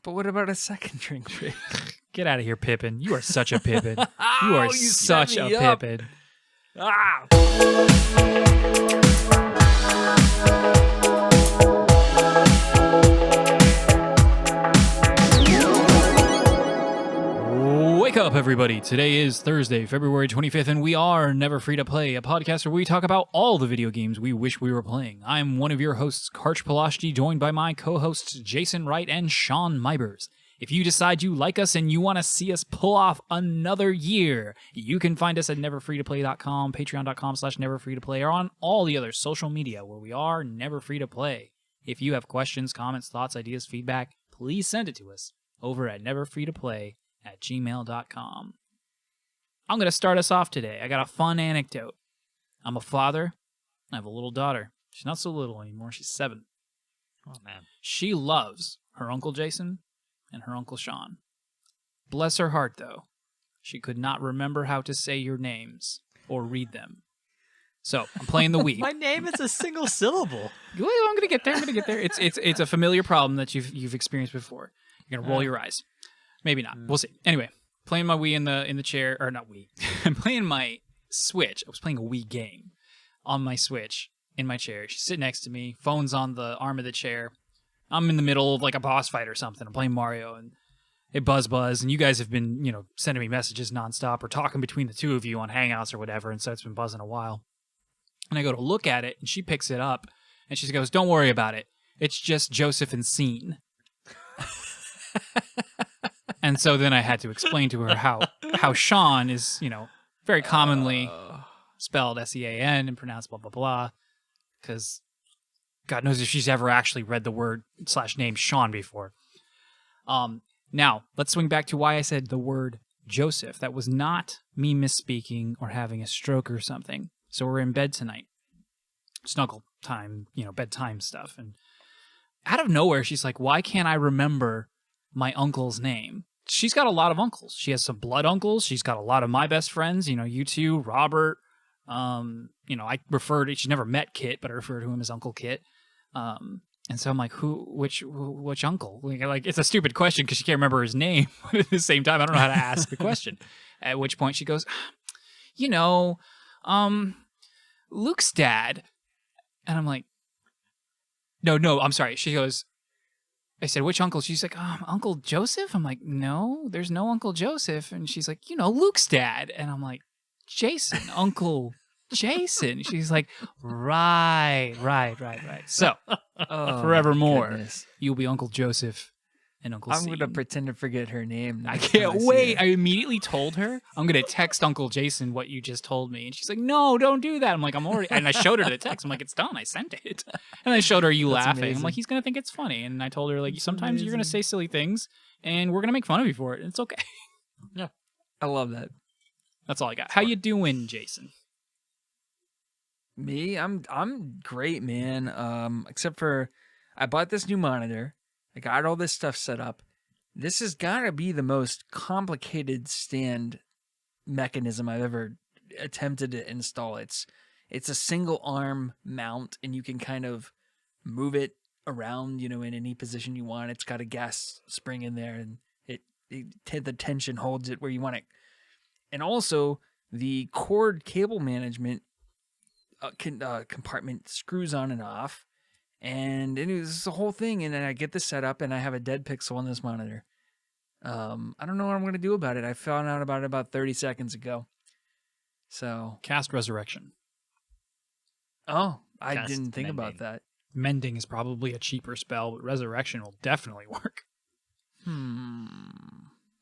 But what about a second drink? Get out of here, Pippin. You are such a Pippin. You are such a Pippin. Ah! Wake up, everybody. Today is Thursday, February 25th, and we are Never Free to Play, a podcast where we talk about all the video games we wish we were playing. I'm one of your hosts, Karch Palashti, joined by my co-hosts Jason Wright and Sean Mybers. If you decide you like us and you want to see us pull off another year, you can find us at neverfreetoplay.com, patreon.com/neverfreetoplay, or on all the other social media where we are Never Free to Play. If you have questions, comments, thoughts, ideas, feedback, please send it to us over at neverfreetoplay@gmail.com. I'm going to start us off today. I got a fun anecdote. I'm a father. I have a little daughter. She's not so little anymore. She's 7. Oh, man. She loves her Uncle Jason and her Uncle Sean. Bless her heart, though. She could not remember how to say your names or read them. So, I'm playing the Wii. My name is a single syllable. Well, I'm going to get there. It's a familiar problem that you've experienced before. You're going to roll your eyes. Maybe not. We'll see. Anyway, playing my Wii in the chair, or not Wii. I'm playing my Switch. I was playing a Wii game on my Switch in my chair. She's sitting next to me. Phone's on the arm of the chair. I'm in the middle of like a boss fight or something. I'm playing Mario and it buzz, and you guys have been, sending me messages nonstop or talking between the two of you on Hangouts or whatever, and so it's been buzzing a while. And I go to look at it, and she picks it up, and she goes, "Don't worry about it. It's just Joseph and Scene." And so then I had to explain to her how Sean is, very commonly spelled S-E-A-N and pronounced blah, blah, blah, because God knows if she's ever actually read the word /name Sean before. Now, let's swing back to why I said the word Joseph. That was not me misspeaking or having a stroke or something. So we're in bed tonight. Snuggle time, bedtime stuff. And out of nowhere, she's like, "Why can't I remember my uncle's name?" She's got a lot of uncles. She has some blood uncles. She's got a lot of my best friends, you two, Robert. I refer to, she's never met Kit, but I refer to him as Uncle Kit. And so I'm like, which uncle? Like, it's a stupid question because she can't remember his name. But at the same time, I don't know how to ask the question. At which point she goes, Luke's dad. And I'm like, no, I'm sorry. She goes, I said, "Which uncle?" She's like, "Uncle Joseph?" I'm like, "No, there's no Uncle Joseph." And she's like, "Luke's dad." And I'm like, "Jason, Uncle Jason." She's like, right. So, forevermore, you'll be Uncle Joseph and Uncle I'm C. going to pretend to forget her name. I can't wait. I immediately told her, I'm going to text Uncle Jason what you just told me. And she's like, "No, don't do that." I'm like, "I'm already..." And I showed her the text. I'm like, "It's done. I sent it." And I showed her you That's laughing. amazing. I'm like, "He's going to think it's funny." And I told her, like, That's sometimes amazing. you're going to say silly things and we're going to make fun of you for it. And it's okay. Yeah. I love that. That's all I got. How you doing, Jason? Me, I'm great, man. Except for I bought this new monitor. I got all this stuff set up. This has got to be the most complicated stand mechanism I've ever attempted to install. It's a single arm mount, and you can kind of move it around, in any position you want. It's got a gas spring in there, and the tension holds it where you want it. And also, the cord cable management compartment screws on and off, and it is the whole thing. And then I get this set up, and I have a dead pixel on this monitor. I don't know what I'm going to do about it. I found out about it about 30 seconds ago. So Cast Resurrection. I Cast didn't think about mending. that. Mending is probably a cheaper spell, but Resurrection will definitely work.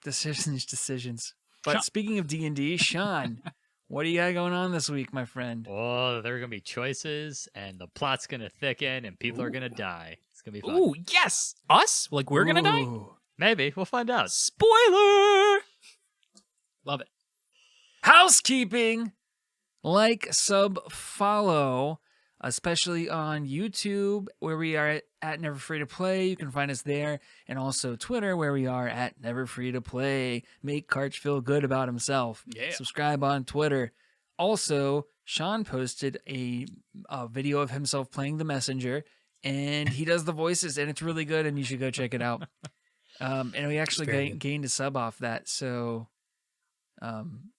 Decisions. But Sean. Speaking of D&D, Sean, what do you got going on this week, my friend? Oh, there are going to be choices, and the plot's going to thicken, and people are going to die. It's going to be fun. Ooh, yes! Us? Like, we're going to die? Ooh. Maybe. We'll find out. Spoiler! Love it. Housekeeping! Like, sub, follow, especially on YouTube, where we are at Never Free to Play. You can find us there. And also Twitter, where we are at Never Free to Play. Make Karch feel good about himself. Yeah. Subscribe on Twitter. Also, Sean posted a video of himself playing The Messenger, and he does the voices, and it's really good, and you should go check it out. And we actually very good. gained a sub off that, so I'm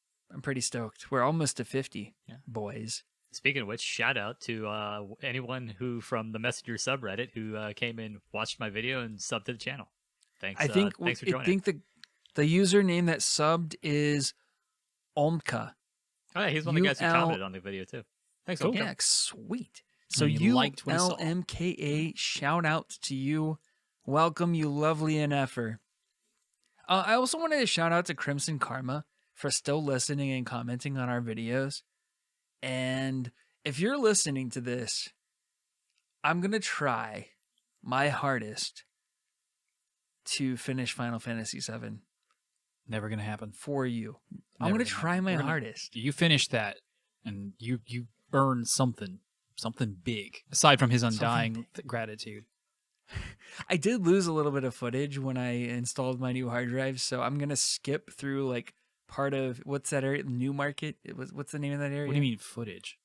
pretty stoked. We're almost to 50, Yeah. boys. Speaking of which, shout out to anyone who from the Messenger subreddit who came and watched my video and subbed to the channel. Thanks. I think thanks for I joining. think the username that subbed is Olmka. Oh yeah, he's one of the guys who commented on the video too. Thanks, Cool. Olga. Yeah, sweet. So And he liked what he saw. ULMKA, shout out to you. Welcome, you lovely NFer. I also wanted to shout out to Crimson Karma for still listening and commenting on our videos. And if you're listening to this, I'm going to try my hardest to finish Final Fantasy VII Never gonna happen. for you. I'm Never going to gonna try happen. my We're gonna- hardest. You finish that, and you earn something big aside from his undying gratitude. I did lose a little bit of footage when I installed my new hard drive, so I'm going to skip through like part of what's that area? New Market? What's the name of that area? What do you mean footage?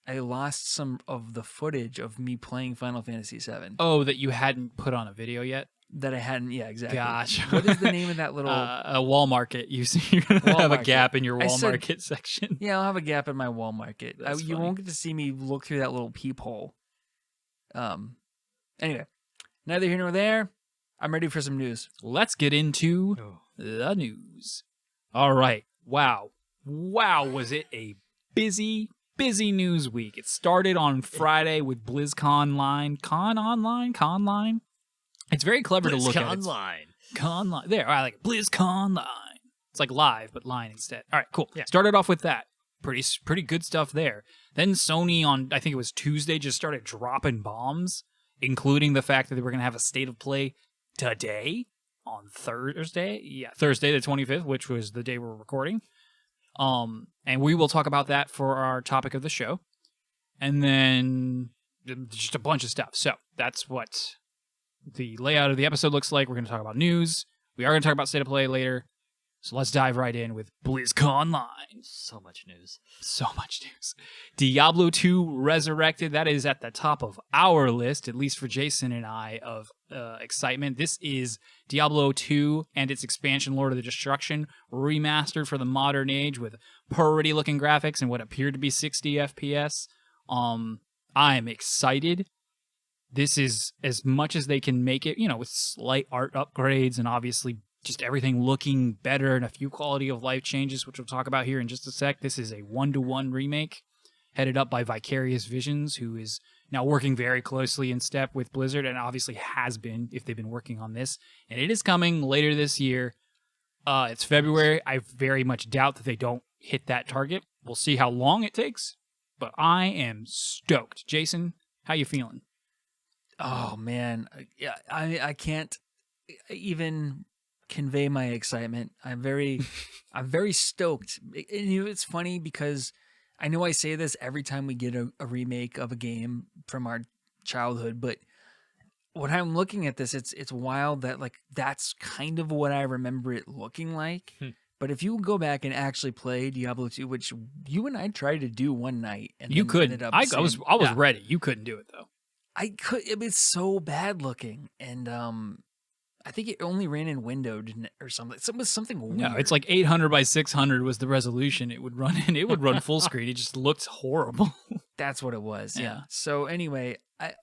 I lost some of the footage of me playing Final Fantasy VII Oh, that you hadn't put on a video yet. that I hadn't. Yeah, exactly. Gosh. What is the name of that little? A wall market. You're gonna Wall have a market. gap in your I wall said- market section. Yeah, I'll have a gap in my wall market. That's You funny. won't get to see me look through that little peephole. Anyway, neither here nor there. I'm ready for some news. Let's get into Oh. the news. All right. Wow, was it a busy news week. It started on Friday with BlizzCon Conline. It's very clever to look at. It's Online. Conline. There, I like it. BlizzConline. It's like live, but line instead. All right, cool. Yeah. Started off with that. Pretty good stuff there. Then Sony on, I think it was Tuesday, just started dropping bombs, including the fact that they were going to have a state of play today on Thursday. Yeah, Thursday the 25th, which was the day we're recording. And we will talk about that for our topic of the show. And then just a bunch of stuff. So that's what the layout of the episode looks like. We're going to talk about news. We are going to talk about state of play later. So let's dive right in with BlizzConline. So much news. So much news. Diablo 2 Resurrected. That is at the top of our list, at least for Jason and I, of excitement. This is Diablo 2 and its expansion, Lord of the Destruction, remastered for the modern age with pretty looking graphics and what appeared to be 60 FPS. I am excited. This is as much as they can make it, with slight art upgrades and obviously just everything looking better and a few quality of life changes, which we'll talk about here in just a sec. This is a 1-to-1 remake headed up by Vicarious Visions, who is now working very closely in step with Blizzard and obviously has been if they've been working on this. And it is coming later this year. It's February. I very much doubt that they don't hit that target. We'll see how long it takes, but I am stoked. Jason, how you feeling? Oh man, yeah, I can't even convey my excitement. I'm very stoked. And it's funny because I know I say this every time we get a remake of a game from our childhood, but when I'm looking at this, it's wild that like that's kind of what I remember it looking like. But if you go back and actually play Diablo 2, which you and I tried to do one night, and You then could. ended up I saying- was Yeah. ready. You couldn't do it though. I could. It was so bad looking, and I think it only ran in windowed or something. It was something weird. No, it's like 800 by 600 was the resolution it would run in. It would run full screen. It just looked horrible. That's what it was. Yeah. Yeah. So anyway, I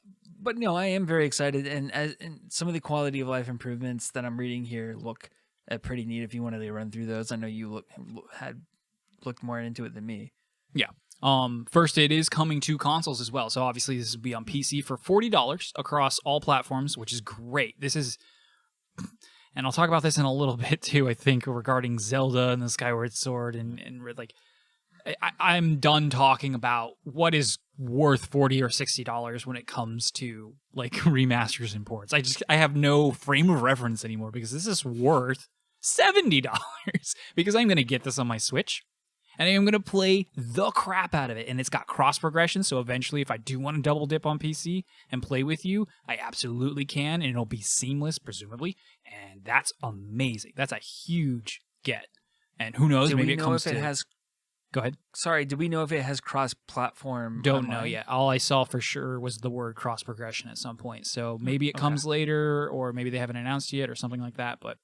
am very excited, and some of the quality of life improvements that I'm reading here look pretty neat. If you wanted to run through those, I know you looked more into it than me. Yeah. First, it is coming to consoles as well. So obviously, this will be on PC for $40 across all platforms, which is great. This is, and I'll talk about this in a little bit too. I think regarding Zelda and the Skyward Sword, and like, I'm done talking about what is worth $40 or $60 when it comes to like remasters and ports. I have no frame of reference anymore because this is worth $70 because I'm going to get this on my Switch. And I'm going to play the crap out of it. And it's got cross progression. So eventually, if I do want to double dip on PC and play with you, I absolutely can. And it'll be seamless, presumably. And that's amazing. That's a huge get. And who knows, Do maybe we it know comes if to... it has Go ahead. Sorry, do we know if it has cross-platform? Don't know online? yet. All I saw for sure was the word cross progression at some point. So maybe it comes later, or maybe they haven't announced yet, or something like that. But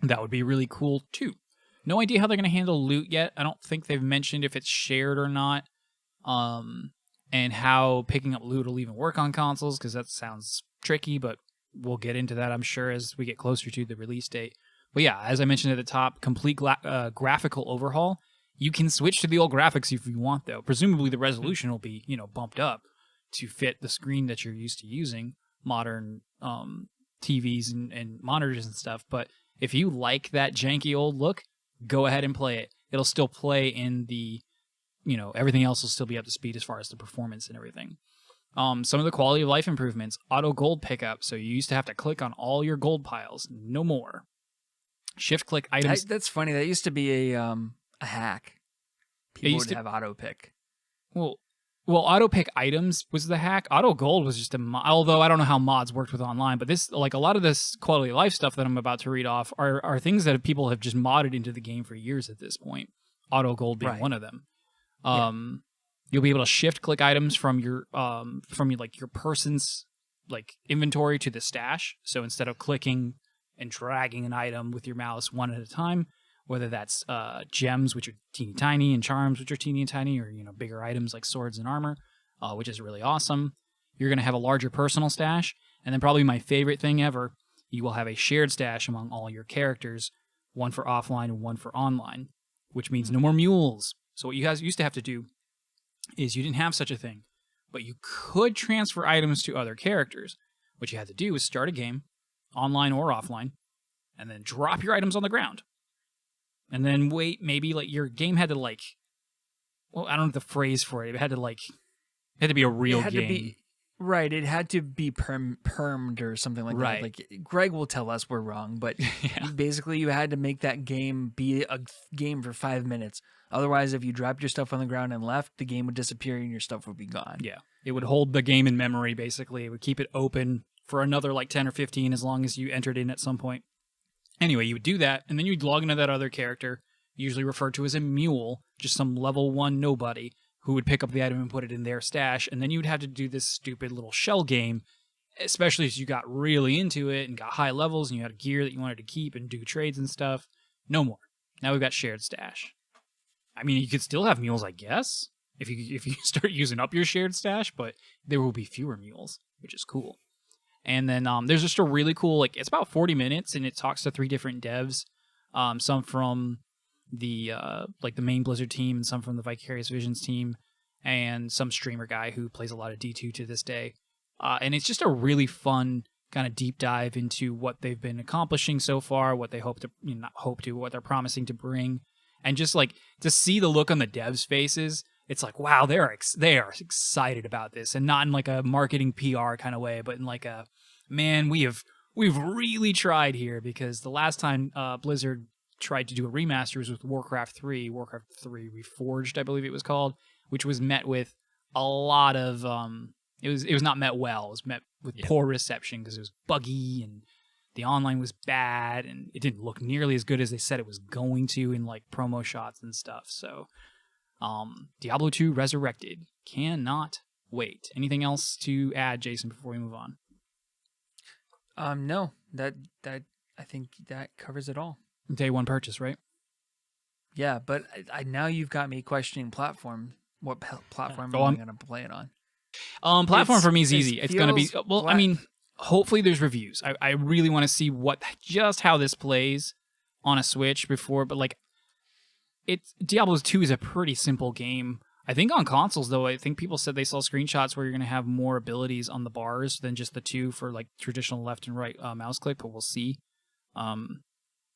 that would be really cool too. No idea how they're going to handle loot yet. I don't think they've mentioned if it's shared or not, and how picking up loot will even work on consoles, because that sounds tricky. But we'll get into that, I'm sure, as we get closer to the release date. But yeah, as I mentioned at the top, complete graphical overhaul. You can switch to the old graphics if you want, though. Presumably, the resolution will be, bumped up to fit the screen that you're used to using, modern TVs and monitors and stuff. But if you like that janky old look, go ahead and play it. It'll still play in the, everything else will still be up to speed as far as the performance and everything. Some of the quality of life improvements, auto gold pickup. So you used to have to click on all your gold piles. No more. Shift click items. That's funny. That used to be a hack. People would have auto pick. Well, auto pick items was the hack. Auto gold was just although I don't know how mods worked with online, but this, like, a lot of this quality of life stuff that I'm about to read off are things that people have just modded into the game for years at this point. Auto gold being one of them. You'll be able to shift click items from your person's inventory to the stash. So instead of clicking and dragging an item with your mouse one at a time, whether that's gems, which are teeny tiny, and charms, which are teeny tiny, or bigger items like swords and armor, which is really awesome. You're going to have a larger personal stash, and then probably my favorite thing ever, you will have a shared stash among all your characters, one for offline and one for online, which means no more mules. So what you guys used to have to do is you didn't have such a thing, but you could transfer items to other characters. What you had to do was start a game, online or offline, and then drop your items on the ground. And then wait, maybe your game had to I don't know the phrase for it. It had to be a real game. Right, it had to be permed or something like that. Like, Greg will tell us we're wrong, but basically you had to make that game be a game for 5 minutes. Otherwise, if you dropped your stuff on the ground and left, the game would disappear and your stuff would be gone. Yeah, it would hold the game in memory, basically. It would keep it open for another 10 or 15 as long as you entered in at some point. Anyway, you would do that, and then you'd log into that other character, usually referred to as a mule, just some level 1 nobody, who would pick up the item and put it in their stash, and then you'd have to do this stupid little shell game, especially as you got really into it and got high levels and you had gear that you wanted to keep and do trades and stuff. No more. Now we've got shared stash. I mean, you could still have mules, I guess, if you start using up your shared stash, but there will be fewer mules, which is cool. And then there's just a really cool, it's about 40 minutes, and it talks to 3 different devs, some from the main Blizzard team, and some from the Vicarious Visions team, and some streamer guy who plays a lot of D2 to this day. And it's just a really fun kind of deep dive into what they've been accomplishing so far, what they what they're promising to bring, and just to see the look on the devs' faces. It's wow, they are excited about this, and not in a marketing PR kind of way, but in a, man, we've really tried here, because the last time Blizzard tried to do a remaster was with Warcraft 3 Reforged, I believe it was called, which was met with a lot of it was not met well. It was met with poor reception because it was buggy and the online was bad and it didn't look nearly as good as they said it was going to in promo shots and stuff. So Diablo 2 Resurrected. Cannot wait. Anything else to add, Jason, before we move on? No. That I think that covers it all. Day one purchase, right? Yeah, but I now you've got me questioning platform. What platform am I going to play it on? Platform for me is easy. It's going to be I mean, hopefully there's reviews. I really want to see how this plays on a Switch before, but Diablo 2 is a pretty simple game. I think on consoles, though, I think people said they saw screenshots where you're going to have more abilities on the bars than just the 2 for traditional left and right mouse click, but we'll see.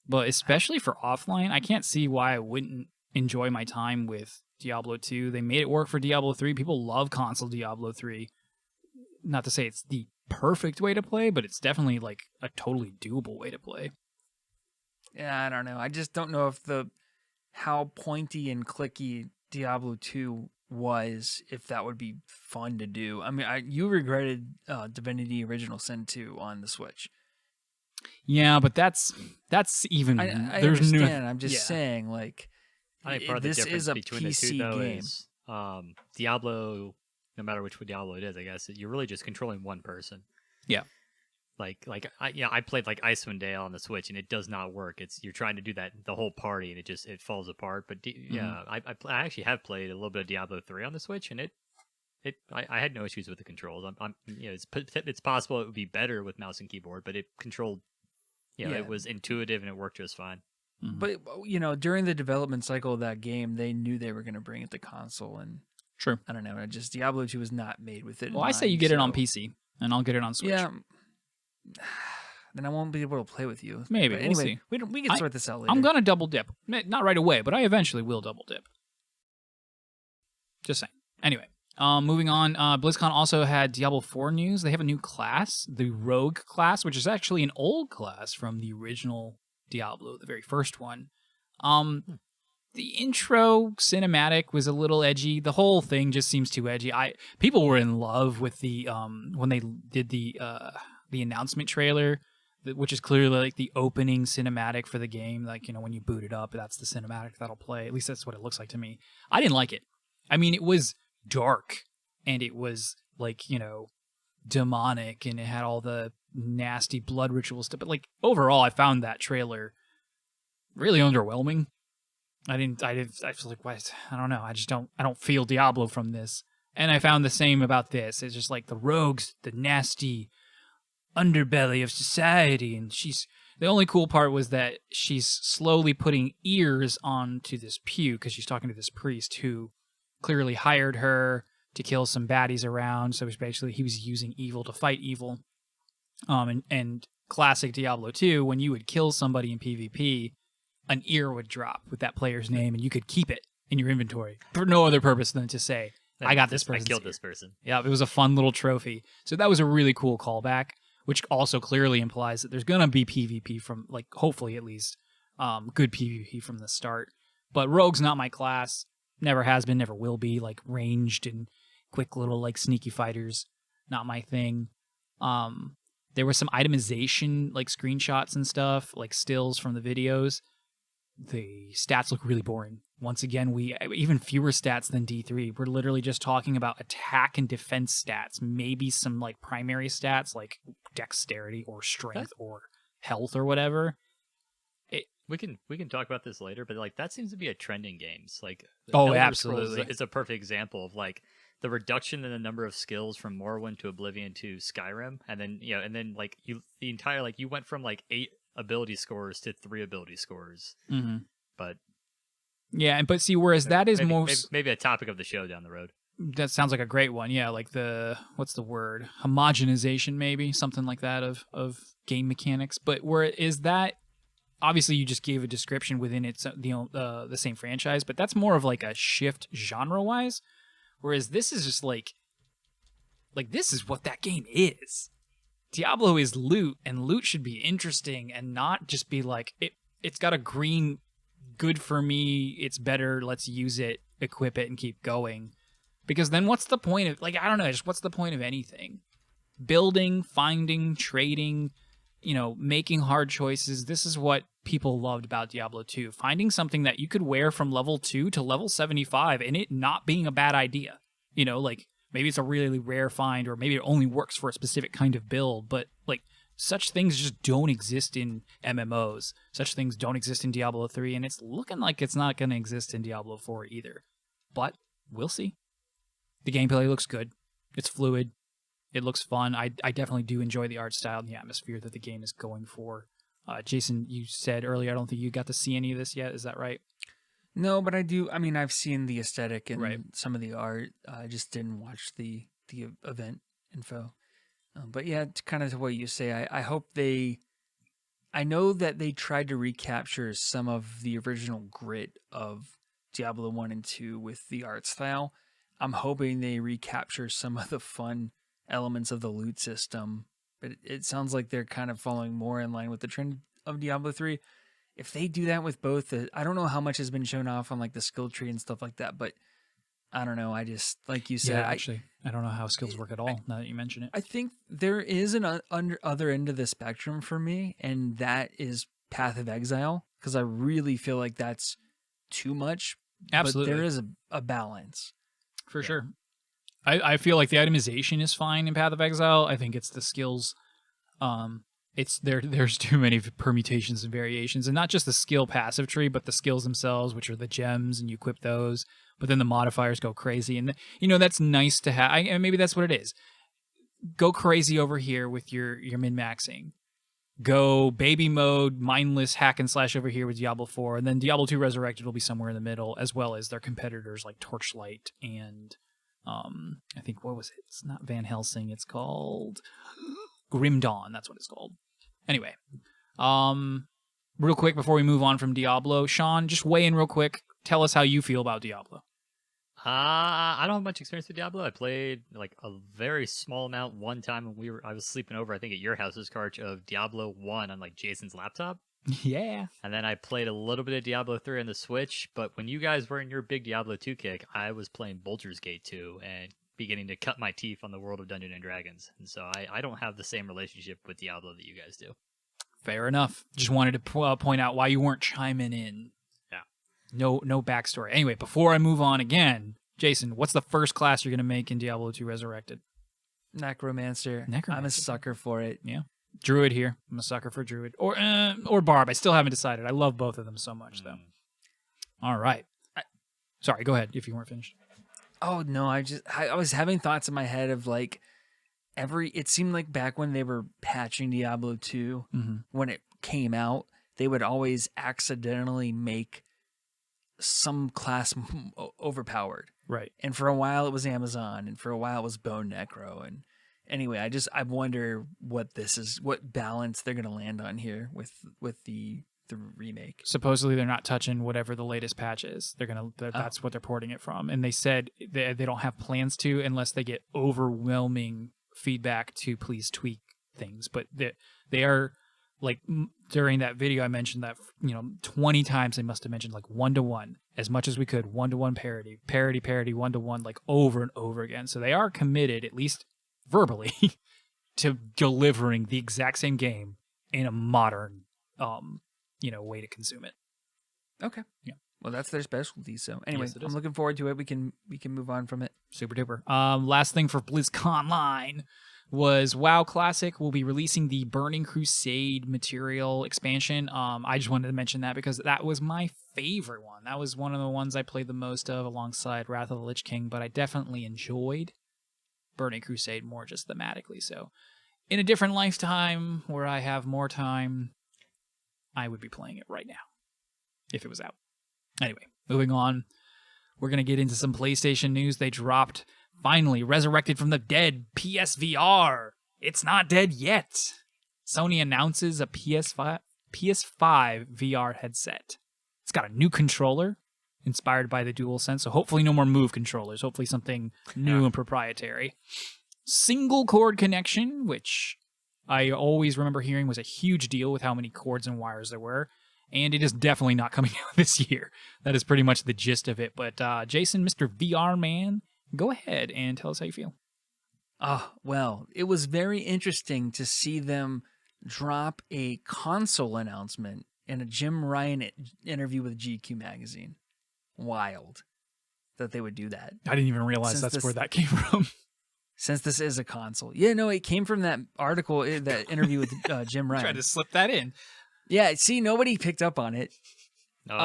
But especially for offline, I can't see why I wouldn't enjoy my time with Diablo 2. They made it work for Diablo 3. People love console Diablo 3. Not to say it's the perfect way to play, but it's definitely a totally doable way to play. Yeah, I don't know. I just don't know if how pointy and clicky Diablo 2 was, if that would be fun to do. I mean, you regretted Divinity Original Sin 2 on the Switch. Yeah, but that's even. I understand. I'm just saying, I think part of the this difference is a between the two, PC though, game. is Diablo. No matter which Diablo it is, I guess you're really just controlling one person. Yeah. I played like Icewind Dale on the Switch, and it does not work. You're trying to do that the whole party, and it falls apart. But yeah, I actually have played a little bit of Diablo 3 on the Switch, and I had no issues with the controls. It's possible it would be better with mouse and keyboard, but it controlled. It was intuitive and it worked just fine. But during the development cycle of that game, they knew they were going to bring it to console, and True. I don't know. Just Diablo 2 was not made with it. Well, I say you get it on PC, and I'll get it on Switch. Yeah. Then I won't be able to play with you. Maybe. But anyway, We'll see. we can sort this out later. I'm gonna double dip. Not right away, but I eventually will double dip. Just saying. Anyway, moving on. BlizzCon also had Diablo 4 news. They have a new class, the Rogue class, which is actually an old class from the original Diablo, the very first one. The intro cinematic was a little edgy. The whole thing just seems too edgy. People were in love with the when they did the announcement trailer, which is clearly like the opening cinematic for the game. Like, when you boot it up, that's the cinematic that'll play. At least that's what it looks like to me. I didn't like it. I mean, it was dark and it was like, demonic, and it had all the nasty blood ritual stuff. But like overall, I found that trailer really underwhelming. I was like, what? I don't know. I don't feel Diablo from this. And I found the same about this. It's just like the rogues, the nasty underbelly of society. And the only cool part was that she's slowly putting ears onto this pew because she's talking to this priest who clearly hired her to kill some baddies around. So basically he was using evil to fight evil. And classic Diablo 2, when you would kill somebody in PvP, an ear would drop with that player's name, and you could keep it in your inventory for no other purpose than to say, I got this person. I killed this person. Yeah, it was a fun little trophy. So that was a really cool callback, which also clearly implies that there's going to be PvP from, like, hopefully at least, good PvP from the start. But Rogue's not my class. Never has been, never will be. Like, ranged and quick little, like, sneaky fighters. Not my thing. There was some itemization, like, screenshots and stuff, like, stills from the videos. The stats look really boring. Once again, even fewer stats than D3. We're literally just talking about attack and defense stats, maybe some like primary stats like dexterity or strength or health or whatever. We can talk about this later, but like that seems to be a trend in games. Like absolutely, it's a perfect example of like the reduction in the number of skills from Morrowind to Oblivion to Skyrim, and then like you went from like 8 ability scores to 3 ability scores. Mm-hmm. But but see, whereas that is maybe a topic of the show down the road. That sounds like a great one. Yeah, like what's the word? Homogenization, maybe something like that of game mechanics. But where is that? Obviously, you just gave a description within its the same franchise, but that's more of like a shift genre wise. Whereas this is just like this is what that game is. Diablo is loot, and loot should be interesting and not just be like, it's got a green, good for me, it's better, let's use it, equip it, and keep going. Because then what's the point of, I don't know, just what's the point of anything? Building, finding, trading, making hard choices. This is what people loved about Diablo 2. Finding something that you could wear from level 2 to level 75 and it not being a bad idea. Maybe it's a really rare find, or maybe it only works for a specific kind of build, but such things just don't exist in MMOs. Such things don't exist in Diablo 3, and it's looking like it's not going to exist in Diablo 4 either. But we'll see. The gameplay looks good. It's fluid. It looks fun. I definitely do enjoy the art style and the atmosphere that the game is going for. Jason, you said earlier, I don't think you got to see any of this yet. Is that right? No, but I do. I mean, I've seen the aesthetic and right. some of the art. I just didn't watch the event info. But yeah, kind of what you say. I hope I know that they tried to recapture some of the original grit of Diablo 1 and 2 with the art style. I'm hoping they recapture some of the fun elements of the loot system. But it sounds like they're kind of following more in line with the trend of Diablo 3. If they do that with both, I don't know how much has been shown off on the skill tree and stuff like that, but I don't know. I just, like you said, I don't know how skills work at all now that you mention it. I think there is an other end of the spectrum for me, and that is Path of Exile, because I really feel like that's too much. Absolutely. But there is a balance. For sure. I feel like the itemization is fine in Path of Exile. I think it's the skills. It's there's too many permutations and variations, and not just the skill passive tree, but the skills themselves, which are the gems, and you equip those. But then the modifiers go crazy, and that's nice to have. And maybe that's what it is. Go crazy over here with your min-maxing. Go baby mode, mindless hack and slash over here with Diablo 4, and then Diablo 2 Resurrected will be somewhere in the middle, as well as their competitors like Torchlight and I think, what was it? It's not Van Helsing, it's called Grim Dawn. That's what it's called. Anyway, real quick before we move on from Diablo, Sean, just weigh in real quick. Tell us how you feel about Diablo. I don't have much experience with Diablo. I played like a very small amount one time when I was sleeping over, I think at your house's, Karch, of Diablo 1 on like Jason's laptop. Yeah. And then I played a little bit of Diablo 3 on the Switch, but when you guys were in your big Diablo 2 kick, I was playing Baldur's Gate 2 and beginning to cut my teeth on the world of Dungeons and Dragons. And so I don't have the same relationship with Diablo that you guys do. Fair enough. Just wanted to point out why you weren't chiming in. Yeah. No backstory. Anyway, before I move on again, Jason, what's the first class you're going to make in Diablo 2 Resurrected? Necromancer. Necromancer. I'm a sucker for it. Yeah. Druid here. I'm a sucker for Druid. Or Barb. I still haven't decided. I love both of them so much, though. All right. Sorry, go ahead if you weren't finished. Oh, no. I was having thoughts in my head of like it seemed like back when they were patching Diablo 2, when it came out, they would always accidentally make some class overpowered. Right. And for a while it was Amazon, and for a while it was Bone Necro. And anyway, I wonder what balance they're going to land on here with the remake. Supposedly they're not touching whatever the latest patch is. That's what they're porting it from. And they said they don't have plans to unless they get overwhelming feedback to please tweak things. But they are, like, during that video I mentioned that 20 times they must have mentioned like 1-to-1 as much as we could, 1-to-1 parity 1-to-1, like over and over again. So they are committed, at least verbally, to delivering the exact same game in a modern way to consume it. Okay. Yeah. Well, that's their specialty. So anyway, Yes, it I'm is. looking forward to it. We can move on from it. Super duper. Last thing for BlizzCon Online was WoW Classic will be releasing the Burning Crusade material expansion. I just wanted to mention that because that was my favorite one. That was one of the ones I played the most of alongside Wrath of the Lich King, but I definitely enjoyed Burning Crusade more just thematically. So in a different lifetime where I have more time, I would be playing it right now if it was out. Anyway, moving on. We're going to get into some PlayStation news. They dropped, finally, Resurrected from the Dead PSVR. It's not dead yet. Sony announces a PS5 VR headset. It's got a new controller inspired by the DualSense, so hopefully no more Move controllers. Hopefully something new and proprietary. Single cord connection, which I always remember hearing was a huge deal with how many cords and wires there were. And it is definitely not coming out this year. That is pretty much the gist of it. But Jason, Mr. VR Man, go ahead and tell us how you feel. Well, it was very interesting to see them drop a console announcement in a Jim Ryan interview with GQ magazine. Wild that they would do that. I didn't even realize that's where that came from. Since this is a console. Yeah, no, it came from that article, that interview with Jim Ryan. Tried to slip that in. Yeah, see, nobody picked up on it. No,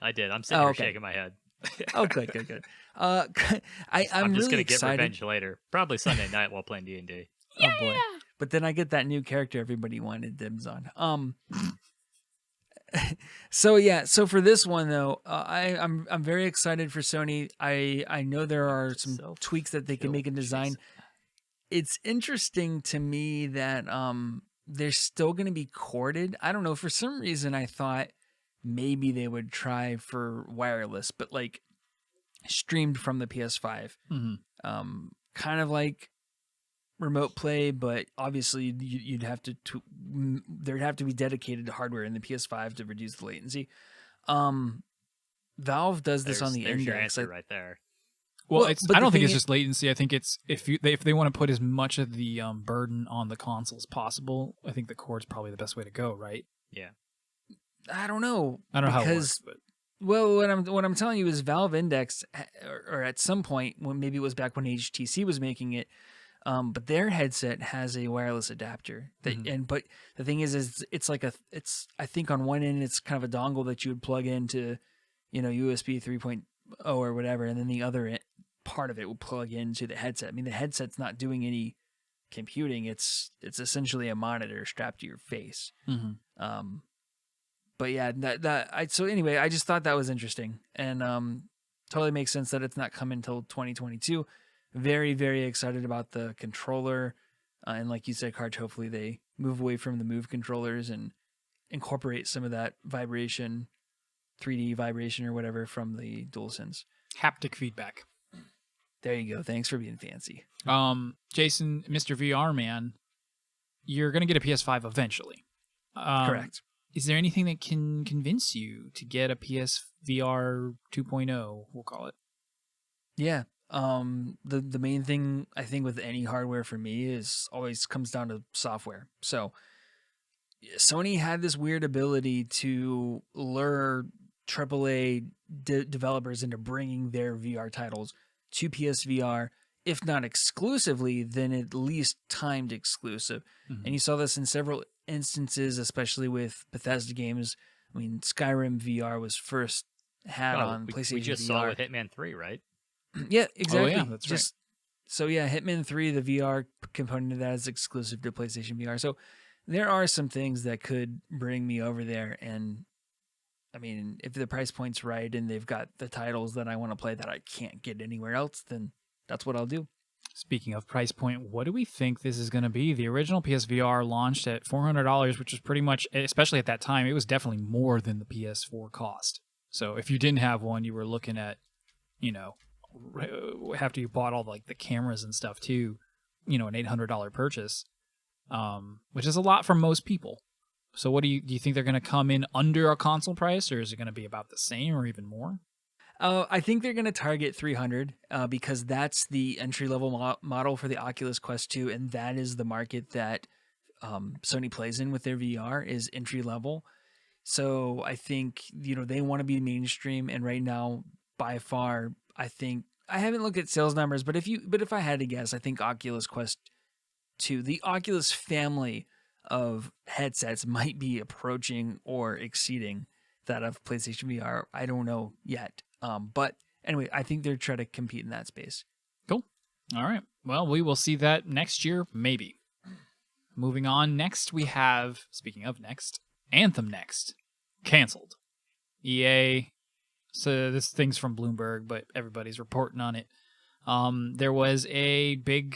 I did. I'm sitting here shaking my head. Oh, good. I'm just really gonna get excited. revenge later, probably Sunday night while playing D&D. Oh boy! But then I get that new character everybody wanted dibs on. So for this one though, I'm very excited for Sony. I know there are some tweaks that they can make in design. It's interesting to me that they're still going to be corded. I don't know. For some reason, I thought maybe they would try for wireless, but like streamed from the PS5. Mm-hmm. Kind of like remote play, but obviously you'd have there'd have to be dedicated hardware in the PS5 to reduce the latency. Valve does this on the There's your Index. answer right there. Well, I don't think it's is, just latency. I think it's if they want to put as much of the burden on the console as possible, I think the cord's probably the best way to go, right? Yeah. I don't know. I don't know how it works, but Well, what I'm telling you is Valve Index, or at some point, when maybe it was back when HTC was making it, but their headset has a wireless adapter. But the thing is it's like it's I think on one end it's kind of a dongle that you would plug into, USB 3.0 or whatever, and then the other part of it will plug into the headset. I mean, the headset's not doing any computing; it's essentially a monitor strapped to your face. But yeah, so anyway, I just thought that was interesting, and totally makes sense that it's not coming until 2022. Very, very excited about the controller, and like you said, Karch, hopefully they move away from the Move controllers and incorporate some of that vibration, 3D vibration or whatever from the DualSense. Haptic feedback. There you go. Thanks for being fancy. Jason, Mr. VR man, you're gonna get a PS5 eventually. Correct. Is there anything that can convince you to get a PSVR 2.0, we'll call it? Yeah. The main thing I think with any hardware for me is always comes down to software. So Sony had this weird ability to lure AAA developers into bringing their VR titles to PSVR, if not exclusively, then at least timed exclusive. And you saw this in several instances, especially with Bethesda games. I mean, Skyrim VR was first had on PlayStation VR. We just saw with Hitman 3, right? Yeah, exactly. Oh, yeah, that's right. So yeah, Hitman 3, the VR component of that is exclusive to PlayStation VR. So there are some things that could bring me over there. And I mean, if the price point's right and they've got the titles that I want to play that I can't get anywhere else, then that's what I'll do. Speaking of price point, what do we think this is going to be? The original PSVR launched at $400, which was pretty much, especially at that time, it was definitely more than the PS4 cost. So if you didn't have one, you were looking at, after you bought all the cameras and stuff too, an $800 purchase, which is a lot for most people. So what do you think they're going to come in under a console price, or is it going to be about the same or even more? I think they're going to target 300 because that's the entry-level model for the Oculus Quest 2, and that is the market that Sony plays in with their VR is entry-level. So I think, they want to be mainstream, and right now, by far, I think, I haven't looked at sales numbers, but if I had to guess, I think Oculus Quest 2, the Oculus family of headsets might be approaching or exceeding that of PlayStation VR. I don't know yet. But anyway, I think they're trying to compete in that space. Cool. All right. Well, we will see that next year, maybe. Moving on. Next, we have, speaking of next, Anthem next. Canceled. EA. So this thing's from Bloomberg, but everybody's reporting on it. There was a big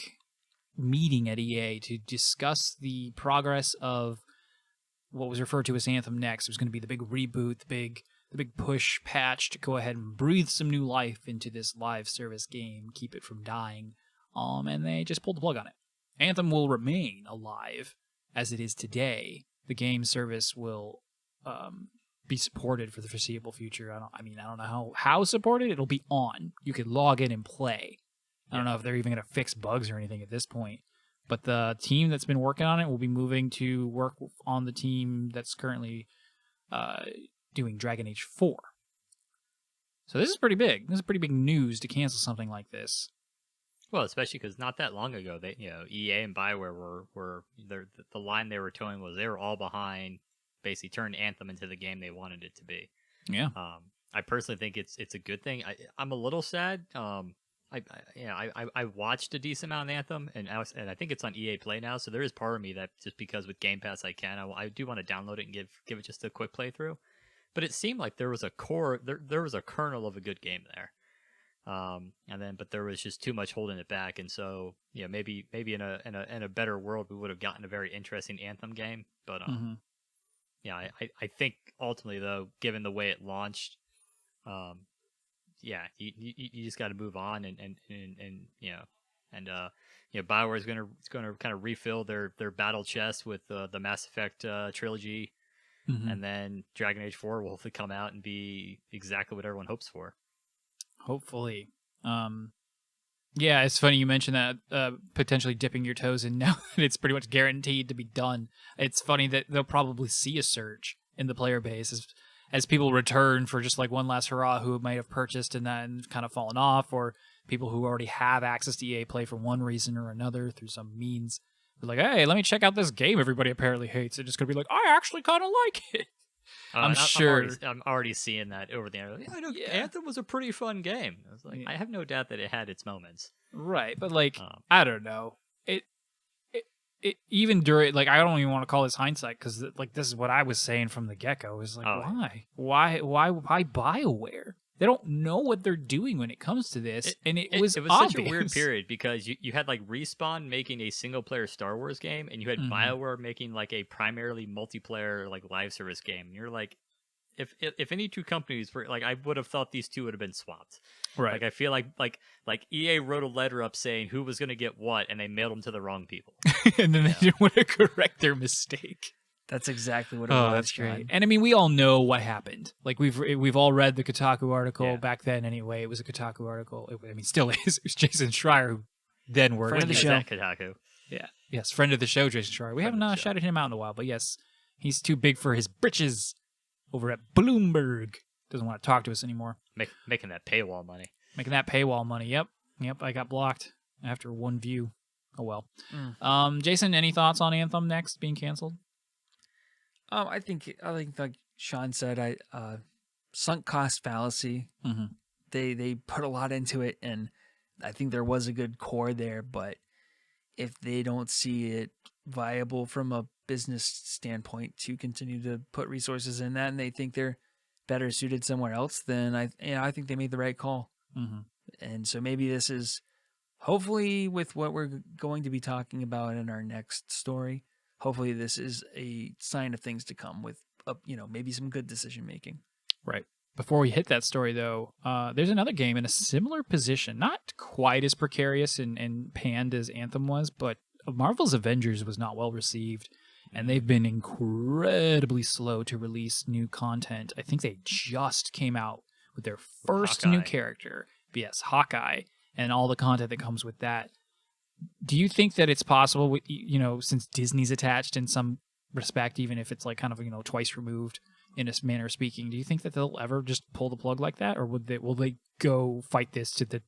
meeting at EA to discuss the progress of what was referred to as Anthem Next. It was going to be the big reboot, the big push patch to go ahead and breathe some new life into this live service game, keep it from dying. And they just pulled the plug on it. Anthem will remain alive as it is today. The game service will be supported for the foreseeable future. I don't know how supported. It'll be on. You could log in and play. I don't know if they're even going to fix bugs or anything at this point. But the team that's been working on it will be moving to work on the team that's currently doing Dragon Age 4. So this is pretty big. This is pretty big news to cancel something like this. Well, especially because not that long ago, they, EA and BioWare were the line they were towing was they were all behind, basically turned Anthem into the game they wanted it to be. Yeah. I personally think it's a good thing. I'm a little sad. I watched a decent amount of Anthem, and I think it's on EA Play now. So there is part of me that just because with Game Pass I do want to download it and give it just a quick playthrough. But it seemed like there was a core, there was a kernel of a good game there, but there was just too much holding it back. And so maybe in a better world we would have gotten a very interesting Anthem game. But I think ultimately though, given the way it launched, you just got to move on, and BioWare is going to kind of refill their battle chest with the Mass Effect trilogy, and then Dragon Age 4 will hopefully come out and be exactly what everyone hopes for. Hopefully. It's funny you mentioned that potentially dipping your toes in now that it's pretty much guaranteed to be done. It's funny that they'll probably see a surge in the player base as people return for just like one last hurrah who might have purchased and then kind of fallen off, or people who already have access to EA Play for one reason or another through some means. They're like, hey, let me check out this game everybody apparently hates. They're just going to be like, I actually kind of like it. I'm sure. I'm already seeing that over the internet. I know Anthem was a pretty fun game. I was like, I have no doubt that it had its moments. Right, but like, I don't know. It even during, like, I don't even want to call this hindsight, because like this is what I was saying from the get-go. Is like, why BioWare? They don't know what they're doing when it comes to this, and it was such a weird period, because you had like Respawn making a single-player Star Wars game, and you had BioWare making like a primarily multiplayer like live service game. And you're like, if any two companies were like, I would have thought these two would have been swapped. Right. Like I feel like EA wrote a letter up saying who was going to get what, and they mailed them to the wrong people. And then they didn't want to correct their mistake. That's exactly what it was. That's great. And I mean, we all know what happened. Like we've all read the Kotaku article back then. Anyway, it was a Kotaku article. I mean, still is. It was Jason Schreier who then worked friend of the show. Kotaku. Yeah. Yes, friend of the show, Jason Schreier. We haven't shouted him out in a while, but yes, he's too big for his britches over at Bloomberg. Doesn't want to talk to us anymore. Making that paywall money. Making that paywall money. Yep. I got blocked after one view. Oh well. Jason, any thoughts on Anthem next being canceled? I think like Sean said, sunk cost fallacy. Mm-hmm. They put a lot into it, and I think there was a good core there. But if they don't see it viable from a business standpoint to continue to put resources in that, and they think they're better suited somewhere else, then I think they made the right call. Mm-hmm. And so maybe this is, hopefully with what we're going to be talking about in our next story, hopefully this is a sign of things to come with, maybe some good decision making. Right. Before we hit that story, though, there's another game in a similar position, not quite as precarious and panned as Anthem was, but Marvel's Avengers was not well received. And they've been incredibly slow to release new content. I think they just came out with their first new character. Yes, Hawkeye, and all the content that comes with that. Do you think that it's possible, since Disney's attached in some respect, even if it's like kind of, twice removed in a manner of speaking, do you think that they'll ever just pull the plug like that? Or will they go fight this to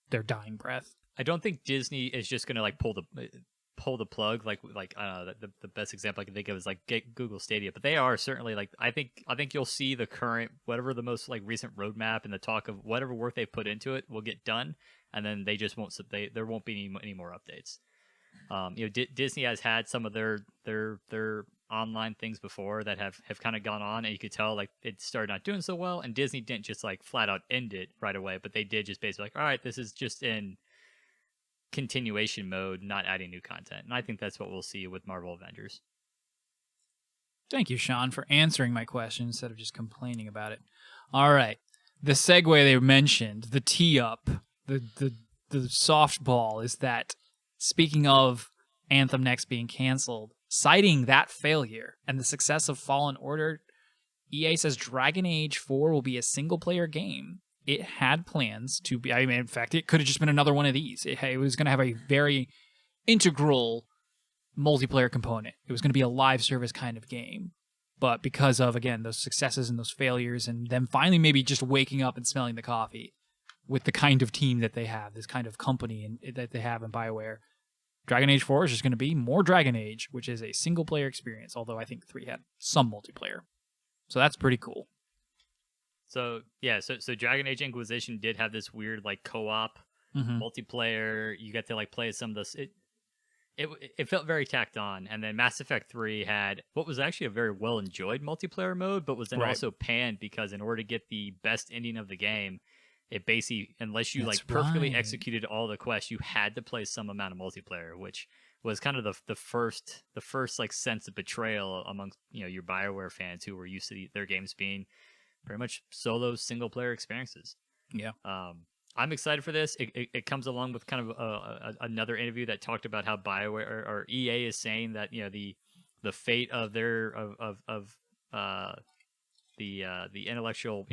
their dying breath? I don't think Disney is just going to like pull the plug, like the best example I can think of is like Google Stadia, but they are certainly like, I think you'll see the current, whatever the most like recent roadmap and the talk of whatever work they put into it will get done, and then they just won't, there won't be any more updates. Disney has had some of their online things before that have kind of gone on, and you could tell like it started not doing so well, and Disney didn't just like flat out end it right away, but they did just basically like, all right, this is just in continuation mode, not adding new content. And I think that's what we'll see with Marvel Avengers. Thank you, Sean, for answering my question instead of just complaining about it. All right. The segue they mentioned, the tee up, the softball is that, speaking of Anthem next being canceled, citing that failure and the success of Fallen Order, EA says Dragon Age 4 will be a single-player game. It had plans to be, in fact, it could have just been another one of these. It was going to have a very integral multiplayer component. It was going to be a live service kind of game. But because of, again, those successes and those failures, and them finally maybe just waking up and smelling the coffee with the kind of team that they have, this kind of company that they have in BioWare, Dragon Age 4 is just going to be more Dragon Age, which is a single-player experience, although I think 3 had some multiplayer. So that's pretty cool. So Dragon Age Inquisition did have this weird like co-op multiplayer. You got to like play some of this. It felt very tacked on. And then Mass Effect 3 had what was actually a very well enjoyed multiplayer mode, but was then also panned because in order to get the best ending of the game, it basically, unless you perfectly executed all the quests, you had to play some amount of multiplayer, which was kind of the first like sense of betrayal amongst your BioWare fans who were used to their games being very much solo single player experiences. Yeah. I'm excited for this. It comes along with kind of another interview that talked about how BioWare or EA is saying that the fate of their the intellectual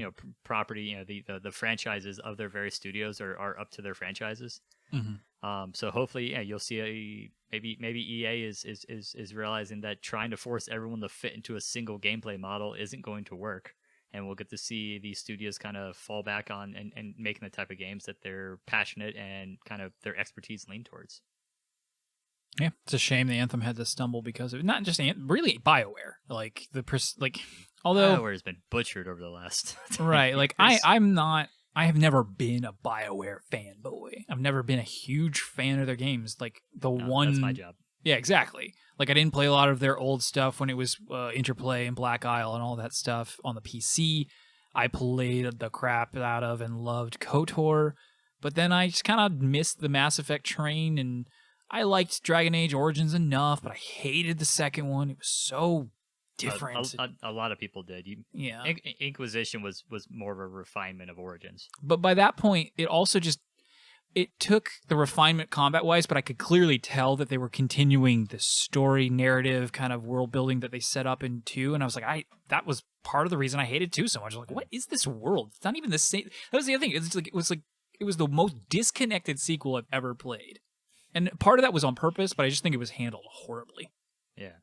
property, the franchises of their various studios are up to their franchises. Mm-hmm. So hopefully you'll see maybe EA is realizing that trying to force everyone to fit into a single gameplay model isn't going to work. and we'll get to see these studios kind of fall back on and making the type of games that they're passionate and kind of their expertise lean towards. Yeah, it's a shame the Anthem had to stumble because of not just really BioWare. Like although BioWare has been butchered over the last 10 right, like years. I have never been a BioWare fanboy. I've never been a huge fan of their games. Like That's my job. Yeah, exactly. Like I didn't play a lot of their old stuff when it was Interplay and Black Isle and all that stuff on the PC. I played the crap out of and loved KOTOR, but then I just kind of missed the Mass Effect train, and I liked Dragon Age Origins enough, but I hated the second one. It was so different. A lot of people did. Yeah. Inquisition was more of a refinement of Origins. But by that point, it also just it took the refinement combat-wise, but I could clearly tell that they were continuing the story narrative kind of world building that they set up in 2, and I was like, that was part of the reason I hated 2 so much. I was like, what is this world? It's not even the same. That was the other thing. It was the most disconnected sequel I've ever played. And part of that was on purpose, but I just think it was handled horribly. Yeah.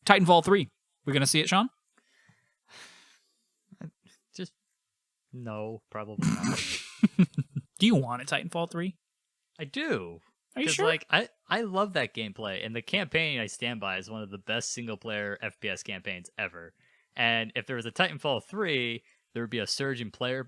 Titanfall 3. We're going to see it, Sean? Just no, probably not. Do you want a Titanfall 3? I do. Are you sure? Like I love that gameplay, and the campaign I stand by is one of the best single player FPS campaigns ever. And if there was a Titanfall 3, there would be a surge in player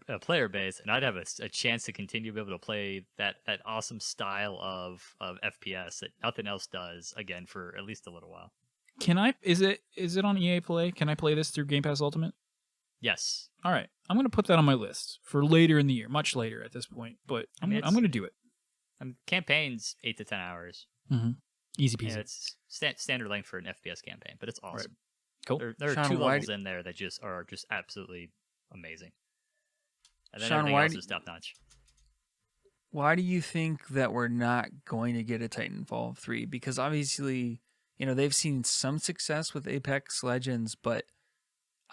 base, and I'd have a chance to continue to be able to play that awesome style of FPS that nothing else does again for at least a little while. Can I? Is it on EA Play? Can I play this through Game Pass Ultimate? Yes. All right, I'm going to put that on my list for later in the year, much later at this point. But I'm going to do it. Campaign's 8 to 10 hours. Mm-hmm. Easy peasy. And it's standard length for an FPS campaign, but it's awesome. Right. Cool. There are Sean, 2 levels in there that are just absolutely amazing. And then Sean, everything else is top notch. Why do you think that we're not going to get a Titanfall 3? Because obviously, they've seen some success with Apex Legends, but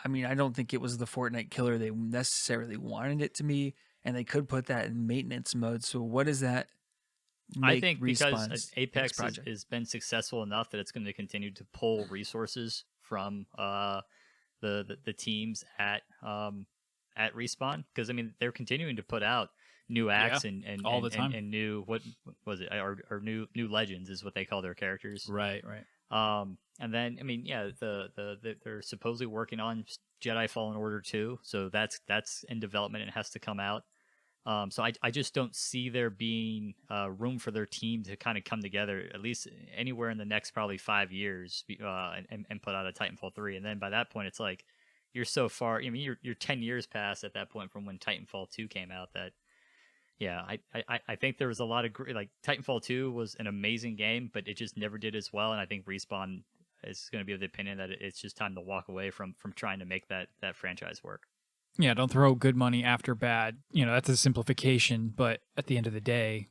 I mean, I don't think it was the Fortnite killer they necessarily wanted it to be, and they could put that in maintenance mode. So what does that make I think Respawn's because Apex project? has been successful enough that it's going to continue to pull resources from the teams at Respawn, because I mean they're continuing to put out new acts and all the time. and new what was it or new legends is what they call their characters. Right. And then I mean they're supposedly working on Jedi Fallen Order 2, so that's in development and it has to come out. So I just don't see there being room for their team to kind of come together, at least anywhere in the next probably 5 years, and put out a Titanfall 3. And then by that point, it's like you're so far. I mean, you're 10 years past at that point from when Titanfall 2 came out. That yeah, I think there was a lot of like Titanfall 2 was an amazing game, but it just never did as well. And I think Respawn is going to be of the opinion that it's just time to walk away from trying to make that franchise work. Yeah, don't throw good money after bad. That's a simplification, but at the end of the day,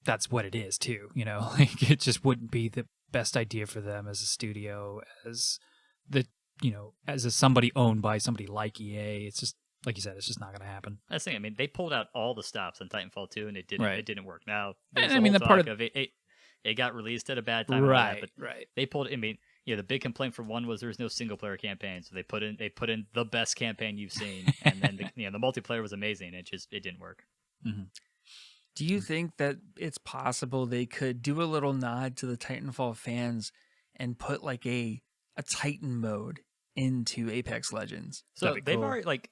that's what it is too. Like it just wouldn't be the best idea for them as a studio, as somebody owned by somebody like EA. It's just like you said, it's just not going to happen. That's the thing. I mean, they pulled out all the stops on Titanfall 2, and it didn't work. Now, and I mean, the part of it got released at a bad time, right? But they pulled. I mean, the big complaint for one was there was no single player campaign, so they put in the best campaign you've seen, and then the multiplayer was amazing. It didn't work. Mm-hmm. Do you think that it's possible they could do a little nod to the Titanfall fans and put like a Titan mode into Apex Legends? So they've already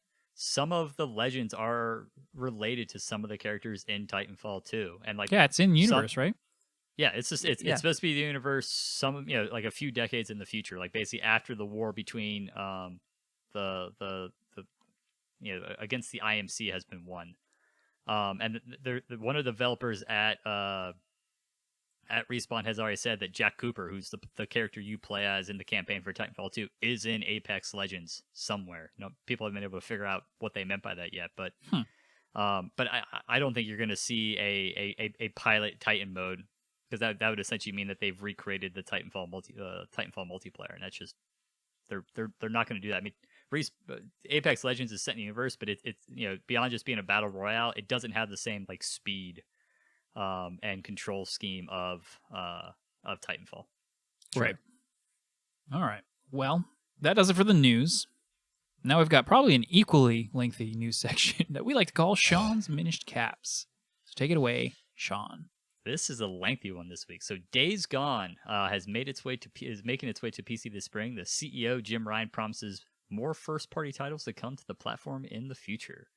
some of the legends are related to some of the characters in Titanfall 2, and it's in universe, right? Yeah, it's supposed to be the universe. Some like a few decades in the future, like basically after the war between the against the IMC has been won. And one of the developers at Respawn has already said that Jack Cooper, who's the character you play as in the campaign for Titanfall 2, is in Apex Legends somewhere. People haven't been able to figure out what they meant by that yet, but but I don't think you're going to see a pilot Titan mode, because that would essentially mean that they've recreated the Titanfall multiplayer, and that's just they're not going to do that. I mean, Apex Legends is set in the universe, but it's beyond just being a battle royale, it doesn't have the same speed and control scheme of Titanfall. Right. All right. Well, that does it for the news. Now we've got probably an equally lengthy news section that we like to call Sean's Minished Caps. So take it away, Sean. This is a lengthy one this week. So Days Gone is making its way to PC this spring. The CEO Jim Ryan promises more first-party titles to come to the platform in the future.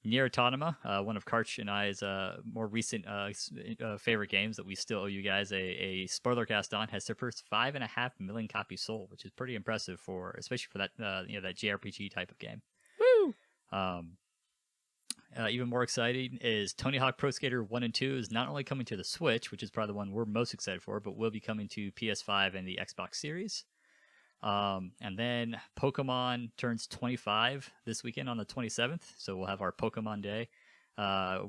Nier Automata, one of Karch and I's more recent favorite games that we still owe you guys a spoiler cast on, has surpassed 5.5 million copies sold, which is pretty impressive especially for that that JRPG type of game. Woo! Even more exciting is Tony Hawk Pro Skater 1 and 2 is not only coming to the Switch, which is probably the one we're most excited for, but will be coming to PS5 and the Xbox Series. And then Pokemon turns 25 this weekend on the 27th, so we'll have our Pokemon Day.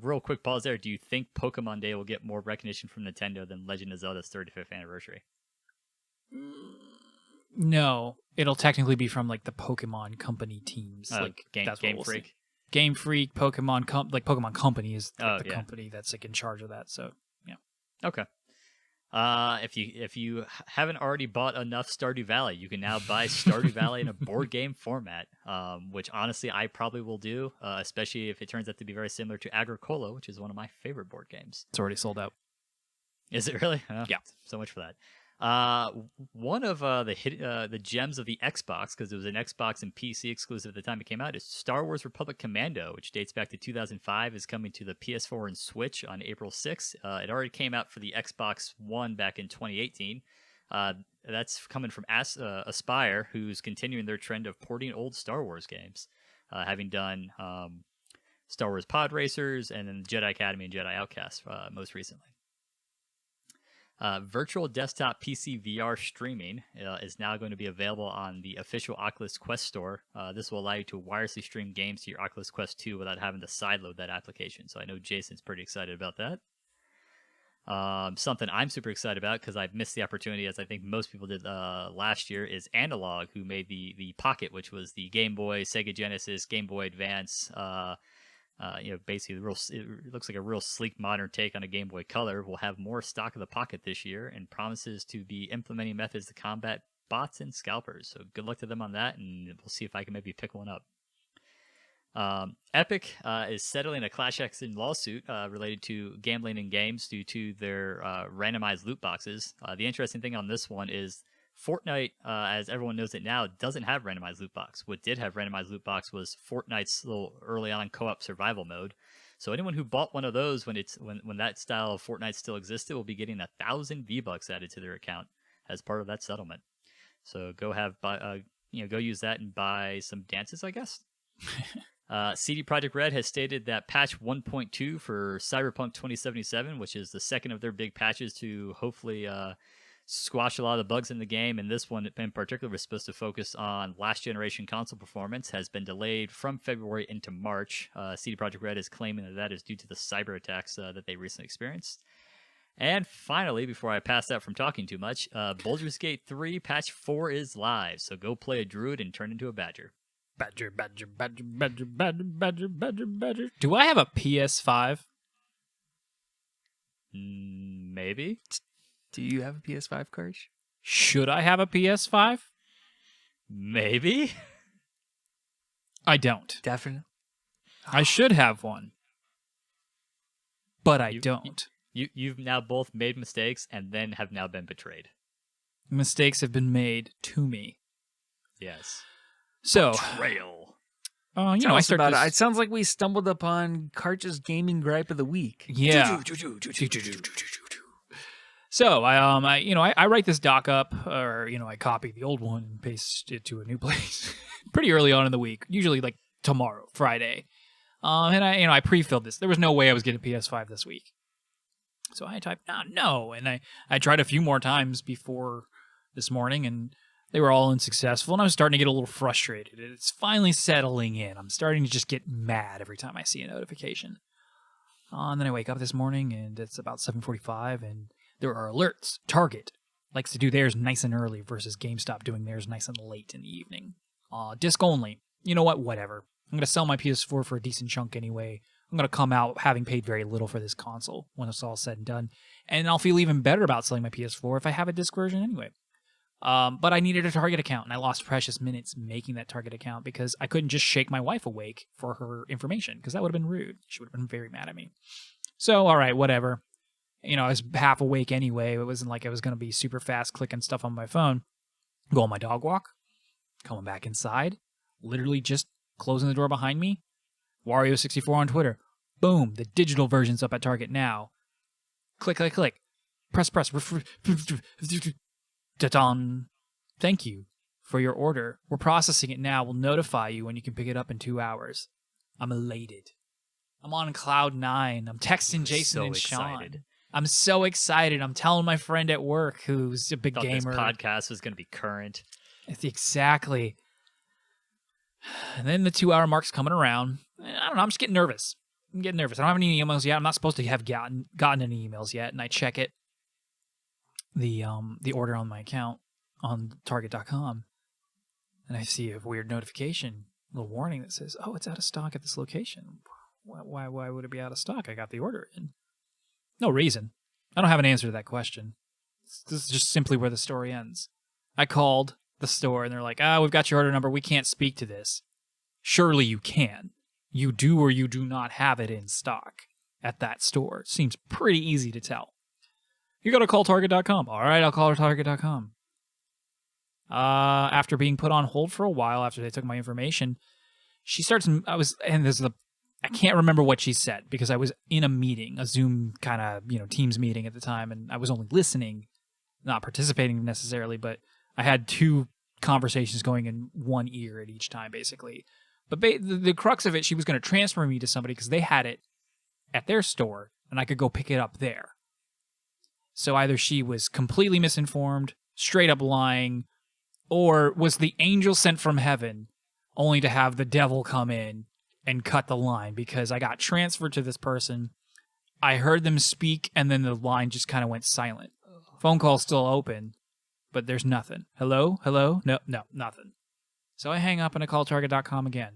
Real quick pause there. Do you think Pokemon Day will get more recognition from Nintendo than Legend of Zelda's 35th anniversary? No, it'll technically be from like the Pokemon Company teams. Game Freak. See. Game Freak, Pokemon Company is the yeah. company that's like in charge of that. So yeah. Okay. If you haven't already bought enough Stardew Valley, you can now buy Stardew Valley in a board game format, which honestly I probably will do, especially if it turns out to be very similar to Agricola, which is one of my favorite board games. It's already sold out. Is it really? Yeah. So much for that. One of the gems of the Xbox, because it was an Xbox and PC exclusive at the time it came out, is Star Wars Republic Commando, which dates back to 2005, is coming to the PS4 and Switch on April 6th. It already came out for the Xbox One back in 2018. That's coming from Aspire, who's continuing their trend of porting old Star Wars games, having done Star Wars Pod Racers and then Jedi Academy and Jedi Outcast most recently. Virtual desktop PC VR streaming is now going to be available on the official Oculus Quest store. This will allow you to wirelessly stream games to your Oculus Quest 2 without having to sideload that application. So I know Jason's pretty excited about that. Something I'm super excited about because I've missed the opportunity, as I think most people did last year, is Analog, who made the Pocket, which was the Game Boy, Sega Genesis, Game Boy Advance. Basically, it looks like a real sleek, modern take on a Game Boy Color. Will have more stock of the Pocket this year and promises to be implementing methods to combat bots and scalpers. So good luck to them on that, and we'll see if I can maybe pick one up. Epic is settling a class action lawsuit related to gambling in games due to their randomized loot boxes. The interesting thing on this one is Fortnite, as everyone knows it now, doesn't have randomized loot box. What did have randomized loot box was Fortnite's little early on co-op survival mode. So anyone who bought one of those when that style of Fortnite still existed will be getting 1,000 V-Bucks added to their account as part of that settlement. So go use that and buy some dances, I guess. CD Projekt Red has stated that patch 1.2 for Cyberpunk 2077, which is the second of their big patches to hopefully squash a lot of the bugs in the game, and this one in particular was supposed to focus on last generation console performance, has been delayed from February into March. CD Projekt Red is claiming that is due to the cyber attacks that they recently experienced. And finally, before I pass out from talking too much, Baldur's Gate 3 patch 4 is live, so go play a druid and turn into a badger. Badger, badger, badger, badger, badger, badger, badger, badger. Do I have a PS5? Maybe. Do you have a PS5, Karch? Should I have a PS5? Maybe. I don't. Definitely. I should have one. But I don't. You've now both made mistakes and then have now been betrayed. Mistakes have been made to me. Yes. So, betrayal. I Tell us start about this... it. It sounds like we stumbled upon Karch's gaming gripe of the week. Yeah. So I write this doc up, or I copy the old one and paste it to a new place pretty early on in the week, usually like tomorrow, Friday. And I pre-filled this. There was no way I was getting PS5 this week. So I typed no, and I tried a few more times before this morning, and they were all unsuccessful, and I was starting to get a little frustrated. It's finally settling in. I'm starting to just get mad every time I see a notification. And then I wake up this morning, and it's about 7:45, and there are alerts. Target likes to do theirs nice and early versus GameStop doing theirs nice and late in the evening. Disc only. You know what? Whatever. I'm going to sell my PS4 for a decent chunk anyway. I'm going to come out having paid very little for this console when it's all said and done. And I'll feel even better about selling my PS4 if I have a disc version anyway. But I needed a Target account, and I lost precious minutes making that Target account because I couldn't just shake my wife awake for her information because that would have been rude. She would have been very mad at me. So, all right, whatever. I was half awake anyway. It wasn't like I was going to be super fast clicking stuff on my phone. Go on my dog walk, coming back inside, literally just closing the door behind me. Wario64 on Twitter. Boom, the digital version's up at Target now. Click, click, click. Press. Ta-don. Thank you for your order. We're processing it now. We'll notify you when you can pick it up in 2 hours. I'm elated. I'm on cloud 9. I'm texting Jason and Sean. I'm so excited. I'm telling my friend at work who's a big gamer. This podcast was going to be current. Exactly. And then the 2 hour mark's coming around. I don't know. I'm just getting nervous. I don't have any emails yet. I'm not supposed to have gotten any emails yet. And I check it, the order on my account on Target.com, and I see a weird notification, a little warning that says, "Oh, it's out of stock at this location." Why would it be out of stock? I got the order in. No reason. I don't have an answer to that question. This is just simply where the story ends. I called the store, and they're like, we've got your order number. We can't speak to this. Surely you can. You do or you do not have it in stock at that store. It seems pretty easy to tell. You got to call Target.com. All right, I'll call Target.com. After being put on hold for a while, after they took my information, she starts, I can't remember what she said because I was in a meeting, a Zoom kind of, Teams meeting at the time, and I was only listening, not participating necessarily, but I had 2 conversations going in one ear at each time, basically. But the crux of it, she was going to transfer me to somebody because they had it at their store, and I could go pick it up there. So either she was completely misinformed, straight up lying, or was the angel sent from heaven only to have the devil come in and cut the line, because I got transferred to this person. I heard them speak, and then the line just kind of went silent. Phone call's still open, but there's nothing. Hello? No, nothing. So I hang up and I call Target.com again.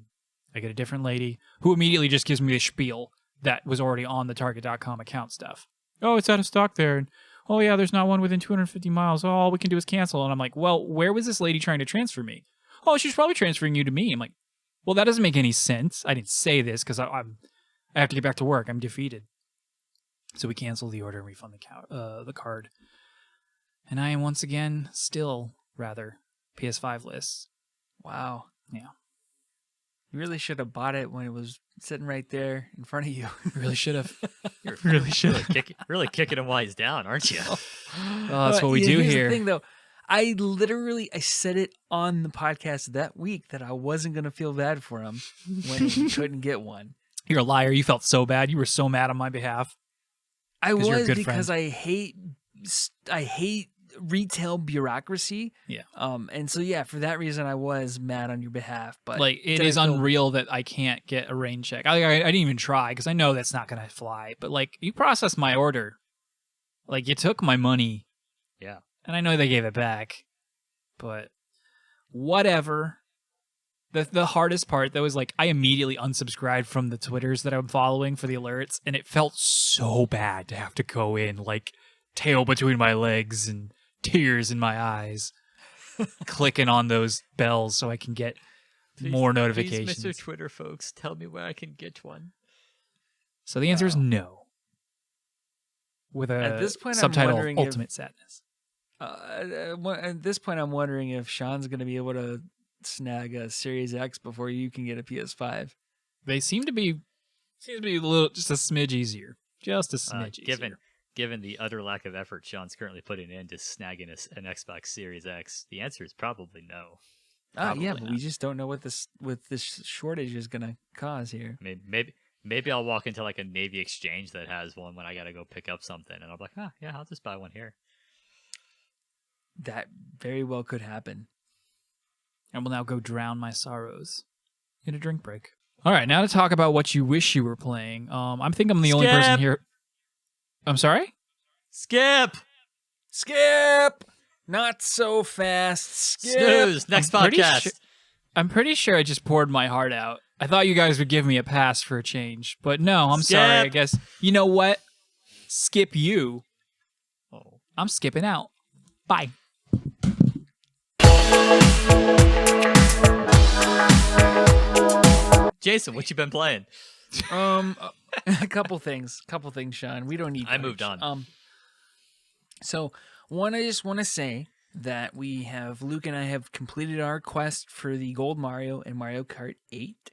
I get a different lady who immediately just gives me the spiel that was already on the Target.com account stuff. Oh, it's out of stock there. And, oh, yeah, there's not one within 250 miles. Oh, all we can do is cancel. And I'm like, well, where was this lady trying to transfer me? Oh, she's probably transferring you to me. I'm like, well, that doesn't make any sense. I didn't say this because I have to get back to work. I'm defeated. So we cancel the order and refund the card. And I am once again still, PS5 list. Wow. Yeah. You really should have bought it when it was sitting right there in front of you. Really should have. Really kicking him while he's down, aren't you? Well, that's what we do here's here. The thing, though. I said it on the podcast that week that I wasn't going to feel bad for him when he couldn't get one. You're a liar. You felt so bad. You were so mad on my behalf. I was, because friend. I hate retail bureaucracy. Yeah. And so, yeah, for that reason, I was mad on your behalf. But it is unreal that I can't get a rain check. I didn't even try because I know that's not going to fly. But, you processed my order. You took my money. Yeah. And I know they gave it back, but whatever. The hardest part, though, is I immediately unsubscribed from the Twitters that I'm following for the alerts, and it felt so bad to have to go in, tail between my legs and tears in my eyes, clicking on those bells so I can get more notifications. Please, Mr. Twitter folks, tell me where I can get one. So the answer is no. With at this point, subtitle of Ultimate Sadness. At this point, I'm wondering if Sean's going to be able to snag a Series X before you can get a PS5. They seem to be a little, just a smidge easier. Just a smidge easier. Given the utter lack of effort Sean's currently putting into snagging an Xbox Series X, the answer is probably no. Yeah, but we just don't know what this shortage is going to cause here. Maybe I'll walk into a Navy exchange that has one when I got to go pick up something, and I'll be like, yeah, I'll just buy one here. That very well could happen. I will now go drown my sorrows in a drink break. All right, now to talk about what you wish you were playing. I think I'm the only person here. I'm sorry? Skip! Not so fast. Skip! Snooze! Next podcast. I'm pretty sure I just poured my heart out. I thought you guys would give me a pass for a change, but no, I'm sorry, I guess. You know what? Skip you. Oh. I'm skipping out. Bye. Jason, what you been playing? A couple things, Sean. We don't need. I moved on. So one, I just want to say that Luke and I have completed our quest for the Gold Mario and Mario Kart 8.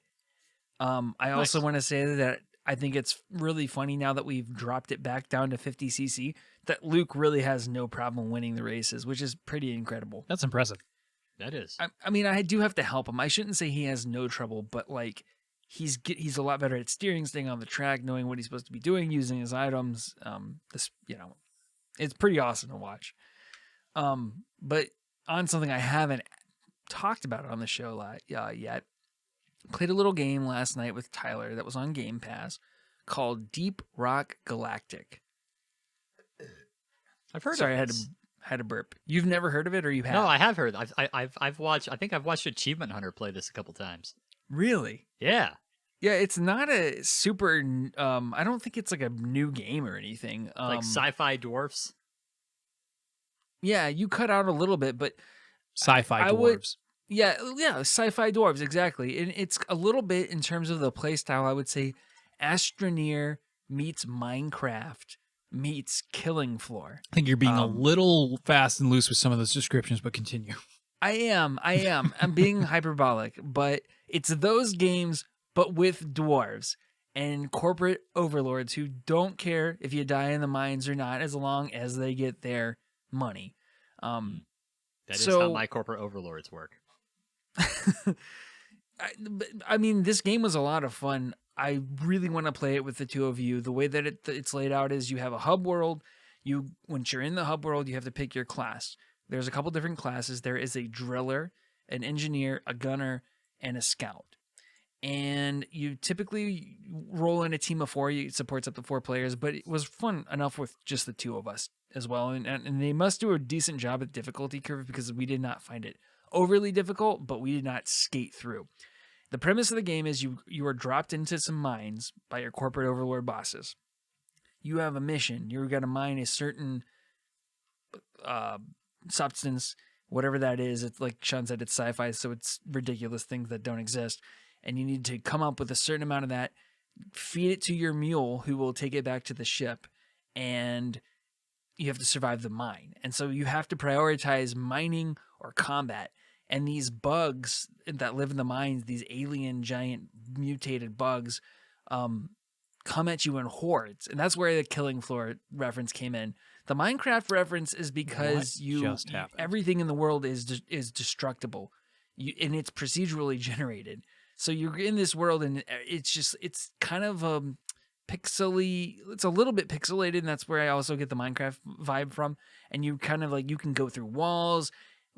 I also want to say that I think it's really funny now that we've dropped it back down to 50cc that Luke really has no problem winning the races, which is pretty incredible. That's impressive. That is. I mean, I do have to help him. I shouldn't say he has no trouble, but like he's a lot better at steering, staying on the track, knowing what he's supposed to be doing, using his items. It's pretty awesome to watch. But on something I haven't talked about on the show yet, played a little game last night with Tyler that was on Game Pass called Deep Rock Galactic. I've heard. Sorry, of I had to burp. You've never heard of it, or you have? No, I have heard. I've watched. I think I've watched Achievement Hunter play this a couple times. Really? Yeah. Yeah, it's not a super. I don't think it's like a new game or anything. Like sci-fi dwarfs. Yeah, you cut out a little bit, but Sci-fi dwarves. Yeah, sci-fi dwarves, exactly. And it's a little bit in terms of the play style, I would say Astroneer meets Minecraft meets Killing Floor. I think you're being a little fast and loose with some of those descriptions, but continue. I am. I'm being hyperbolic, but it's those games, but with dwarves and corporate overlords who don't care if you die in the mines or not, as long as they get their money. That is how my corporate overlords work. I mean, this game was a lot of fun. I really want to play it with the two of you. The way that it's laid out is you have a hub world. Once you're in the hub world, you have to pick your class. There's a couple different classes. There is a driller, an engineer, a gunner, and a scout. And you typically roll in a team of 4. It supports up to 4 players, but it was fun enough with just the 2 of us as well. And they must do a decent job at difficulty curve because we did not find it overly difficult, but we did not skate through. The premise of the game is you are dropped into some mines by your corporate overlord bosses. You have a mission. You're going to mine a certain substance, whatever that is. It's like Sean said, it's sci-fi, so it's ridiculous things that don't exist. And you need to come up with a certain amount of that, feed it to your mule, who will take it back to the ship, and you have to survive the mine. And so you have to prioritize mining or combat. And these bugs that live in the mines, these alien giant mutated bugs, come at you in hordes. And that's where the Killing Floor reference came in. The Minecraft reference is because everything in the world is destructible. And it's procedurally generated. So you're in this world and it's kind of pixely. It's a little bit pixelated, and that's where I also get the Minecraft vibe from. And you kind of like, you can go through walls.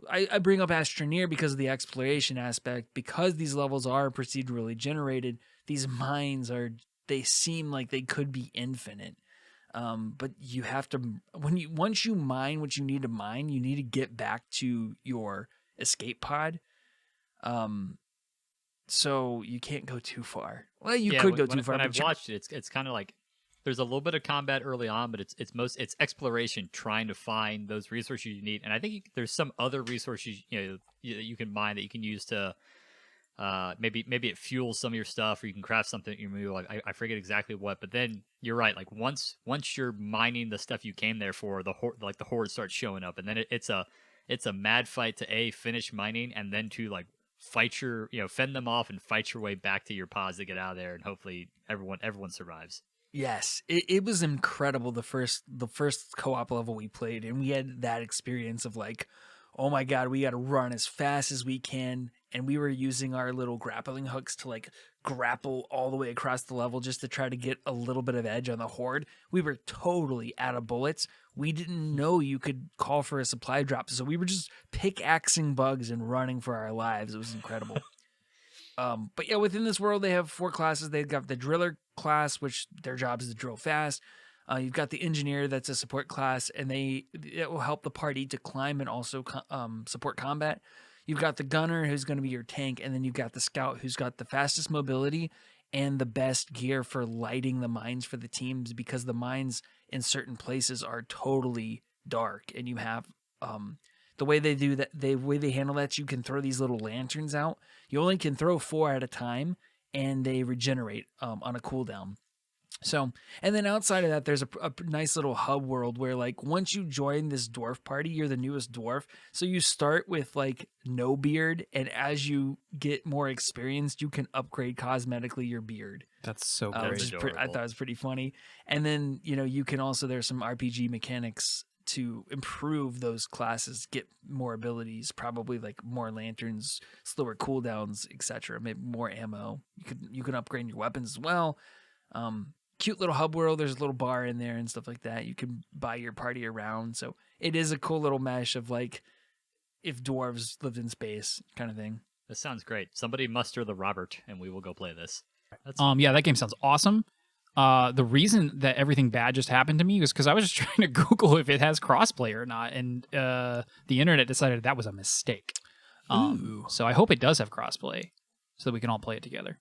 I bring up Astroneer because of the exploration aspect. Because these levels are procedurally generated, these mines they seem like they could be infinite. But you have to, once you mine what you need to mine, you need to get back to your escape pod. So you can't go too far. Well, you could go too far. When I've watched it, it's kind of like there's a little bit of combat early on, but it's exploration, trying to find those resources you need. And I think there's some other resources you can mine that you can use to maybe it fuels some of your stuff, or you can craft something at your mule. Like I forget exactly what, but then you're right. Like once you're mining the stuff you came there for, the horde starts showing up, and then it's a mad fight to finish mining, and then to like fight fend them off and fight your way back to your pods to get out of there, and hopefully everyone survives. Yes, it was incredible the first co-op level we played, and we had that experience of like, oh my god, we got to run as fast as we can, and we were using our little grappling hooks to like grapple all the way across the level just to try to get a little bit of edge on the horde. We were totally out of bullets. We didn't know you could call for a supply drop, so we were just pickaxing bugs and running for our lives. It was incredible. But yeah, within this world, they have 4 classes. They've got the driller class, which their job is to drill fast. You've got the engineer, that's a support class, and it will help the party to climb and also support combat. You've got the gunner, who's going to be your tank, and then you've got the scout, who's got the fastest mobility and the best gear for lighting the mines for the teams, because the mines in certain places are totally dark, and you have the way they do that, the way they handle that, you can throw these little lanterns out. You only can throw 4 at a time, and they regenerate on a cooldown. So, and then outside of that, there's a nice little hub world where, like, once you join this dwarf party, you're the newest dwarf. So you start with, like, no beard, and as you get more experienced, you can upgrade cosmetically your beard. That's so That's great. adorable. I thought it was pretty funny. And then, you know, you can also, there's some RPG mechanics to improve those classes, get more abilities, probably like more lanterns, slower cooldowns, etc. Maybe more ammo. You can upgrade your weapons as well. Cute little hub world. There's a little bar in there and stuff like that. You can buy your party around. So it is a cool little mesh of like if dwarves lived in space kind of thing. This sounds great. Somebody muster the Robert, and we will go play this. That's Yeah, that game sounds awesome. The reason that everything bad just happened to me was because I was just trying to Google if it has crossplay or not, and the internet decided that was a mistake. So I hope it does have crossplay, so that we can all play it together.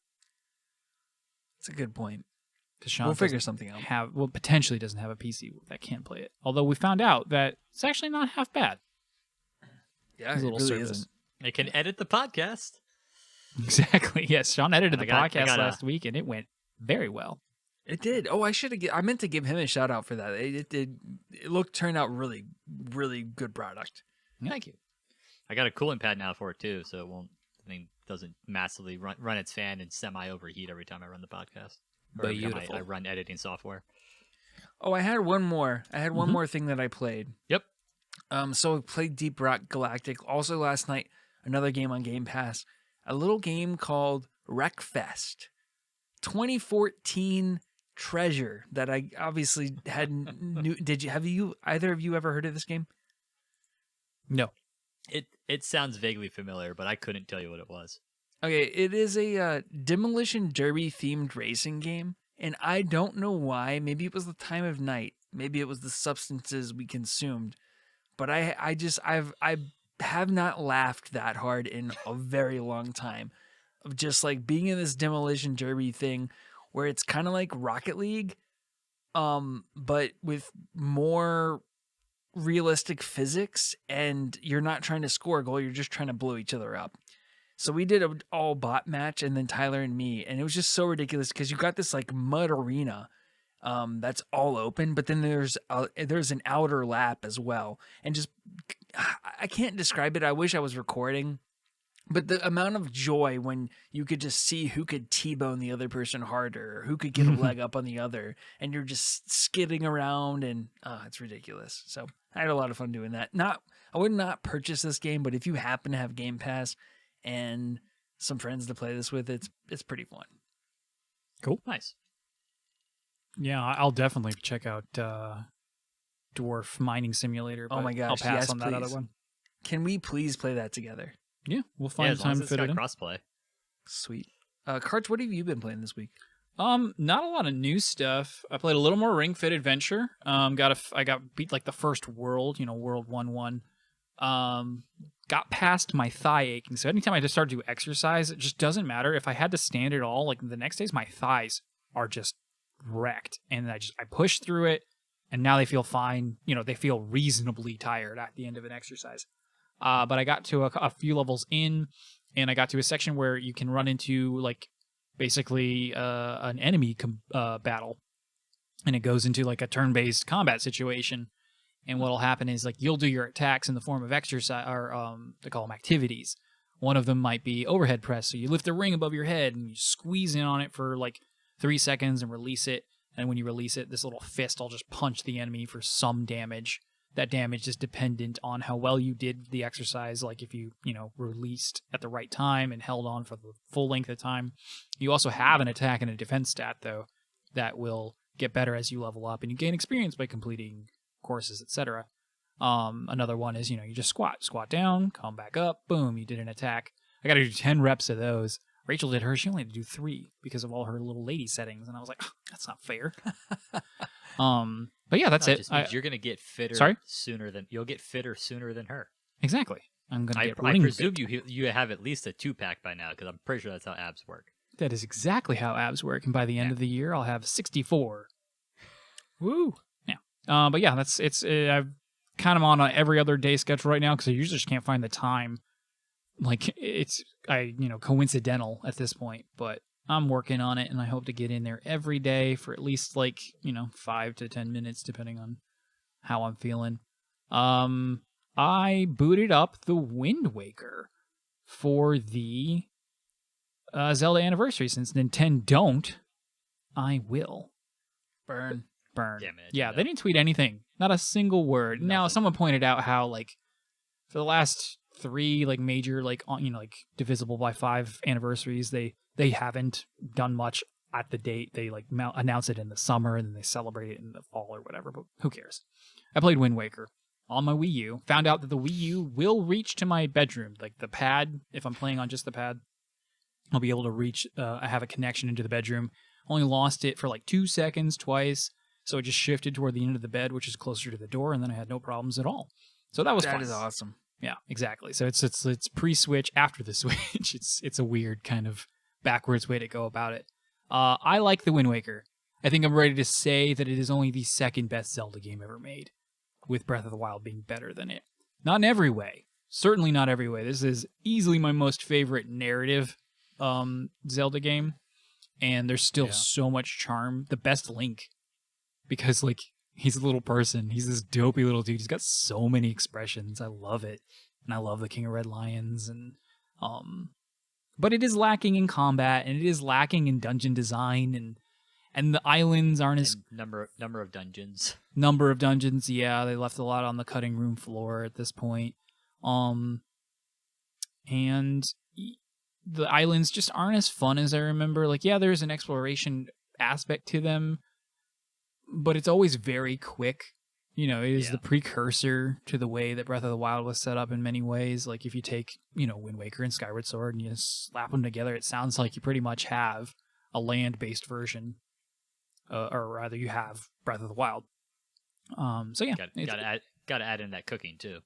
That's a good point. Because Sean We'll figure something out. Potentially doesn't have a PC that can play it. Although we found out that it's actually not half bad. Yeah, It's it a little really service. isn't. It can edit the podcast. Exactly. Yes, Sean edited the I podcast gotta- last week, and it went very well. It did. Oh, I meant to give him a shout out for that. It did. It turned out really, really good product. Thank you. I got a cooling pad now for it too, so it won't. The thing doesn't massively run its fan and semi overheat every time I run the podcast. Or every time Beautiful. I run editing software. Oh, I had one more. I had one more thing that I played. Yep. So I played Deep Rock Galactic. Also last night, another game on Game Pass. A little game called Wreckfest. 2014 treasure that I obviously hadn't knew. Have either of you ever heard of this game? No. It sounds vaguely familiar, but I couldn't tell you what it was. Okay, it is a demolition derby themed racing game, and I don't know why. Maybe it was the time of night. Maybe it was the substances we consumed, but I have not laughed that hard in a very long time. Of just like being in this demolition derby thing, where it's kind of like Rocket League, but with more realistic physics, and you're not trying to score a goal. You're just trying to blow each other up. So we did an all bot match, and then Tyler and me, and it was just so ridiculous because you got this like mud arena that's all open, but then there's an outer lap as well, and just I can't describe it. I wish I was recording, but the amount of joy when you could just see who could T-bone the other person harder, or who could get a leg up on the other, and you're just skidding around, and it's ridiculous. So I had a lot of fun doing that. I would not purchase this game, but if you happen to have Game Pass and some friends to play this with, it's pretty fun. Cool. Nice. Yeah, I'll definitely check out Dwarf Mining Simulator. Oh but my gosh, I'll pass yes, on that other please. one. Can we please play that together? Yeah, we'll Yeah, find as long time as to it's fit got it in. crossplay. Sweet. Karch, what have you been playing this week? Not a lot of new stuff. I played a little more Ring Fit Adventure. I got beat like the first world, world 1-1. Got past my thigh aching. So anytime I just start to do exercise, it just doesn't matter. If I had to stand at all, like the next days, my thighs are just wrecked. And I push through it, and now they feel fine. They feel reasonably tired at the end of an exercise. But I got to a few levels in, and I got to a section where you can run into like basically an enemy battle, and it goes into like a turn-based combat situation. And what'll happen is like you'll do your attacks in the form of exercise, or they call them activities. One of them might be overhead press, so you lift a ring above your head and you squeeze in on it for like 3 seconds and release it. And when you release it, this little fist will just punch the enemy for some damage. That damage is dependent on how well you did the exercise. Like if you released at the right time and held on for the full length of time. You also have an attack and a defense stat though that will get better as you level up, and you gain experience by completing courses, etc. Another one is you just squat down, come back up, boom, you did an attack. I got to do 10 reps of those. Rachel did hers. She only had to do 3 because of all her little lady settings, and I was like, that's not fair. But yeah, that's No, it. just means you're gonna get fitter. Sorry? You'll get fitter sooner than her. Exactly. I'm gonna I get ring presume fit. you have at least a 2-pack by now, because I'm pretty sure that's how abs work. That is exactly how abs work, and by the end of the year, I'll have 64. Woo! Yeah. But yeah, I've kind of on a every other day schedule right now because I usually just can't find the time. Like it's coincidental at this point, but I'm working on it and I hope to get in there every day for at least 5 to 10 minutes depending on how I'm feeling. I booted up the Wind Waker for the Zelda anniversary. Since Nintendo don't, I will. Burn. Damn it, Yeah, Nintendo. they didn't tweet anything. Not a single word. Now, Nothing. someone pointed out how, for the last 3, major, divisible by 5 anniversaries, they haven't done much at the date. They, announce it in the summer, and then they celebrate it in the fall or whatever, but who cares? I played Wind Waker on my Wii U. Found out that the Wii U will reach to my bedroom. The pad, if I'm playing on just the pad, I'll be able to reach, I have a connection into the bedroom. Only lost it for 2 seconds twice, so it just shifted toward the end of the bed, which is closer to the door, and then I had no problems at all. So that was fun. That is awesome. Yeah, exactly. So it's pre-Switch after the Switch. It's a weird kind of backwards way to go about it. I like the Wind Waker. I think I'm ready to say that it is only the second best Zelda game ever made, with Breath of the Wild being better than it. Not in every way. Certainly not every way. This is easily my most favorite narrative Zelda game, and there's still so much charm. The best Link, because he's a little person. He's this dopey little dude. He's got so many expressions. I love it, and I love the King of Red Lions, and but it is lacking in combat, and it is lacking in dungeon design, and the islands aren't as number of dungeons. Number of dungeons, yeah, they left a lot on the cutting room floor at this point. And the islands just aren't as fun as I remember. There's an exploration aspect to them, but it's always very quick. It is the precursor to the way that Breath of the Wild was set up in many ways. If you take, Wind Waker and Skyward Sword and you slap them together, it sounds like you pretty much have a land-based version. Or rather, you have Breath of the Wild. So yeah, Gotta add in that cooking too.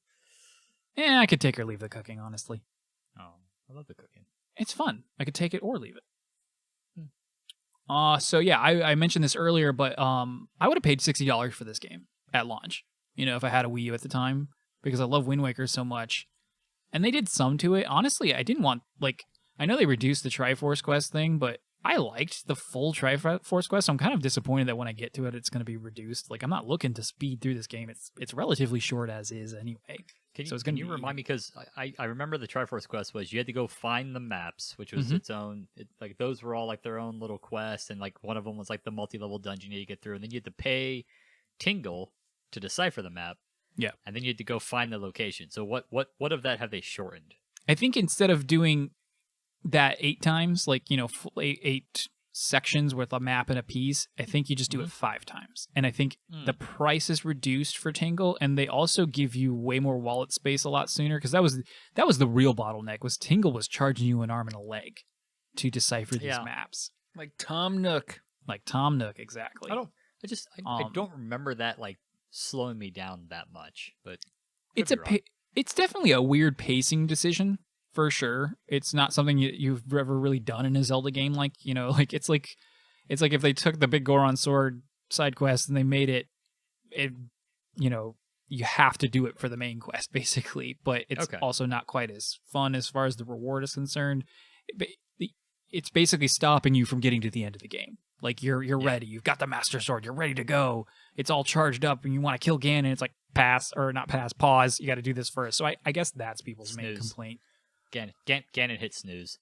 Yeah, I could take or leave the cooking, honestly. Oh, I love the cooking. It's fun. I could take it or leave it. So yeah, I mentioned this earlier, but I would have paid $60 for this game at launch. If I had a Wii U at the time, because I love Wind Waker so much, and they did some to it. Honestly, I didn't want I know they reduced the Triforce Quest thing, but I liked the full Triforce Quest, so I'm kind of disappointed that when I get to it, it's going to be reduced. I'm not looking to speed through this game. It's relatively short as is anyway. Can you remind me, because I remember the Triforce Quest was you had to go find the maps, which was its own, those were all their own little quests, and one of them was the multi-level dungeon you had to get through, and then you had to pay Tingle to decipher the map. Yeah. And then you had to go find the location. So what of that have they shortened? I think instead of doing that 8 times, 8 sections with a map and a piece, I think you just do it 5 times. And I think the price is reduced for Tingle, and they also give you way more wallet space a lot sooner, because that was the real bottleneck, was Tingle was charging you an arm and a leg to decipher these maps. Like Tom Nook. Like Tom Nook, exactly. I don't remember that slowing me down that much, but it's definitely a weird pacing decision. For sure, it's not something you've ever really done in a Zelda game. It's like if they took the Big Goron Sword side quest and they made it, you have to do it for the main quest basically. But it's also not quite as fun as far as the reward is concerned. It's basically stopping you from getting to the end of the game. You're ready, you've got the Master Sword, you're ready to go. It's all charged up, and you want to kill Ganon. It's pass or not pass, pause. You got to do this first. So I guess that's people's main complaint. Ganon hit snooze.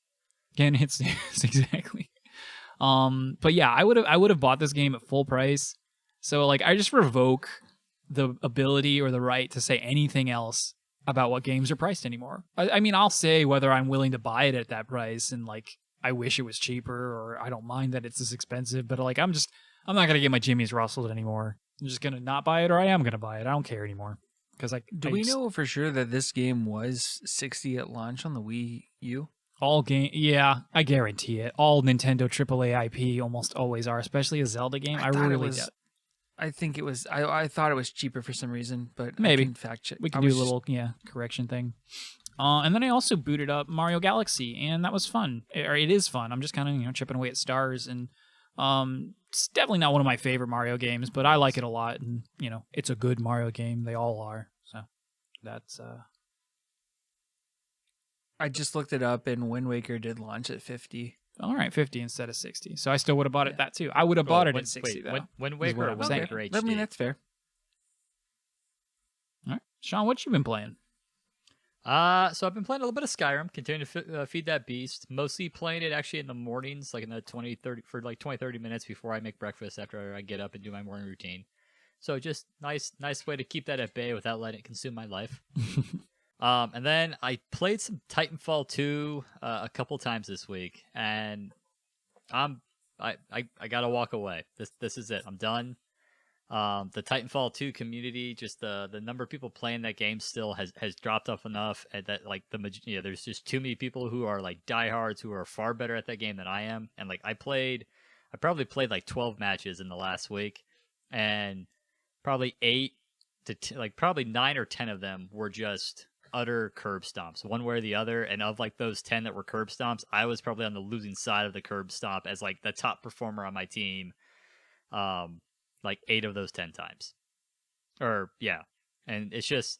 Ganon hit snooze, exactly. But yeah, I would have bought this game at full price. So I just revoke the ability or the right to say anything else about what games are priced anymore. I mean, I'll say whether I'm willing to buy it at that price, and I wish it was cheaper, or I don't mind that it's this expensive, but I'm not gonna get my jimmies rustled anymore. I'm just gonna not buy it, or I am gonna buy it. I don't care anymore. Do we know for sure that this game was $60 at launch on the Wii U? Yeah, I guarantee it. All Nintendo AAA IP almost always are, especially a Zelda game. I think it was. I thought it was cheaper for some reason, but maybe I can fact check. We can do a little correction thing. And then I also booted up Mario Galaxy, and that was fun. It is fun. I'm just kind of chipping away at stars, and it's definitely not one of my favorite Mario games, but I like it a lot, and it's a good Mario game. They all are. That's I just looked it up, and Wind Waker did launch at 50. all right, 50 instead of 60. So I still would have bought it Yeah. that too. I would have bought it at 60 wait, though. Wind is Waker what or I'm Wind saying. Waker HD? I mean, that's fair. All right, Sean, what you been playing? So I've been playing a little bit of Skyrim, continuing to feed that beast. Mostly playing it actually in the mornings, like in the 20-30 minutes before I make breakfast after I get up and do my morning routine. So just nice way to keep that at bay without letting it consume my life. And then I played some Titanfall 2 a couple times this week, and I gotta walk away. This is it. I'm done. The Titanfall 2 community, just the number of people playing that game still has dropped off enough that like there's just too many people who are like diehards who are far better at that game than I am. And like I probably played like 12 matches in the last week, and probably 9 or 10 of them were just utter curb stomps, one way or the other. And of like those 10 that were curb stomps, I was probably on the losing side of the curb stomp as like the top performer on my team. Like 8 of those 10 times. Or yeah. And it's just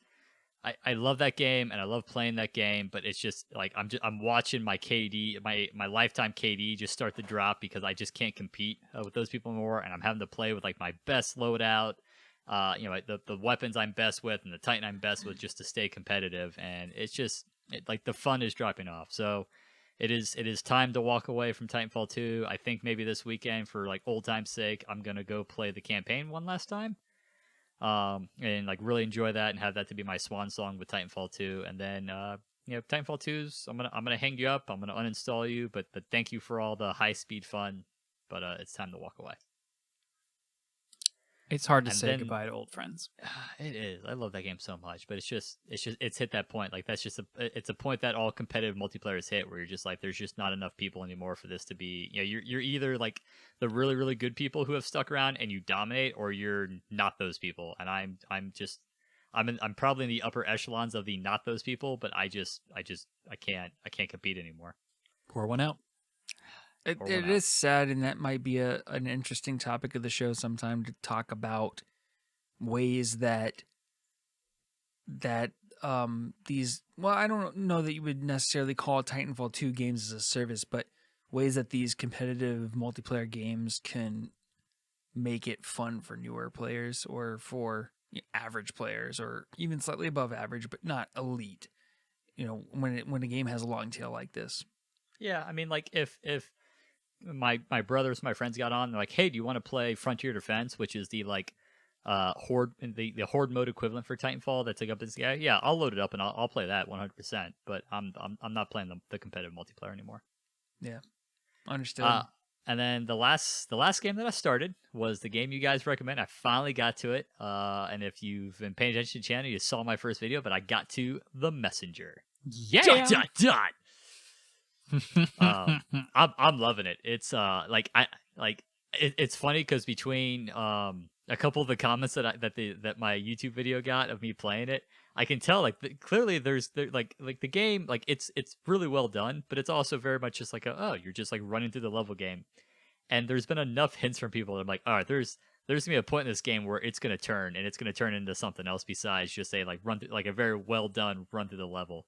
I love that game and I love playing that game, but it's just like I'm watching my KD, my lifetime KD just start to drop because I just can't compete with those people more, and I'm having to play with like my best loadout, the weapons I'm best with and the Titan I'm best with just to stay competitive, and it's just like the fun is dropping off. So it is time to walk away from Titanfall 2. I think maybe this weekend, for like old time's sake, I'm gonna go play the campaign one last time, and like really enjoy that and have that to be my swan song with Titanfall 2. And then Titanfall 2's I'm gonna hang you up. I'm gonna uninstall you, but thank you for all the high speed fun. But it's time to walk away. It's hard to And say then- goodbye to old friends. It is. I love that game so much, but it's hit that point. Like that's just it's a point that all competitive multiplayer has hit, where you're just like, there's just not enough people anymore for this to be. You're either like the really really good people who have stuck around and you dominate, or you're not those people. And I'm probably in the upper echelons of the not those people, but I can't compete anymore. Pour one out. It Or whatnot. is sad, and that might be an interesting topic of the show sometime to talk about ways that these, well, I don't know that you would necessarily call Titanfall 2 games as a service, but ways that these competitive multiplayer games can make it fun for newer players or for average players, or even slightly above average but not elite. When a game has a long tail like this. Yeah, I mean, like if my brothers, my friends got on, they're like, hey, do you want to play Frontier Defense, which is the like horde, the horde mode equivalent for Titanfall that's like up this guy? Yeah, I'll load it up and I'll play that 100%. But I'm not playing the competitive multiplayer anymore. Yeah, understood. And then the last game that I started was the game you guys recommend. I finally got to it. And if you've been paying attention to the channel, you saw my first video, but I got to The Messenger. Yeah. Dot. I'm loving it. It's it's funny because between a couple of the comments that my YouTube video got of me playing it, I can tell like clearly there's like the game, like it's really well done, but it's also very much just like you're just like running through the level game. And there's been enough hints from people that I'm like, all right, there's gonna be a point in this game where it's gonna turn, and it's gonna turn into something else besides just a like run through, like a very well done run through the level.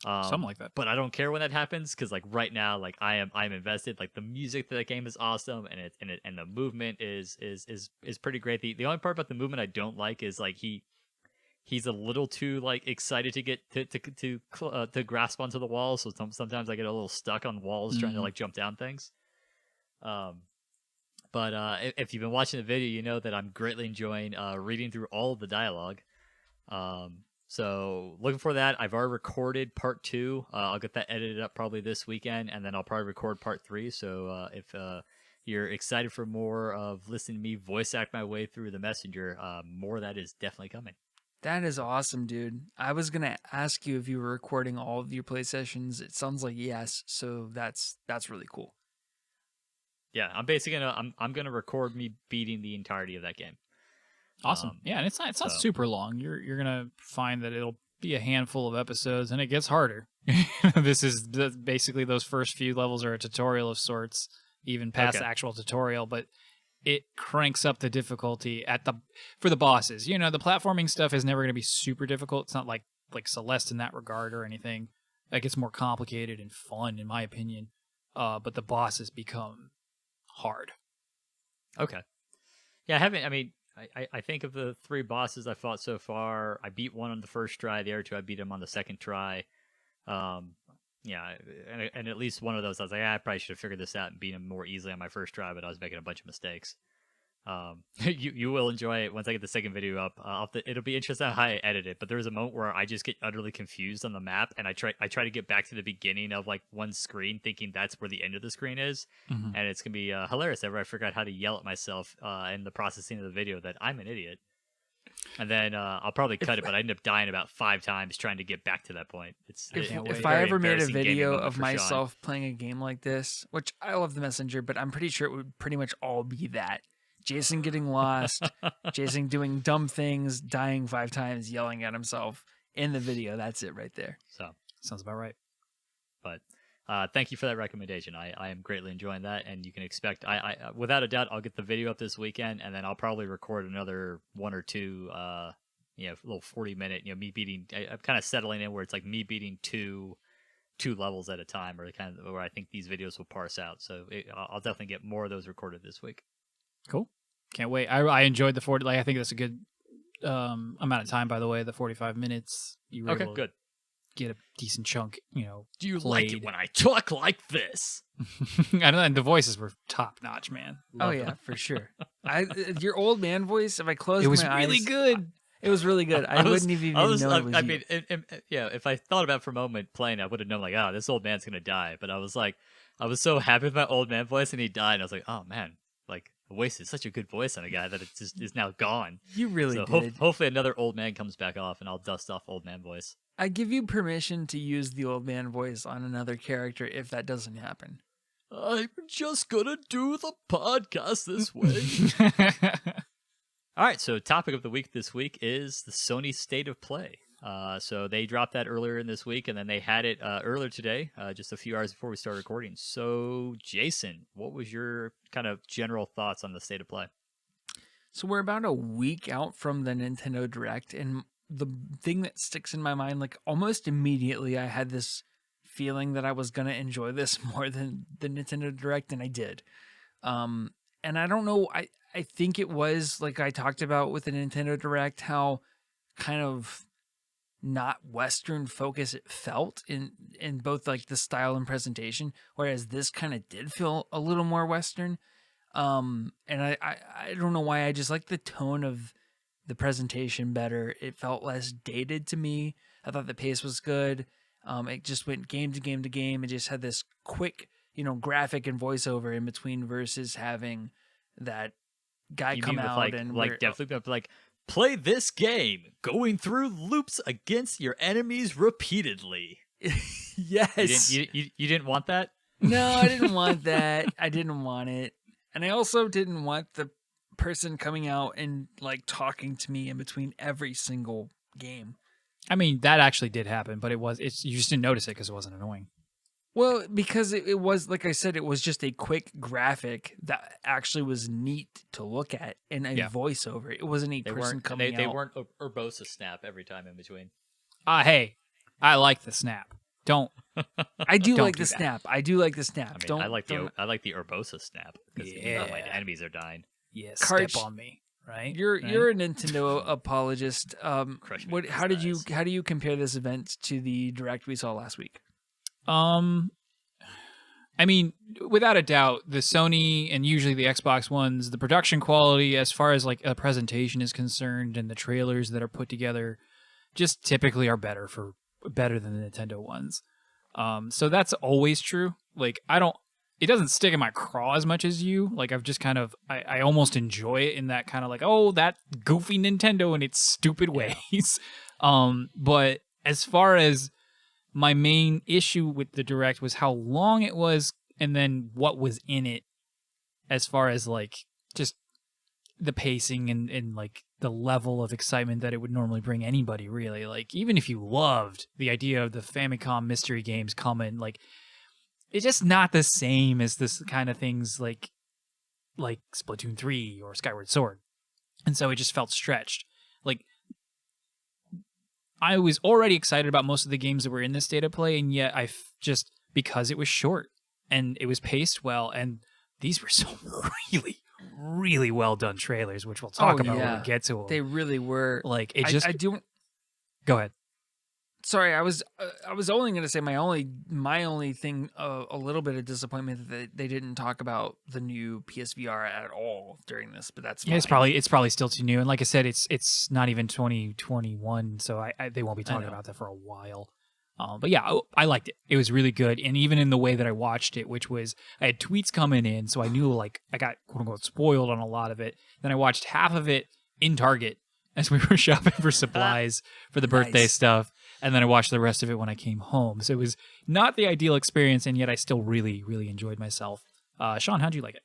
Something like that. But I don't care when that happens, because like right now, like I'm invested. Like the music to that game is awesome, and the movement is pretty great. The only part about the movement I don't like is like he's a little too like excited to get to grasp onto the walls. So sometimes I get a little stuck on walls trying to like jump down things. But if you've been watching the video, you know that I'm greatly enjoying reading through all of the dialogue. So looking for that. I've already recorded part 2. I'll get that edited up probably this weekend, and then I'll probably record part 3. So if you're excited for more of listening to me voice act my way through The Messenger, more of that is definitely coming. That is awesome, dude. I was gonna ask you if you were recording all of your play sessions. It sounds like yes, so that's really cool. Yeah, I'm basically I'm gonna record me beating the entirety of that game. Awesome. Yeah, and it's not so- super long. You're gonna find that it'll be a handful of episodes, and it gets harder. This is basically those first few levels are a tutorial of sorts, even past Okay. the actual tutorial, but it cranks up the difficulty for the bosses. The platforming stuff is never going to be super difficult. It's not like like Celeste in that regard or anything. Like it's more complicated and fun in my opinion. But the bosses become hard. Okay. Yeah, I haven't. I mean, I think of the 3 bosses I fought so far. I beat one on the first try. The other 2 I beat him on the second try. Yeah, and at least one of those I was like, I probably should have figured this out and beat him more easily on my first try, but I was making a bunch of mistakes. You will enjoy it once I get the second video up. It'll be interesting how I edit it, but there was a moment where I just get utterly confused on the map, and I try to get back to the beginning of like one screen, thinking that's where the end of the screen is, and it's gonna be hilarious. Ever I forgot how to yell at myself in the processing of the video that I'm an idiot, and then I'll probably cut it, but I end up dying about 5 times trying to get back to that point. If I ever made a video of myself playing a game like this, which I love the Messenger, but I'm pretty sure it would pretty much all be that. Jason getting lost, Jason doing dumb things, dying 5 times, yelling at himself in the video. That's it right there. So sounds about right. But thank you for that recommendation. I am greatly enjoying that, and you can expect. I without a doubt, I'll get the video up this weekend, and then I'll probably record another 1 or 2, little 40-minute, me beating. I'm kind of settling in where it's like me beating two levels at a time, or kind of where I think these videos will parse out. So I'll definitely get more of those recorded this week. Cool. Can't wait. I enjoyed the 40. Like I think that's a good amount of time. By the way, the 45 minutes. You were able to good. Get a decent chunk. Do you played. like it when I talk like this? I know, and the voices were top notch, man. Loved them. For sure. Your old man voice. If I closed it was my really eyes, good. It was really good. I wouldn't even know it was you. I mean, if I thought about it for a moment playing, I would have known like, this old man's gonna die. But I was like, I was so happy with my old man voice, and he died. And I was like, oh man, like. I wasted such a good voice on a guy that it just is now gone. You really did. Hopefully another old man comes back off and I'll dust off old man voice. I give you permission to use the old man voice on another character if that doesn't happen. I'm just gonna do the podcast this way. All right, so topic of the week this week is the Sony State of Play. So they dropped that earlier in this week, and then they had it earlier today, just a few hours before we started recording. So, Jason, what was your kind of general thoughts on the State of Play? So we're about a week out from the Nintendo Direct, and the thing that sticks in my mind, like almost immediately, I had this feeling that I was going to enjoy this more than the Nintendo Direct, and I did. And I don't know, I think it was, like I talked about with the Nintendo Direct, how kind of not Western focus it felt in both like the style and presentation, whereas this kind of did feel a little more Western. And I don't know why, I just like the tone of the presentation better. It felt less dated to me. I thought the pace was good. It just went game to game to game. It just had this quick, graphic and voiceover in between versus having that guy come out and definitely play this game, going through loops against your enemies repeatedly. Yes. You didn't want that? No, I didn't want that. I didn't want it. And I also didn't want the person coming out and like talking to me in between every single game. I mean, that actually did happen, but you just didn't notice it because it wasn't annoying. Well, because it was, like I said, it was just a quick graphic that actually was neat to look at and a voiceover. It wasn't a person coming out. They weren't Urbosa snap every time in between. Hey, I like the snap. I do like the snap. I do like the snap. I mean, I like the Urbosa snap because my enemies are dying. Yeah, Karch, step on me, right? You're a Nintendo apologist. How do you compare this event to the Direct we saw last week? I mean, without a doubt, the Sony and usually the Xbox ones, the production quality as far as like a presentation is concerned and the trailers that are put together just typically are better than the Nintendo ones. So that's always true. Like it doesn't stick in my craw as much as you. Like I've just kind of, I almost enjoy it in that kind of like, oh, that goofy Nintendo in its stupid ways. But as far as my main issue with the Direct was how long it was and then what was in it as far as like just the pacing and like the level of excitement that it would normally bring anybody, really. Like even if you loved the idea of the Famicom mystery games coming, like it's just not the same as this kind of things like Splatoon 3 or Skyward Sword. And so it just felt stretched. Like I was already excited about most of the games that were in this state of play, and yet just because it was short and it was paced well, and these were some really, really well done trailers, which we'll talk about when we get to them. They really were. Like it just. I do. Go ahead. Sorry, I was only going to say my only thing, a little bit of disappointment that they didn't talk about the new PSVR at all during this, but that's fine. Yeah, it's probably still too new, and like I said, it's not even 2021, so they won't be talking about that for a while. But yeah, I liked it. It was really good, and even in the way that I watched it, which was I had tweets coming in, so I knew like I got quote unquote spoiled on a lot of it. Then I watched half of it in Target as we were shopping for supplies for the birthday stuff. And then I watched the rest of it when I came home. So it was not the ideal experience, and yet I still really, really enjoyed myself. Sean, how'd you like it?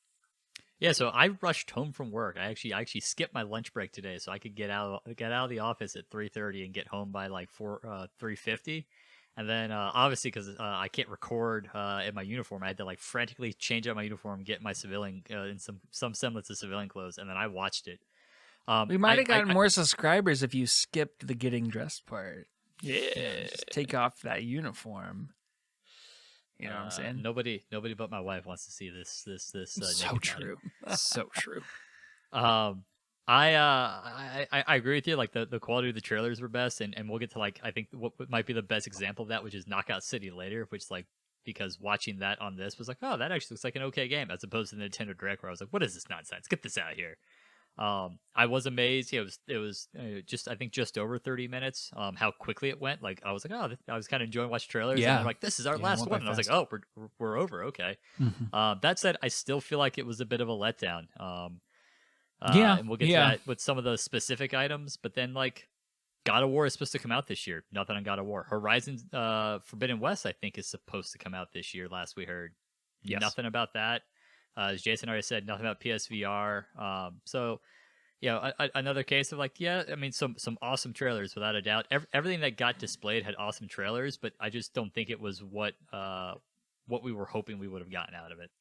Yeah, so I rushed home from work. I actually skipped my lunch break today, so I could get out of the office at 3:30 and get home by like 3:50. And then obviously because I can't record in my uniform, I had to like frantically change out my uniform, get my civilian in some semblance of civilian clothes, and then I watched it. We might have gotten more subscribers if you skipped the getting dressed part. Yeah, just take off that uniform. You know what I'm saying? Nobody but my wife wants to see this. So true. So true. I agree with you. Like the quality of the trailers were best, and we'll get to like I think what might be the best example of that, which is Knockout City later, which like because watching that on this was like, oh, that actually looks like an okay game, as opposed to the Nintendo Direct where I was like, what is this nonsense? Get this out of here. I was amazed. Yeah, it was just I think just over 30 minutes. How quickly it went. Like I was like, oh, I was kind of enjoying watching trailers. Yeah, and I'm like this is our last one. And I was like, oh, we're over. Okay. Mm-hmm. That said, I still feel like it was a bit of a letdown. And we'll get to that with some of the specific items. But then like God of War is supposed to come out this year. Nothing on God of War. Horizon Forbidden West I think is supposed to come out this year. Last we heard. Yes. Nothing about that. As Jason already said, nothing about PSVR. So, another case of like, yeah, I mean, some awesome trailers without a doubt. Everything that got displayed had awesome trailers, but I just don't think it was what we were hoping we would have gotten out of it.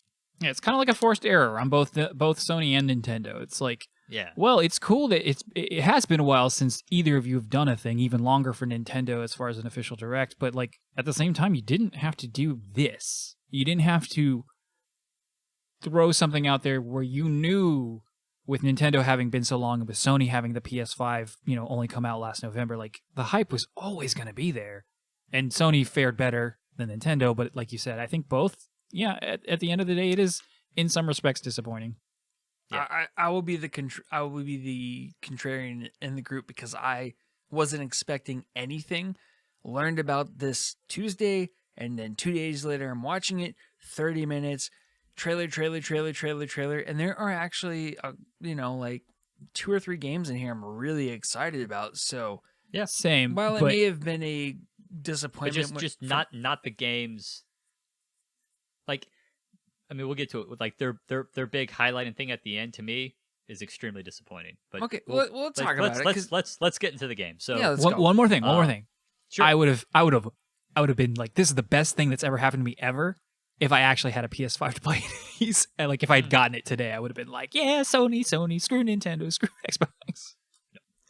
Yeah, it's kind of like a forced error on both Sony and Nintendo. It's like, well, it's cool that it has been a while since either of you have done a thing, even longer for Nintendo as far as an official direct, but like at the same time, you didn't have to do this. You didn't have to throw something out there where you knew with Nintendo having been so long and with Sony having the PS5, only come out last November, like the hype was always going to be there. And Sony fared better than Nintendo, but like you said, I think both, at the end of the day, it is in some respects disappointing. Yeah. I will be the contrarian in the group because I wasn't expecting anything. Learned about this Tuesday, and then 2 days later, I'm watching it, 30 minutes, trailer, and there are actually, like 2 or 3 games in here I'm really excited about. So yeah, same. While it may have been a disappointment, but just not the games. Like, I mean, we'll get to it with like their big highlighting thing at the end. To me, is extremely disappointing. But okay, we'll talk about it. Let's get into the game. So one more thing. Sure. I would have been like, this is the best thing that's ever happened to me ever. If I actually had a PS5 to play these, and like if I'd gotten it today, I would have been like, yeah, Sony, screw Nintendo, screw Xbox.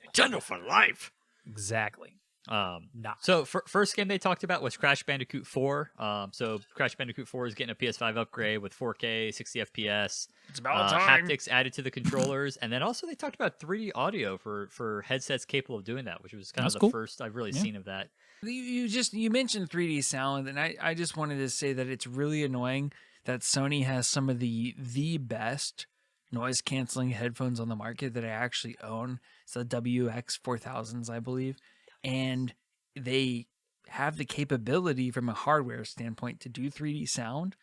Nintendo for life. Exactly. So first game they talked about was Crash Bandicoot 4. So Crash Bandicoot 4 is getting a PS5 upgrade with 4K, 60 FPS. It's about time. Haptics added to the controllers, and then also they talked about 3D audio for headsets capable of doing that, which was kind of the cool. first I've really seen of that. You mentioned 3D sound, and I just wanted to say that it's really annoying that Sony has some of the best noise canceling headphones on the market that I actually own. It's the WX4000s, I believe, and they have the capability from a hardware standpoint to do 3D sound,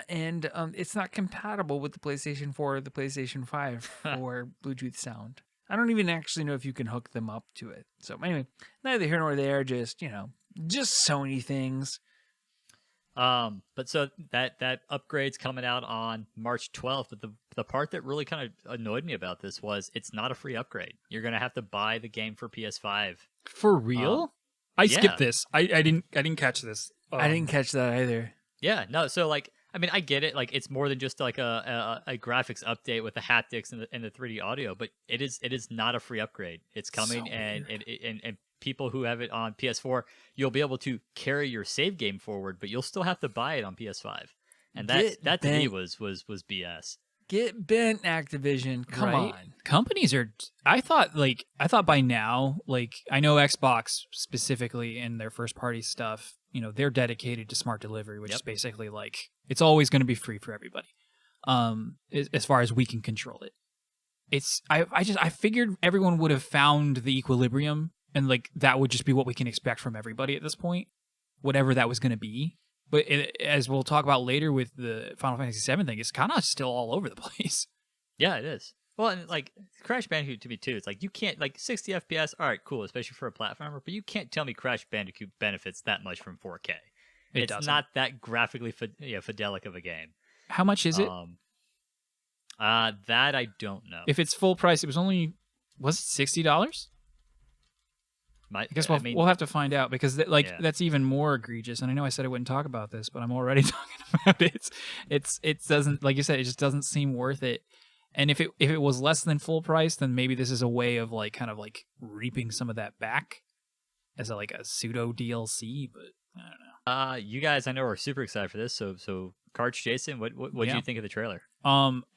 and it's not compatible with the PlayStation 4 or the PlayStation 5 for Bluetooth sound. I don't even actually know if you can hook them up to it. So anyway, neither here nor there, just Sony things. But so that upgrade's coming out on March 12th, but the part that really kind of annoyed me about this was it's not a free upgrade. You're going to have to buy the game for PS5. For real? I skipped this. I didn't catch this. I didn't catch that either. Yeah, no, so like I mean, I get it. Like, it's more than just like a graphics update with the haptics and the 3D audio, but it is not a free upgrade. It's coming, So and people who have it on PS4, you'll be able to carry your save game forward, but you'll still have to buy it on PS5. And that to me was BS. Get bent, Activision. Come Right? on. Companies are. I thought by now, like I know Xbox specifically in their first party stuff, they're dedicated to smart delivery, which is basically like it's always going to be free for everybody. As far as we can control it. I figured everyone would have found the equilibrium and like that would just be what we can expect from everybody at this point, whatever that was going to be. But as we'll talk about later with the Final Fantasy VII thing, it's kind of still all over the place. Yeah, it is. Well, and like Crash Bandicoot to me too. It's like you can't 60 FPS. All right, cool, especially for a platformer. But you can't tell me Crash Bandicoot benefits that much from 4K. It's not that graphically fidelic of a game. How much is it? That I don't know. If it's full price, was it $60? I guess we'll have to find out because that's even more egregious. And I know I said I wouldn't talk about this, but I'm already talking about it. It doesn't, like you said, it just doesn't seem worth it. And if it was less than full price, then maybe this is a way of like kind of like reaping some of that back as a pseudo DLC. But I don't know. You guys, I know are super excited for this. So Karch, Jason, what did you think of the trailer?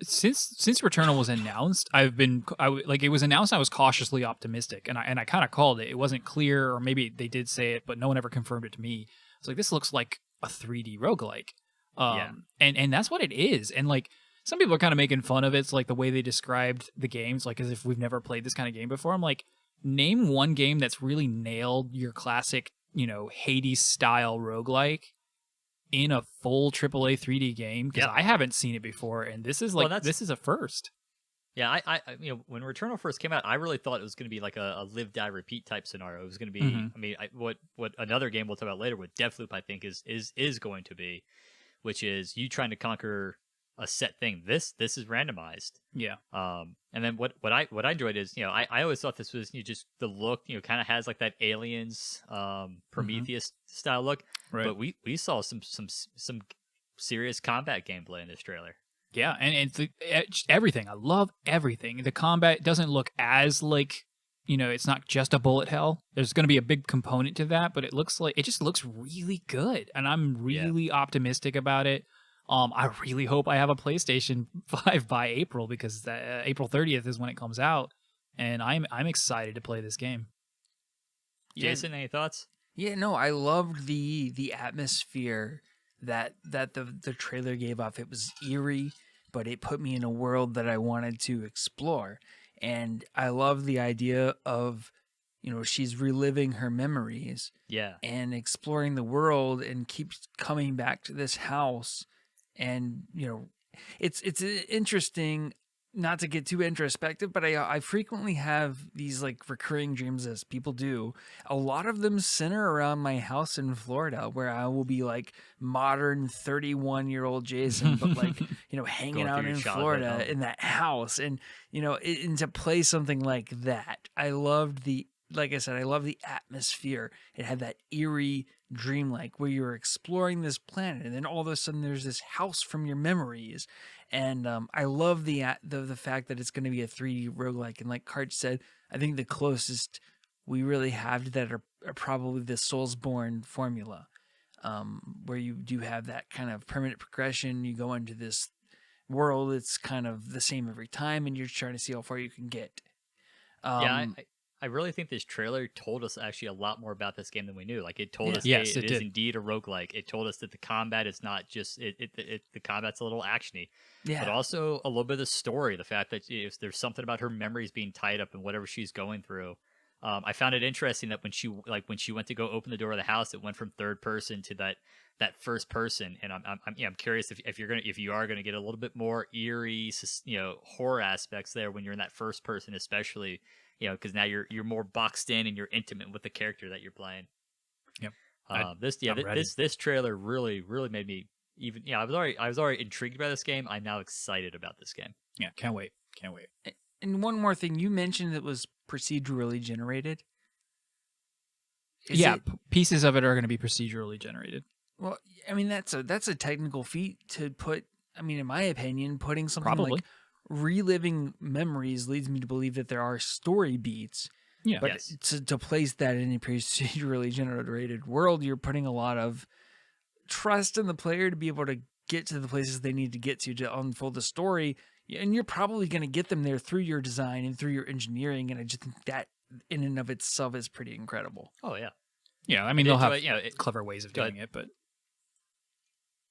Since Returnal was announced, it was announced. I was cautiously optimistic, and I kind of called it. It wasn't clear, or maybe they did say it, but no one ever confirmed it to me. It's like this looks like a 3D roguelike. And that's what it is. And like some people are kind of making fun of it. It's like the way they described the games, like as if we've never played this kind of game before. I'm like, name one game that's really nailed your classic, Hades style roguelike in a full AAA 3D game, because I haven't seen it before, and this is this is a first. Yeah, I when Returnal first came out, I really thought it was going to be like a live die repeat type scenario. It was going to be, I mean, what another game we'll talk about later with Deathloop, I think is going to be, which is you trying to conquer a set thing. This is randomized. Yeah. And then what I enjoyed is, I always thought this was just the look, kind of has like that Aliens, Prometheus style look. Right. But we saw some serious combat gameplay in this trailer. Yeah, and everything. I love everything. The combat doesn't look as like, it's not just a bullet hell. There's going to be a big component to that, but it just looks really good, and I'm really optimistic about it. I really hope I have a PlayStation 5 by April, because April 30th is when it comes out, and I'm excited to play this game. Jason, any thoughts? Yeah, no, I loved the atmosphere that the trailer gave off. It was eerie, but it put me in a world that I wanted to explore. And I love the idea of, she's reliving her memories. Yeah. And exploring the world and keeps coming back to this house. And, it's interesting, not to get too introspective, but I frequently have these like recurring dreams, as people do. A lot of them center around my house in Florida, where I will be like modern 31-year-old Jason, but like, hanging out in Florida in that house. And, and to play something like that, I loved like I said, I love the atmosphere. It had that eerie, dreamlike, where you're exploring this planet, and then all of a sudden there's this house from your memories. And I love the fact that it's going to be a 3D roguelike. And like Karch said, I think the closest we really have to that are probably the Soulsborne formula, where you do have that kind of permanent progression. You go into this world, it's kind of the same every time, and you're trying to see how far you can get. I really think this trailer told us actually a lot more about this game than we knew. Like it told us it is indeed a roguelike. It told us that the combat is not just the combat's a little actiony, but also a little bit of the story. The fact that if there's something about her memories being tied up in whatever she's going through. I found it interesting that when she went to go open the door of the house, it went from third person to that first person. And I'm curious if you are gonna get a little bit more eerie, horror aspects there when you're in that first person, especially. Because now you're more boxed in and you're intimate with the character that you're playing. Yep. This trailer really made me even. Yeah, I was already intrigued by this game. I'm now excited about this game. Yeah, can't wait. And one more thing, you mentioned it was procedurally generated. Pieces of it are going to be procedurally generated. Well, I mean that's a technical feat to put. I mean, in my opinion, putting something like reliving memories leads me to believe that there are story beats Yeah. But Yes. to place that in a procedurally generated world, you're putting a lot of trust in the player to be able to get to the places they need to get to unfold the story. And you're probably going to get them there through your design and through your engineering. And I just think that in and of itself is pretty incredible. Oh yeah. Yeah, I mean, And they'll it- have clever ways of doing it, but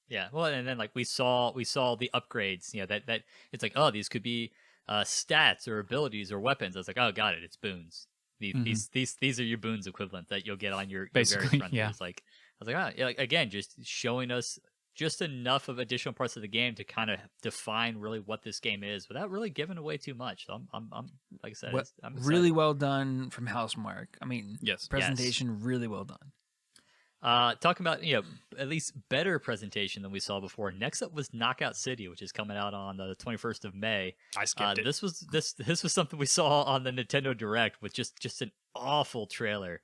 Yeah, well, and then like we saw the upgrades. That it's like, oh, these could be stats or abilities or weapons. I was like, oh, got it. It's boons. These are your boons equivalent that you'll get on your Basically, various runs. yeah. Like I was like, oh, yeah, like, again, just showing us just enough of additional parts of the game to kind of define really what this game is without really giving away too much. So I'm like I said, I'm excited. Really well done from Housemarque. I mean, yes. presentation really well done. Talking about at least better presentation than we saw before. Next up was Knockout City, which is coming out on the 21st of May. I skipped it. This was something we saw on the Nintendo Direct with just an awful trailer.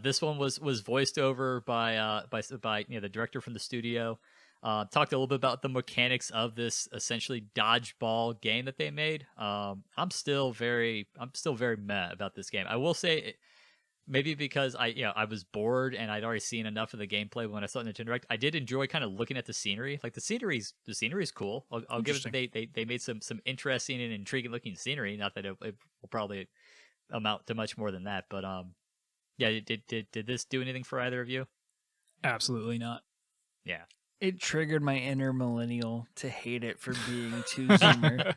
This one was voiced over by the director from the studio. Talked a little bit about the mechanics of this essentially dodgeball game that they made. I'm still very meh about this game. I will say. Maybe because I was bored and I'd already seen enough of the gameplay when I saw it in Nintendo Direct. I did enjoy kind of looking at the scenery. Like the scenery's cool. I'll give it that they made some interesting and intriguing looking scenery. Not that it will probably amount to much more than that, but yeah. Did this do anything for either of you? Absolutely not. Yeah. It triggered my inner millennial to hate it for being too zoomer.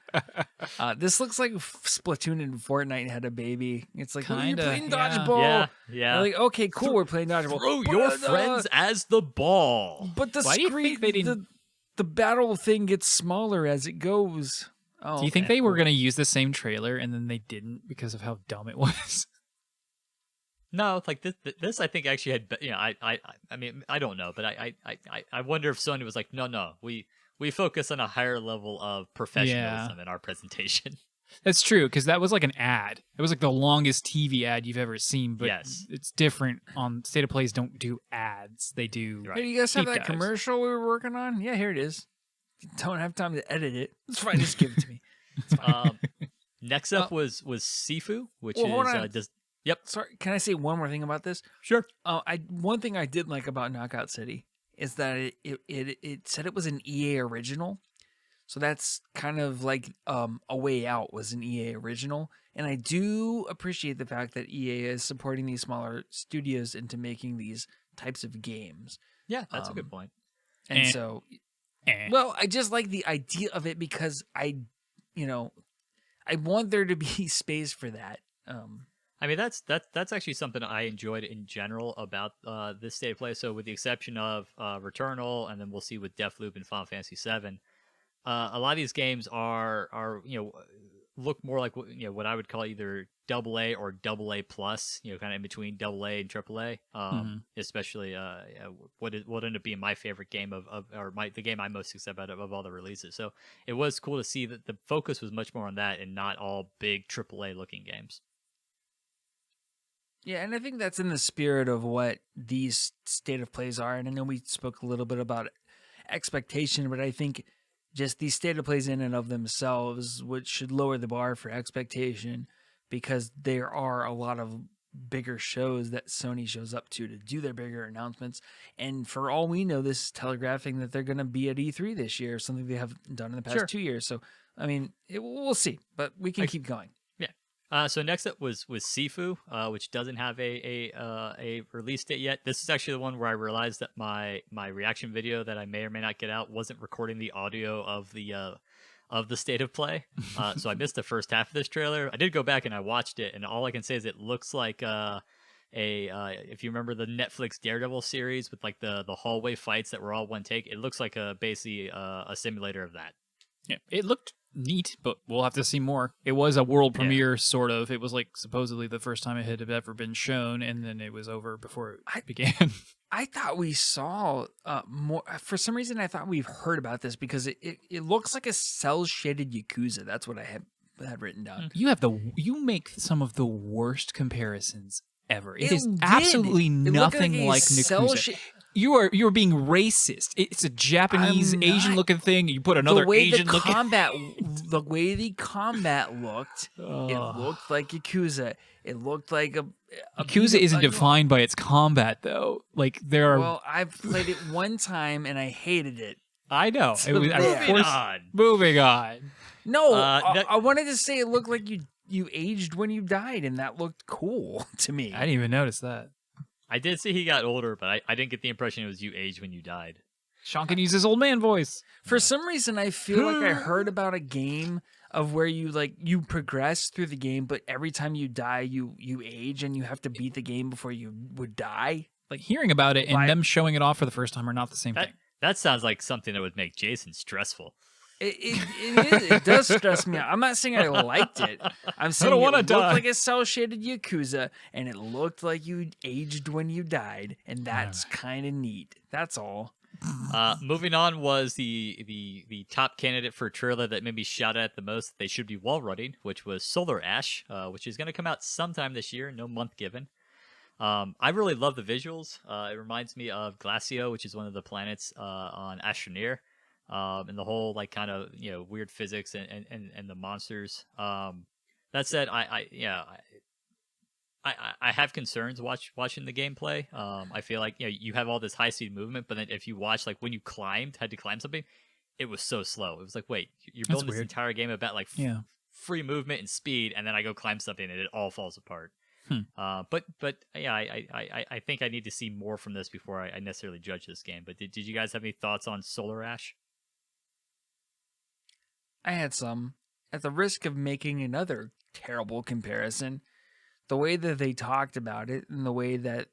This looks like Splatoon and Fortnite had a baby. It's like, Kinda, you're playing yeah. dodgeball. Yeah. I'm like, okay, cool, we're playing dodgeball. Throw But, your friends as the ball. But the Why do you screen, think they didn't- the battle thing gets smaller as it goes. Oh, Do you think okay, they were cool. going to use the same trailer and then they didn't because of how dumb it was? No, like this I think actually had, I mean, I don't know, but I wonder if Sony was like, no, we focus on a higher level of professionalism in our presentation. That's true, because that was like an ad. It was like the longest TV ad you've ever seen, but Yes. it's different. On State of Plays don't do ads. They do... Right. Hey, do you guys have Deep that dives. commercial we were working on? Yeah, here it is. Don't have time to edit it. It's fine, just give it to me. Next up was Sifu, which Well, hold is on. Yep. Sorry, can I say one more thing about this? Sure. One thing I did like about Knockout City is that it said it was an EA original, so that's kind of like A Way Out was an EA original, and I do appreciate the fact that EA is supporting these smaller studios into making these types of games. Yeah, that's a good point. And Eh. so, Eh. well, I just like the idea of it because I want there to be space for that. I mean, that's actually something I enjoyed in general about this State of Play. So, with the exception of Returnal, and then we'll see with Deathloop and Final Fantasy VII, a lot of these games are look more like what I would call either AA or AA plus, kind of in between AA and AAA. Especially what ended up being my favorite game the game I'm most excited about of all the releases. So it was cool to see that the focus was much more on that and not all big AAA looking games. Yeah, and I think that's in the spirit of what these State of Plays are. And I know we spoke a little bit about expectation, but I think just these State of Plays in and of themselves, which should lower the bar for expectation, because there are a lot of bigger shows that Sony shows up to do their bigger announcements. And for all we know, this is telegraphing that they're going to be at E3 this year, something they haven't done in the past 2 years. So, I mean, we'll see, but we can keep going. So next up was Sifu, which doesn't have a release date yet. This is actually the one where I realized that my reaction video that I may or may not get out wasn't recording the audio of the State of Play. So I missed the first half of this trailer. I did go back and I watched it, and all I can say is it looks like if you remember the Netflix Daredevil series with like the hallway fights that were all one take. It looks like basically a simulator of that. Yeah, it looked neat, but we'll have to see more. It was a world premiere, sort of. It was like supposedly the first time it had ever been shown, and then it was over before it began. I thought we saw more. For some reason, I thought we've heard about this because it looks like a cel-shaded Yakuza. That's what I had written down. You make some of the worst comparisons ever. It is did. absolutely It looked nothing a like Yakuza. You are being racist. It's a Japanese Asian looking thing. You put another the way Asian the looking. combat the way the combat looked, it looked like Yakuza. It looked like a Yakuza isn't defined by its combat, though. Like, there are... Well, I've played it one time, and I hated it. I know. So there. Moving on. No, I wanted to say it looked like you aged when you died, and that looked cool to me. I didn't even notice that. I did see he got older, but I didn't get the impression it was you aged when you died. Sean can use his old man voice. For some reason, I feel like I heard about a game of where you progress through the game, but every time you die, you age, and you have to beat the game before you would die. Like, hearing about it and them showing it off for the first time are not the same thing. That sounds like something that would make Jason stressful. It does stress me out. I'm not saying I liked it. I'm saying it looked like a cel-shaded Yakuza, and it looked like you aged when you died, and that's kind of neat. That's all. Moving on was the top candidate for a trailer that maybe shot at the most. They should be wall running, which was Solar Ash, which is going to come out sometime this year, no month given. I really love the visuals. It reminds me of Glacio, which is one of the planets on Astroneer, and the whole like kind of weird physics and the monsters. That said, I have concerns watching the gameplay. I feel like you have all this high speed movement, but then if you watch like when you had to climb something, it was so slow. It was like, wait, you're building this entire game about like free movement and speed, and then I go climb something and it all falls apart. But yeah, I think I need to see more from this before I necessarily judge this game. But did you guys have any thoughts on Solar Ash? I had some. At the risk of making another terrible comparison, the way that they talked about it and the way that,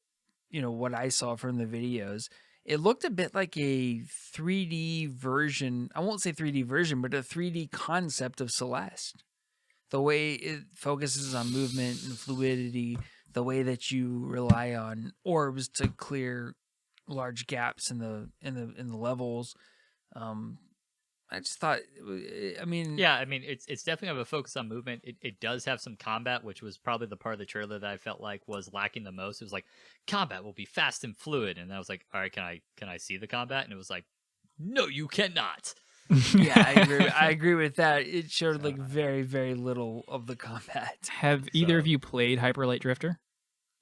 what I saw from the videos, it looked a bit like a 3D version. I won't say 3D version, but a 3D concept of Celeste. The way it focuses on movement and fluidity, the way that you rely on orbs to clear large gaps in the levels. I just thought, it's definitely have a focus on movement. It does have some combat, which was probably the part of the trailer that I felt like was lacking the most. It was like, combat will be fast and fluid, and I was like, all right, can I see the combat? And it was like, no, you cannot. Yeah, I agree with that. It showed like very, very little of the combat. Have either of you played Hyper Light Drifter?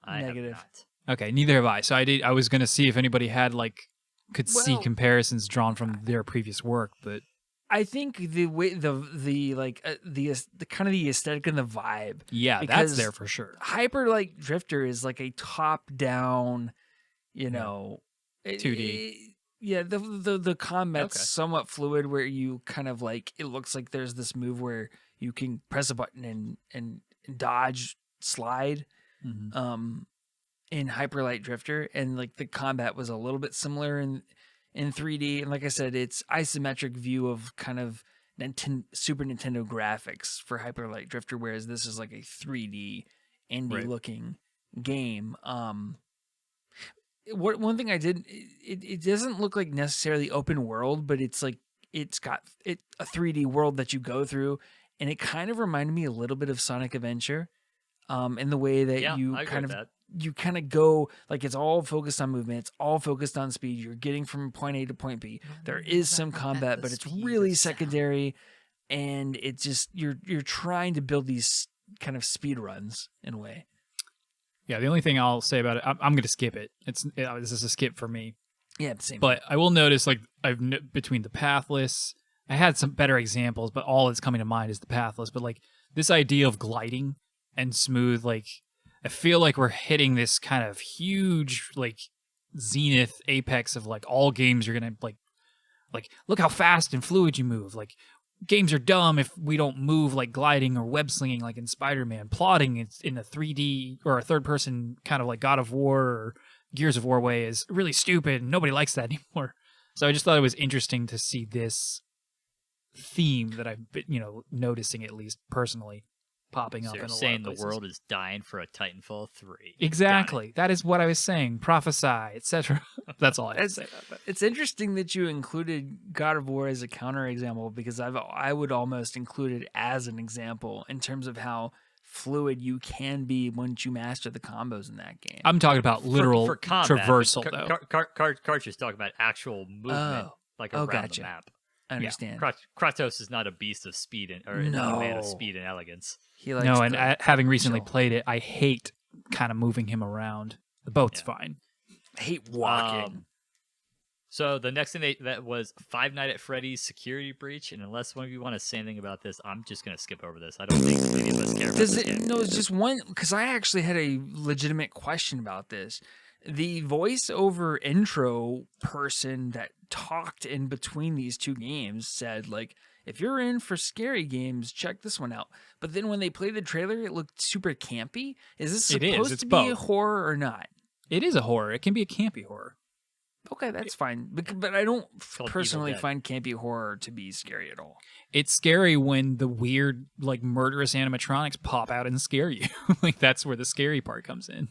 I Negative. have not. Okay, neither have I. So I was going to see if anybody had could see comparisons drawn from their previous work, but I think the way the kind of the aesthetic and the vibe. Yeah, that's there for sure. Hyper Light Drifter is like a top down, 2D. The combat's somewhat fluid, where you kind of it looks like there's this move where you can press a button and dodge, slide, in Hyper Light Drifter, and the combat was a little bit similar in 3D, and like I said, it's isometric view of kind of Super Nintendo graphics for Hyper Light Drifter, whereas this is like a 3D indie looking game. One thing I did, it doesn't look like necessarily open world, but it's got a 3D world that you go through, and it kind of reminded me a little bit of Sonic Adventure, in the way that you kind of go, it's all focused on movement, it's all focused on speed. You're getting from point A to point B. There is some combat, but it's really secondary, and it's just you're trying to build these kind of speed runs in a way. Yeah, the only thing I'll say about it, I'm going to skip it. This is a skip for me. Yeah, same. But I will notice, between the pathless, I had some better examples, but all that's coming to mind is the pathless. But this idea of gliding and smooth, I feel like we're hitting this kind of huge, zenith apex of all games are gonna look how fast and fluid you move. Games are dumb if we don't move gliding or web slinging in Spider-Man. Plotting it's in a 3D or a third person kind of God of War or Gears of War way is really stupid, and nobody likes that anymore. So I just thought it was interesting to see this theme that I've been, noticing, at least personally, popping up. So in a saying lot of the world is dying for a Titanfall 3. Exactly. That is what I was saying. Prophesy, etc. That's all I have to say about that. It's interesting that you included God of War as a counterexample, because I would almost include it as an example in terms of how fluid you can be once you master the combos in that game. I'm talking about literal for combat, traversal, though. Karch is talking about actual movement, around the map. I understand. Kratos is not a beast of speed or not a man of No. speed and elegance. He likes No, and to having recently chill. played it, I hate kind of moving him around. The boat's Yeah. fine. I hate walking. So the next thing that was Five Nights at Freddy's Security Breach, and unless one of you want to say anything about this, I'm just gonna skip over this. I don't think any of us care about Does this it? game. No, it's just one because I actually had a legitimate question about this. The voiceover intro person that talked in between these two games said, like, if you're in for scary games, check this one out. But then when they played the trailer, it looked super campy. Is this It is. supposed It's to be a both. horror or not? It is a horror. It can be a campy horror. Okay, that's fine. But I don't called personally Evil Dead. find campy horror to be scary at all. It's scary when the weird, like, murderous animatronics pop out and scare you. Like, that's where the scary part comes in.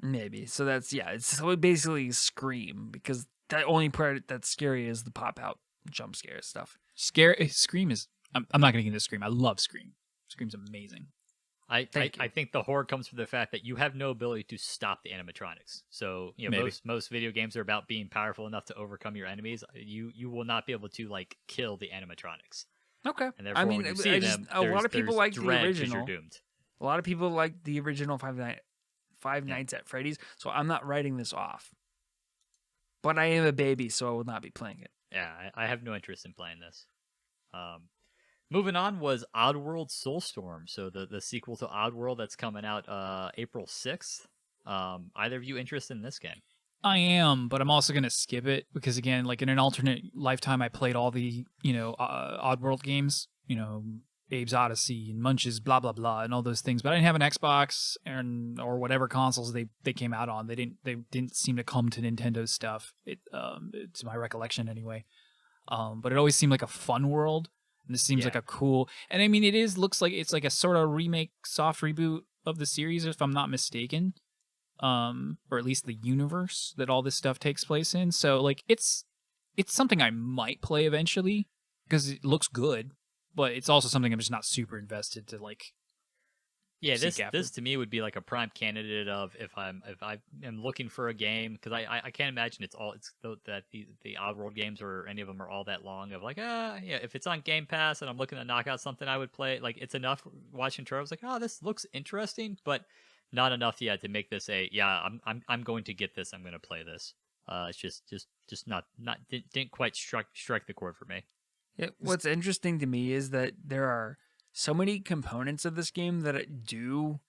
Maybe. So that's, yeah, it's so it basically Scream because the only part that's scary is the pop out jump scare stuff. Scream is... I'm not going to get into Scream. I love Scream. Scream's amazing. I Thank you. think the horror comes from the fact that you have no ability to stop the animatronics. So Maybe. most video games are about being powerful enough to overcome your enemies. You will not be able to like kill the animatronics. Okay. And therefore, I mean, when you see I just, them, a lot of people there's like the dread 'cause original. You're doomed. A lot of people like the original Five Nights at Freddy's, so I'm not writing this off. But I am a baby, so I will not be playing it. Yeah, I have no interest in playing this. Moving on was Oddworld Soulstorm, so the sequel to Oddworld that's coming out April 6th. Either of you interested in this game? I am, but I'm also going to skip it because, again, like in an alternate lifetime, I played all the, Oddworld games, Abe's Odyssey and Munch's blah, blah, blah, and all those things. But I didn't have an Xbox or whatever consoles they came out on. They didn't seem to come to Nintendo's stuff. It's my recollection anyway. But it always seemed like a fun world. And this seems like a cool, and I mean, looks like it's like a sort of remake, soft reboot of the series, if I'm not mistaken. Or at least the universe that all this stuff takes place in. So like, it's something I might play eventually because it looks good, but it's also something I'm just not super invested to like. Yeah, seek after. this to me would be like a prime candidate of if I am looking for a game because I can't imagine that the Oddworld games or any of them are all that long of like if it's on Game Pass and I'm looking to knock out something I would play like it's enough watching trailers like this looks interesting but not enough yet to make this I'm going to get this, I'm going to play this. It's just not didn't quite strike the chord for me. Yeah, what's interesting to me is that there are so many components of this game that do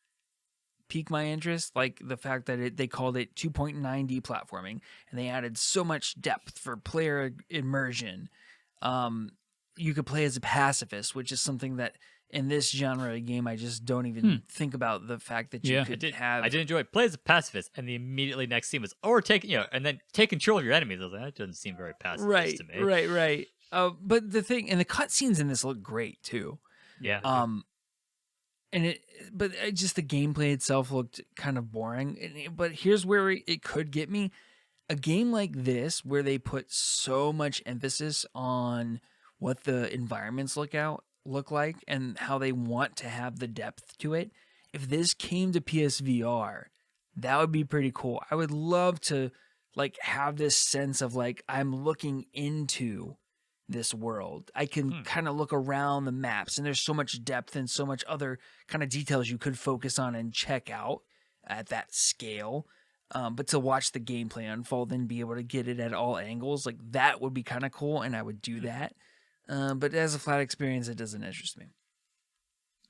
pique my interest, like the fact that they called it 2.9D platforming, and they added so much depth for player immersion. You could play as a pacifist, which is something that in this genre of game I just don't even think about the fact that you could have. I did enjoy it. Play as a pacifist, and the immediately next scene was and then take control of your enemies. I was like, that doesn't seem very pacifist to me. Right. But the thing, and the cutscenes in this look great too. Yeah. But just the gameplay itself looked kind of boring. But here's where it could get me. A game like this, where they put so much emphasis on what the environments look like and how they want to have the depth to it. If this came to PSVR, that would be pretty cool. I would love to like have this sense of like I'm looking into this world. I can kind of look around the maps and there's so much depth and so much other kind of details you could focus on and check out at that scale. But to watch the gameplay unfold and be able to get it at all angles, like that would be kind of cool, and I would do that. But as a flat experience, it doesn't interest me.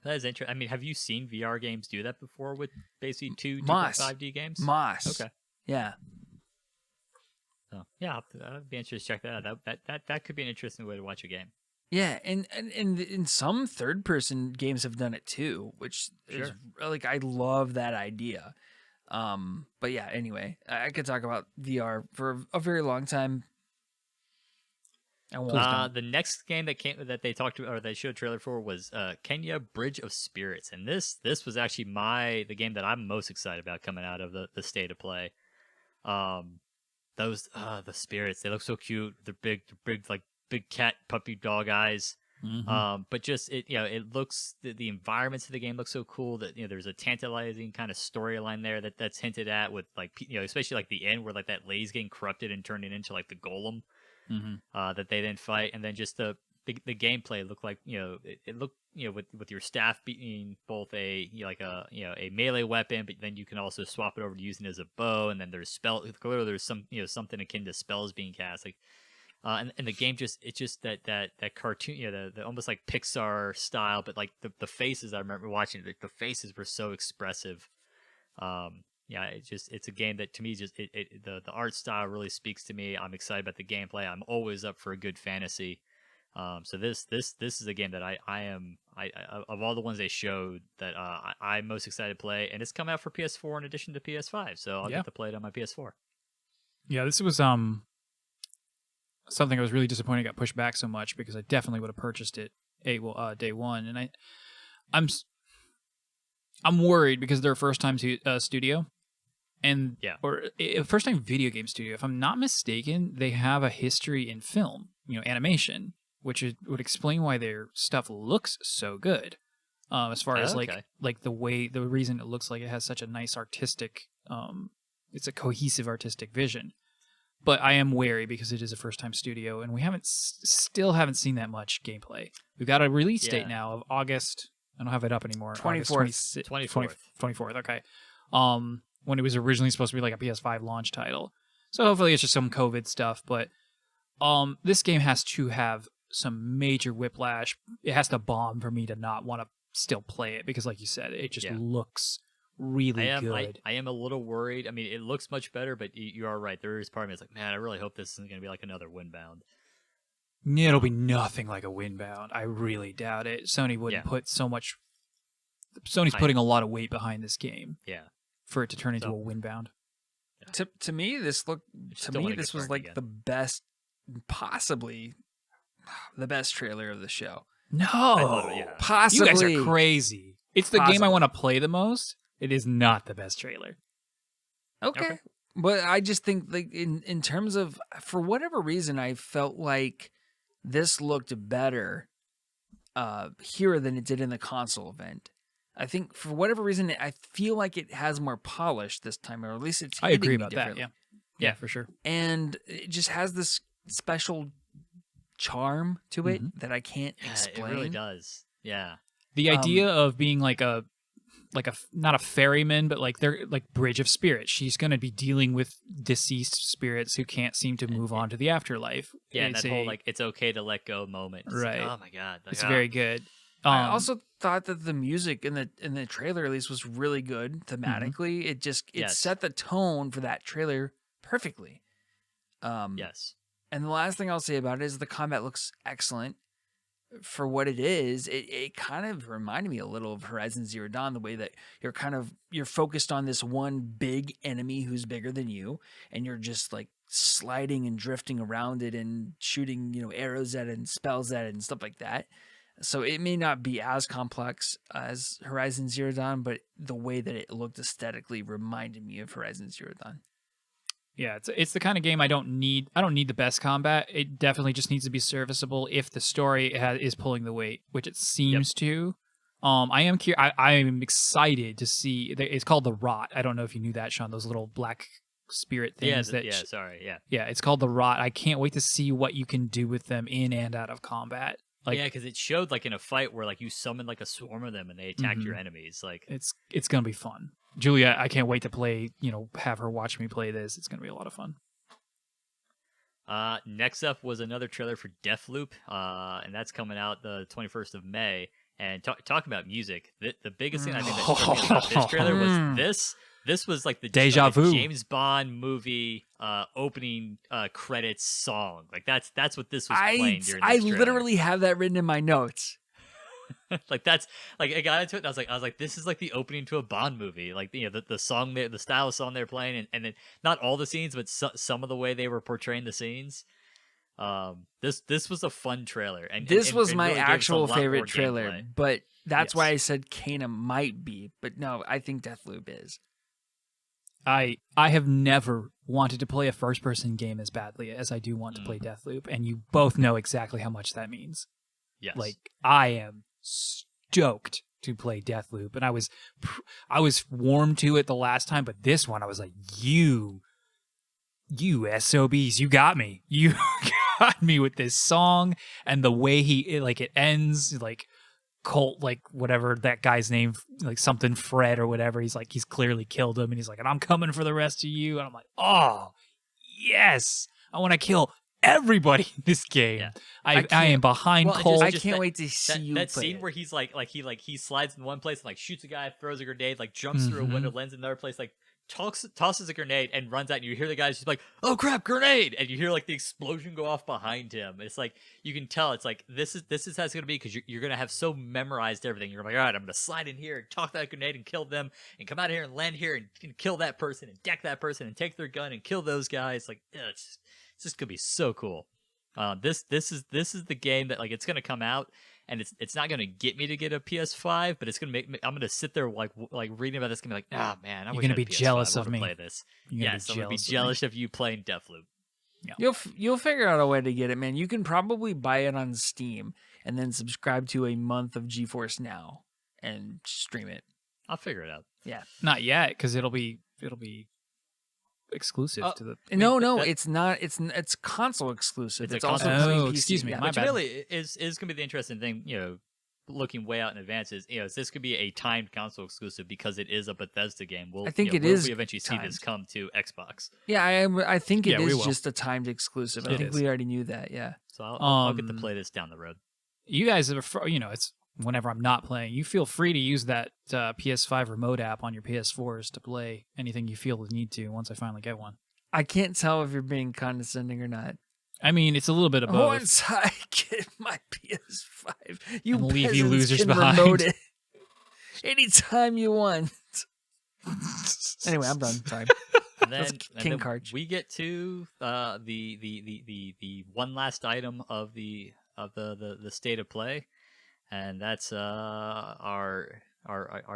That is interesting. I mean, have you seen VR games do that before with basically 2.5D games? Moss. Okay. Yeah. Oh, yeah, I'd be interested to check that out. That could be an interesting way to watch a game. Yeah, and some third-person games have done it too, which is like I love that idea. But yeah, anyway, I could talk about VR for a very long time. I won't. The next game that they talked to or they showed a trailer for was Kenya Bridge of Spirits, and this was actually the game that I'm most excited about coming out of the state of play. Those the spirits, they look so cute. They're big like big cat puppy dog eyes. Mm-hmm. But just it looks the environments of the game look so cool that there's a tantalizing kind of storyline there that's hinted at with like especially like the end where like that lady's getting corrupted and turning into like the golem. that they didn't fight, and then just the gameplay looked like it looked with your staff being both a a melee weapon, but then you can also swap it over to using it as a bow, and then there's clearly there's some something akin to spells being cast like. And the game it's just that cartoon, the almost like Pixar style, but like the faces I remember watching, the faces were so expressive. It's a game that to me the art style really speaks to me. I'm excited about the gameplay. I'm always up for a good fantasy. So this is a game that I am of all the ones they showed that I'm most excited to play, and it's come out for PS4 in addition to PS5, so I'll get to play it on my PS4. Yeah, this was something I was really disappointed got pushed back so much, because I definitely would have purchased it day one, and I'm worried because they're a first time studio, and or a first time video game studio. If I'm not mistaken, they have a history in film, animation, which would explain why their stuff looks so good. As far as like the reason it looks like it has such a nice artistic, it's a cohesive artistic vision. But I am wary because it is a first-time studio, and we still haven't seen that much gameplay. We've got a release date now of August. I don't have it up anymore. 24th. 24th. Okay. When it was originally supposed to be like a PS5 launch title. So hopefully it's just some COVID stuff. But this game has to have some major whiplash. It has to bomb for me to not want to still play it, because, like you said, it just looks really good. I am a little worried. I mean, it looks much better, but you are right. There is part of me that's like, man, I really hope this isn't going to be like another Windbound. It'll be nothing like a Windbound. I really doubt it. Sony wouldn't put so much. Sony's putting a lot of weight behind this game. Yeah. For it to turn into a Windbound. To me, this was like the best, possibly the best trailer of the show. No, possibly. You guys are crazy. It's the game I want to play the most. It is not the best trailer. Okay. But I just think, like, in terms of, for whatever reason, I felt like this looked better here than it did in the console event. I think for whatever reason, I feel like it has more polish this time, or at least it's hitting I agree me about that. Yeah, for sure. And it just has this special charm to it that I can't explain. It really does. Yeah. The idea of being like a not a ferryman, but like they're like bridge of spirits. She's going to be dealing with deceased spirits who can't seem to move on to the afterlife. Yeah, and that whole like it's okay to let go moment. It's right. Like, oh my god, it's very good. I also thought that the music in the trailer at least was really good thematically. It set the tone for that trailer perfectly. Yes. And the last thing I'll say about it is the combat looks excellent. For what it is, it kind of reminded me a little of Horizon Zero Dawn, the way that you're focused on this one big enemy who's bigger than you, and you're just like sliding and drifting around it and shooting, arrows at it and spells at it and stuff like that. So it may not be as complex as Horizon Zero Dawn, but the way that it looked aesthetically reminded me of Horizon Zero Dawn. Yeah, it's the kind of game I don't need the best combat. It definitely just needs to be serviceable if the story is pulling the weight, which it seems to. I am excited to see. It's called the Rot. I don't know if you knew that, Sean. Those little black spirit things. Yeah, it's called the Rot. I can't wait to see what you can do with them in and out of combat. Like, because it showed like in a fight where like you summoned like a swarm of them and they attacked your enemies. Like it's gonna be fun. Julia, I can't wait to play. Have her watch me play this. It's gonna be a lot of fun. Next up was another trailer for Deathloop, and that's coming out the 21st of May. And talk about music. The biggest thing I think that struck me about this trailer was this. This was like the Deja vu James Bond movie opening credits song. Like that's what this was playing during this trailer. I literally have that written in my notes. Like that's like I got into it. And I was like, this is like the opening to a Bond movie. Like the song, the style of song they're playing, and then not all the scenes, but some of the way they were portraying the scenes. This was a fun trailer, and this was and my really actual favorite trailer. gameplay. But that's why I said Kana might be. But no, I think Deathloop is. I have never wanted to play a first-person game as badly as I do want to play Deathloop, and you both know exactly how much that means. Yes. Like, I am stoked to play Deathloop, and I was warm to it the last time, but this one I was like, you SOBs, you got me. You got me with this song and the way it ends, like Colt, like whatever that guy's name, like something Fred or whatever. He's clearly killed him, and he's like, and I'm coming for the rest of you. And I'm like, oh yes, I want to kill everybody in this game. Yeah. I am behind Colt. I can't wait to see you that play scene it. where he's he slides in one place and like shoots a guy, throws a grenade, like jumps through a window, lands in another place, like tosses a grenade and runs out, and you hear the guys just like, oh crap, grenade, and you hear like the explosion go off behind him. It's like you can tell it's like this is how it's gonna be, because you're gonna have so memorized everything. You're like, all right, I'm gonna slide in here and toss that grenade and kill them, and come out here and land here and kill that person and deck that person and take their gun and kill those guys. Like it's just gonna be so cool. This is the game that, like, it's gonna come out, and it's not gonna get me to get a PS5, but it's gonna make me, I'm gonna sit there like reading about this, gonna be like, ah man, You're gonna be jealous of me. Play this. I'm gonna be jealous of you playing Deathloop. Yeah. You'll figure out a way to get it, man. You can probably buy it on Steam and then subscribe to a month of GeForce Now and stream it. I'll figure it out. Yeah. Not yet, because it'll be exclusive to the. No, it's not. It's console exclusive. It's also console- coming Oh, PC. excuse me, Yeah. my Which bad. really is gonna be the interesting thing, looking way out in advance is, is this could be a timed console exclusive because it is a Bethesda game. I think it will is we eventually see this timed. come to Xbox? Yeah, I think it Yeah, we is will. just a timed exclusive. I It think is. we already knew that. Yeah. So I'll get to Um, play this down the road. You guys are, it's whenever I'm not playing, you feel free to use that PS5 remote app on your PS4s to play anything you feel the need to once I finally get one. I can't tell if you're being condescending or not. I mean, it's a little bit of both. Once I get my PS5, you And leave you peasants losers can behind. remote it anytime you want. Anyway, I'm done. Sorry. And That's then, King and then Karch. we get to the one last item of the state of play, and that's our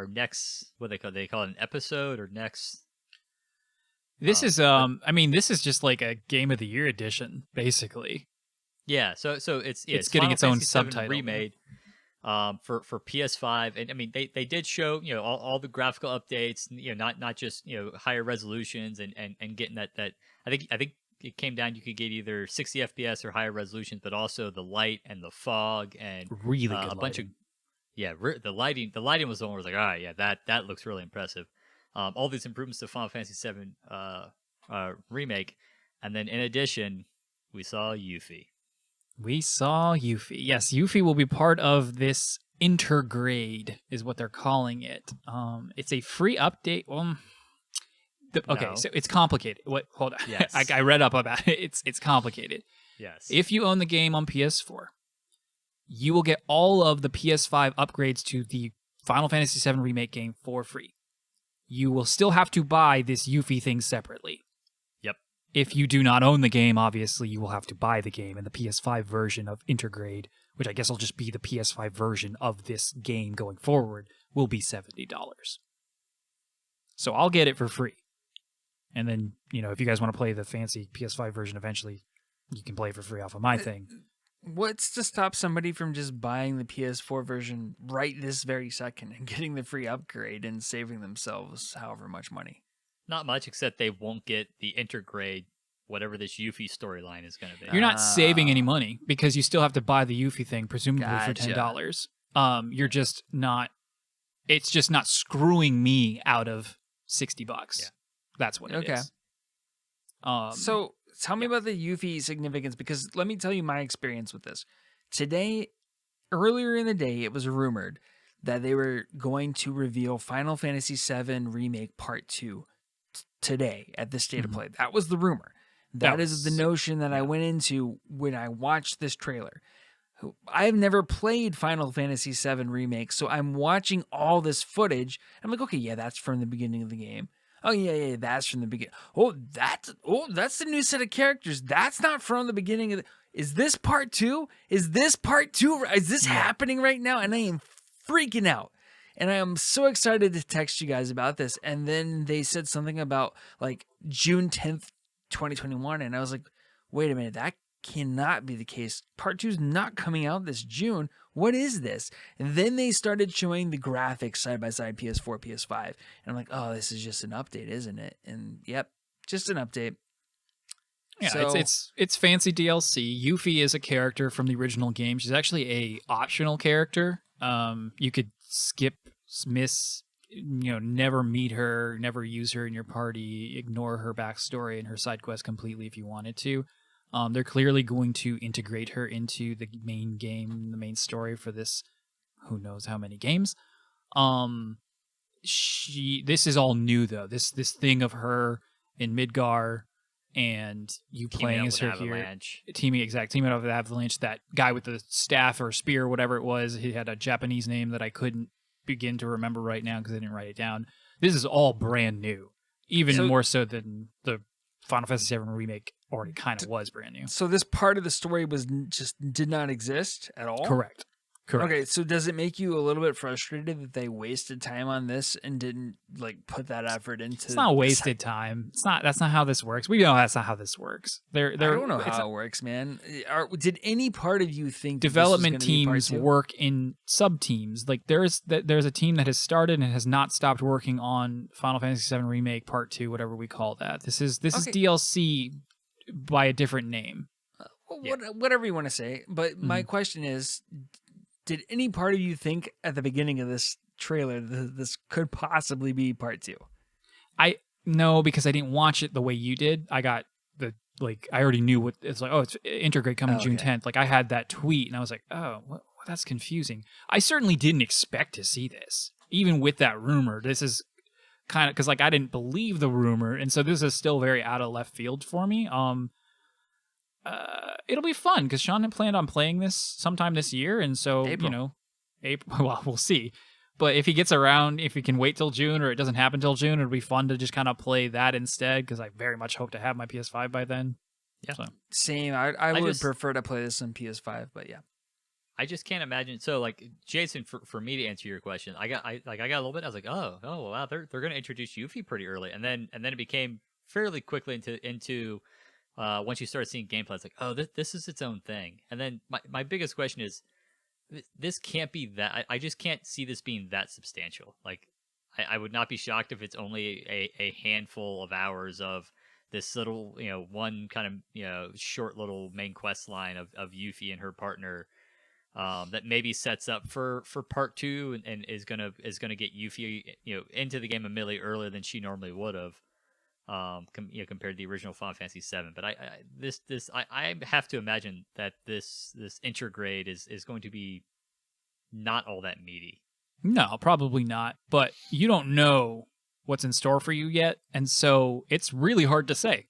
next, what they call it, an episode or next. This is this is just like a Game of the Year edition, basically. Yeah, so it's getting Final its own Fantasy VII subtitle. remade for PS5, and I mean they did show all the graphical updates, not just higher resolutions and getting that I think it came down, you could get either 60 FPS or higher resolutions, but also the light and the fog and Really good a bunch of lighting. the lighting was the one where I was like, all right, yeah, that looks really impressive. All these improvements to Final Fantasy VII remake, and then in addition, we saw Yuffie. We saw Yuffie. Yes, Yuffie will be part of this intergrade, is what they're calling it. It's a free update. Okay, No. so it's complicated. Hold on. Yes. I read up about it. It's complicated. Yes. If you own the game on PS4, you will get all of the PS5 upgrades to the Final Fantasy VII Remake game for free. You will still have to buy this Yuffie thing separately. Yep. If you do not own the game, obviously you will have to buy the game, and the PS5 version of Intergrade, which I guess will just be the PS5 version of this game going forward, will be $70. So I'll get it for free. And then, if you guys want to play the fancy PS5 version eventually, you can play it for free off of my thing. What's to stop somebody from just buying the PS4 version right this very second and getting the free upgrade and saving themselves however much money? Not much, except they won't get the intergrade, whatever this Yuffie storyline is going to be. You're not saving any money because you still have to buy the Yuffie thing, presumably for Gotcha. $10. You're just not. It's just not screwing me out of $60. Yeah. That's what it Okay. is. So tell me about the Yuffie significance, because let me tell you my experience with this. Earlier in the day, it was rumored that they were going to reveal Final Fantasy VII Remake Part 2 today at the State of Play. That was the rumor. That is the notion that I went into when I watched this trailer. I've never played Final Fantasy VII Remake, so I'm watching all this footage. I'm like, okay, yeah, that's from the beginning of the game. Oh yeah, that's from the beginning. That's the new set of characters. That's not from the beginning of the... Is this part 2? Is this part 2? Is this happening right now? And I am freaking out. And I am so excited to text you guys about this. And then they said something about like June 10th, 2021. And I was like, wait a minute, that cannot be the case. Part 2 is not coming out this June. What is this? And then they started showing the graphics side by side, PS4, PS5. And I'm like, oh, this is just an update, isn't it? And yep, just an update. Yeah, So- it's fancy DLC. Yuffie is a character from the original game. She's actually a optional character. You could skip, miss, never meet her, never use her in your party, ignore her backstory and her side quest completely if you wanted to. They're clearly going to integrate her into the main game, the main story for this, who knows how many games. This is all new though. This thing of her in Midgar and you playing as her here, teaming up with Avalanche. That guy with the staff or spear, or whatever it was, he had a Japanese name that I couldn't begin to remember right now because I didn't write it down. This is all brand new, even more so than the Final Fantasy VII remake already kind of was brand new. So this part of the story did not exist at all? Correct. Okay, so does it make you a little bit frustrated that they wasted time on this and didn't put that effort into? It's not wasted time. It's not. That's not how this works. We know that's not how this works. I don't know how it works, man. Did any part of you think development teams work in sub teams? Like there's a team that has started and has not stopped working on Final Fantasy VII Remake Part 2, whatever we call that. This is DLC by a different name. Whatever you want to say, but my question is, did any part of you think at the beginning of this trailer that this could possibly be part 2? No, because I didn't watch it the way you did. I got I already knew what it's like. Oh, it's Intergrade coming June 10th. Like I had that tweet and I was like, oh, that's confusing. I certainly didn't expect to see this, even with that rumor. This is kind of because I didn't believe the rumor, and so this is still very out of left field for me. It'll be fun because Sean had planned on playing this sometime this year, and so April. Well, we'll see. But if he gets around, if he can wait till June or it doesn't happen till June, it'll be fun to just kind of play that instead because I very much hope to have my PS5 by then. Yeah, so. Same. I would prefer to play this on PS5, but yeah. I just can't imagine. So, Jason, for me to answer your question, I got a little bit. I was like, oh wow, they're going to introduce Yuffie pretty early, and then it became fairly quickly into once you started seeing gameplay, it's like, oh, this is its own thing. And then my biggest question is, this can't be that. I just can't see this being that substantial. I would not be shocked if it's only a handful of hours of this little, one kind of, short little main quest line of Yuffie and her partner that maybe sets up for part 2 and is gonna get Yuffie, into the game a milli earlier than she normally would have. Compared to the original Final Fantasy VII, but I have to imagine that this intergrade is going to be not all that meaty. No, probably not. But you don't know what's in store for you yet, and so it's really hard to say,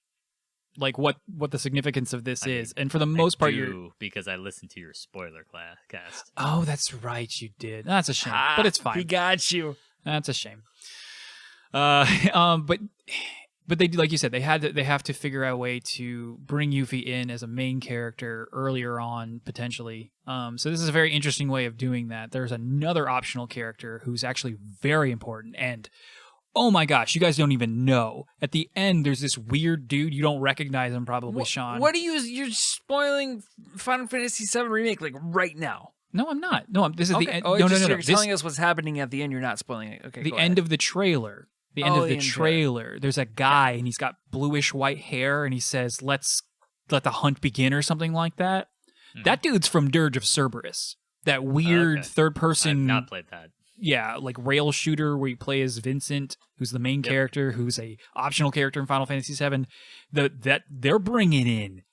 what the significance of this is. And for the most part, because I listened to your spoiler cast. Oh, that's right, you did. That's a shame, but it's fine. He got you. That's a shame. But they do, like you said, they have to figure out a way to bring Yuffie in as a main character earlier on, potentially. So this is a very interesting way of doing that. There's another optional character who's actually very important, and oh my gosh, you guys don't even know. At the end, there's this weird dude. You don't recognize him, probably, Sean. What are you're spoiling Final Fantasy VII Remake right now? No, I'm not. No, this is the end. No. You're telling us what's happening at the end. You're not spoiling it. Okay. The end of the trailer. The end of the trailer, there's a guy and he's got bluish white hair and he says, "Let's let the hunt begin," or something like that. Mm-hmm. That dude's from Dirge of Cerberus. That weird third person. I've not played that. Yeah, rail shooter where you play as Vincent, who's the main character, who's a optional character in Final Fantasy VII. That they're bringing in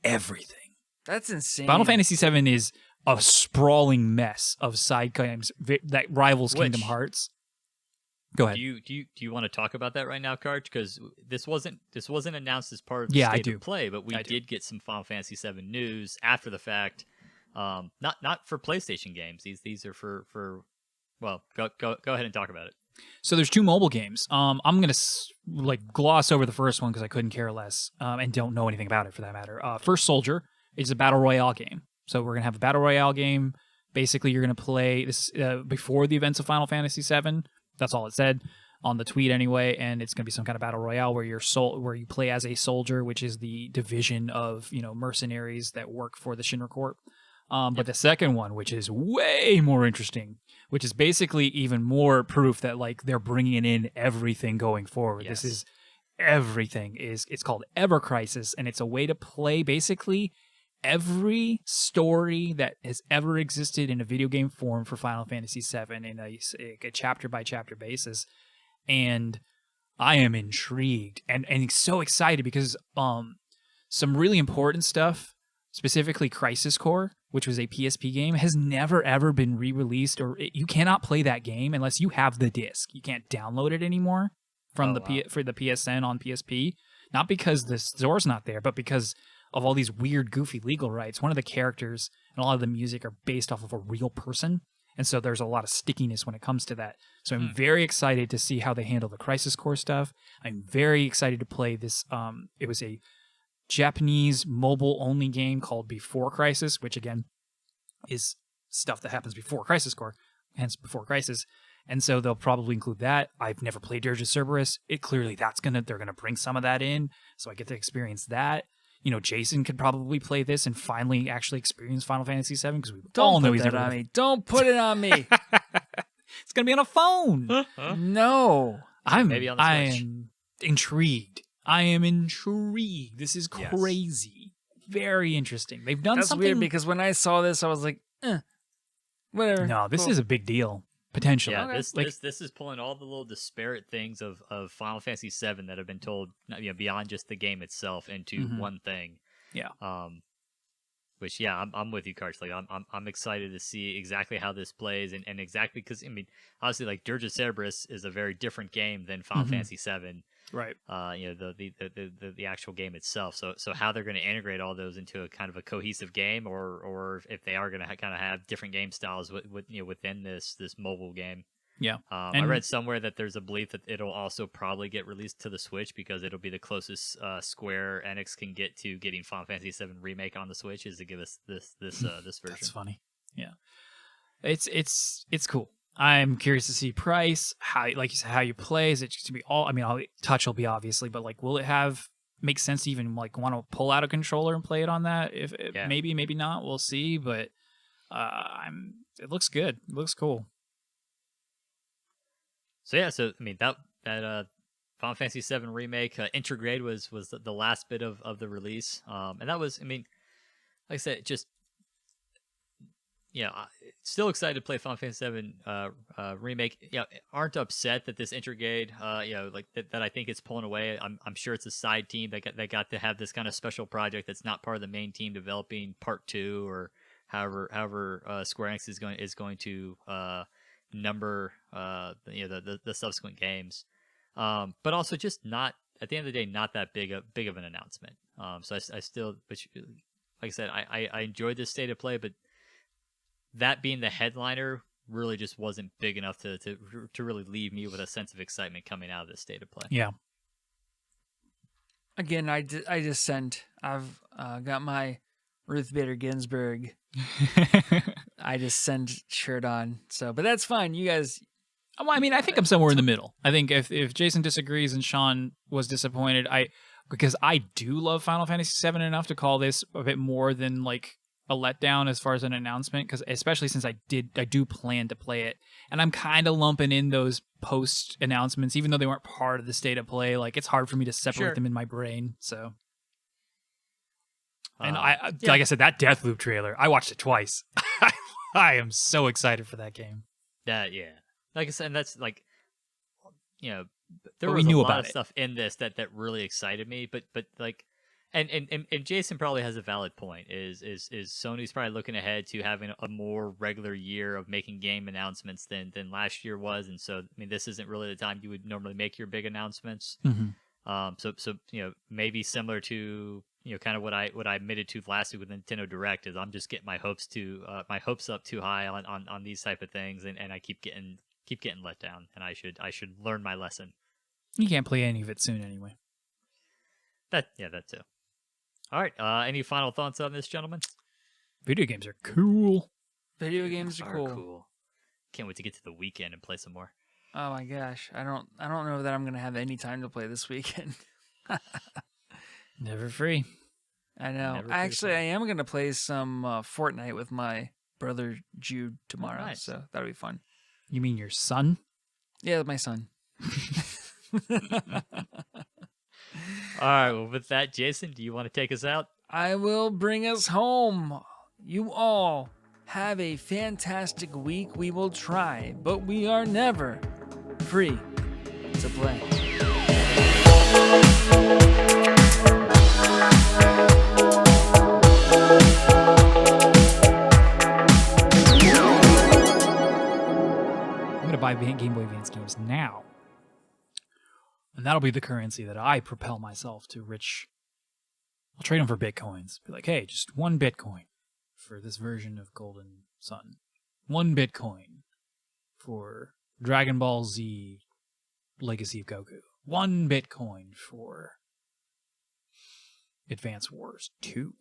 everything. That's insane. Final Fantasy VII is a sprawling mess of side games that rivals Kingdom Hearts. Go ahead. Do you want to talk about that right now, Karch? Because this wasn't announced as part of the state of play, but we did get some Final Fantasy VII news after the fact. Not for PlayStation games. These are for well, go ahead and talk about it. So there's 2 mobile games. I'm gonna gloss over the first one because I couldn't care less and don't know anything about it for that matter. First Soldier is a battle royale game. So we're gonna have a battle royale game. Basically, you're gonna play this before the events of Final Fantasy VII. That's all it said on the tweet anyway, and it's going to be some kind of battle royale where where you play as a soldier, which is the division of mercenaries that work for the Shinra Corp. But the second one, which is way more interesting, which is basically even more proof that they're bringing in everything going forward. Yes. This is everything. It's called Ever Crisis, and it's a way to play basically every story that has ever existed in a video game form for Final Fantasy VII in a chapter by chapter basis. And I am intrigued and so excited because some really important stuff, specifically Crisis Core, which was a PSP game, has never ever been re-released, or you cannot play that game unless you have the disc. You can't download it anymore from for the PSN on PSP. Not because the store's not there, but because of all these weird, goofy legal rights. One of the characters and a lot of the music are based off of a real person. And so there's a lot of stickiness when it comes to that. So I'm very excited to see how they handle the Crisis Core stuff. I'm very excited to play this. It was a Japanese mobile-only game called Before Crisis, which again is stuff that happens before Crisis Core, hence Before Crisis. And so they'll probably include that. I've never played Dirge of Cerberus. They're gonna bring some of that in, so I get to experience that. You know, Jason could probably play this and finally actually experience Final Fantasy VII because we all know he's never on me. Don't put it on me. It's gonna be on a phone. No, Maybe on the Switch. I'm intrigued. I am intrigued. This is crazy. Very interesting. They've done That's something weird because when I saw this, I was like, whatever. No, this Cool. is a big deal. Potentially. Yeah, Okay. this is pulling all the little disparate things of Final Fantasy VII that have been told, beyond just the game itself into one thing. Yeah. Which I'm with you, Karch. Like I'm excited to see exactly how this plays and exactly because honestly, like Dirge of Cerberus is a very different game than Final Fantasy VII. Right. The actual game itself. So how they're going to integrate all those into a kind of a cohesive game, or if they are going to kind of have different game styles within this mobile game. Yeah. I read somewhere that there's a belief that it'll also probably get released to the Switch because it'll be the closest Square Enix can get to getting Final Fantasy VII Remake on the Switch is to give us this version. That's funny. Yeah. It's cool. I'm curious to see price, how, like you said, how you play. Is it just to be all? I mean, touch will be obviously, but like, will it make sense to even like want to pull out a controller and play it on that? Maybe not. We'll see. But it looks good. It looks cool. So yeah, that Final Fantasy VII Remake Intergrade was the last bit of the release, and that was like I said, just. Still excited to play Final Fantasy VII Remake. Aren't upset that this Intergrade, that I think it's pulling away. I'm sure it's a side team that got to have this kind of special project that's not part of the main team developing Part 2 or however Square Enix is going to number the subsequent games. But also just not at the end of the day not that big of an announcement. So I still, which like I said, I enjoyed this state of play, but that being the headliner really just wasn't big enough to really leave me with a sense of excitement coming out of this state of play. Yeah. Again, I just sent. I've got my Ruth Bader Ginsburg. I just sent shirt on. So, but that's fine. You guys. Well, I mean, I think I'm somewhere in the middle. I think if Jason disagrees and Sean was disappointed, because I do love Final Fantasy VII enough to call this a bit more than like a letdown as far as an announcement, because especially since I do plan to play it, and I'm kind of lumping in those post announcements, even though they weren't part of the state of play. Like it's hard for me to separate them in my brain. So, and like I said, that Deathloop trailer, I watched it twice. I am so excited for that game. Yeah. Like I said, and that's like, there But was we knew a lot about of it. stuff in this that really excited me, but like. And Jason probably has a valid point. Is Sony's probably looking ahead to having a more regular year of making game announcements than last year was, and so this isn't really the time you would normally make your big announcements. So maybe similar to kind of what I admitted to last week with Nintendo Direct is I'm just getting my hopes up too high on these type of things, and I keep getting let down, and I should learn my lesson. You can't play any of it soon anyway. That too. All right. Any final thoughts on this, gentlemen? Video games are cool. Video games are cool. Can't wait to get to the weekend and play some more. Oh my gosh, I don't know that I'm gonna have any time to play this weekend. Never free. I know. Actually, I am gonna play some Fortnite with my brother Jude tomorrow, nice. So that'll be fun. You mean your son? Yeah, my son. All right, well, with that, Jason, do you want to take us out? I will bring us home. You all have a fantastic week. We will try, but we are never free to play. I'm going to buy Game Boy Advance games now. And that'll be the currency that I propel myself to rich. I'll trade them for bitcoins. Be like, hey, just 1 Bitcoin for this version of Golden Sun. 1 Bitcoin for Dragon Ball Z Legacy of Goku. 1 Bitcoin for Advance Wars 2.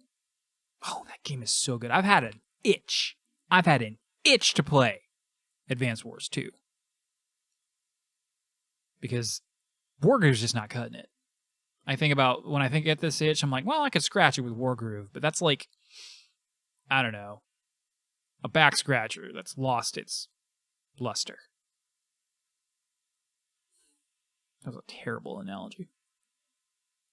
Oh, that game is so good. I've had an itch. To play Advance Wars 2. Because Wargroove's just not cutting it. I think about, when I think at this itch, I'm like, well, I could scratch it with Wargroove, but that's like, I don't know, a back scratcher that's lost its luster. That was a terrible analogy.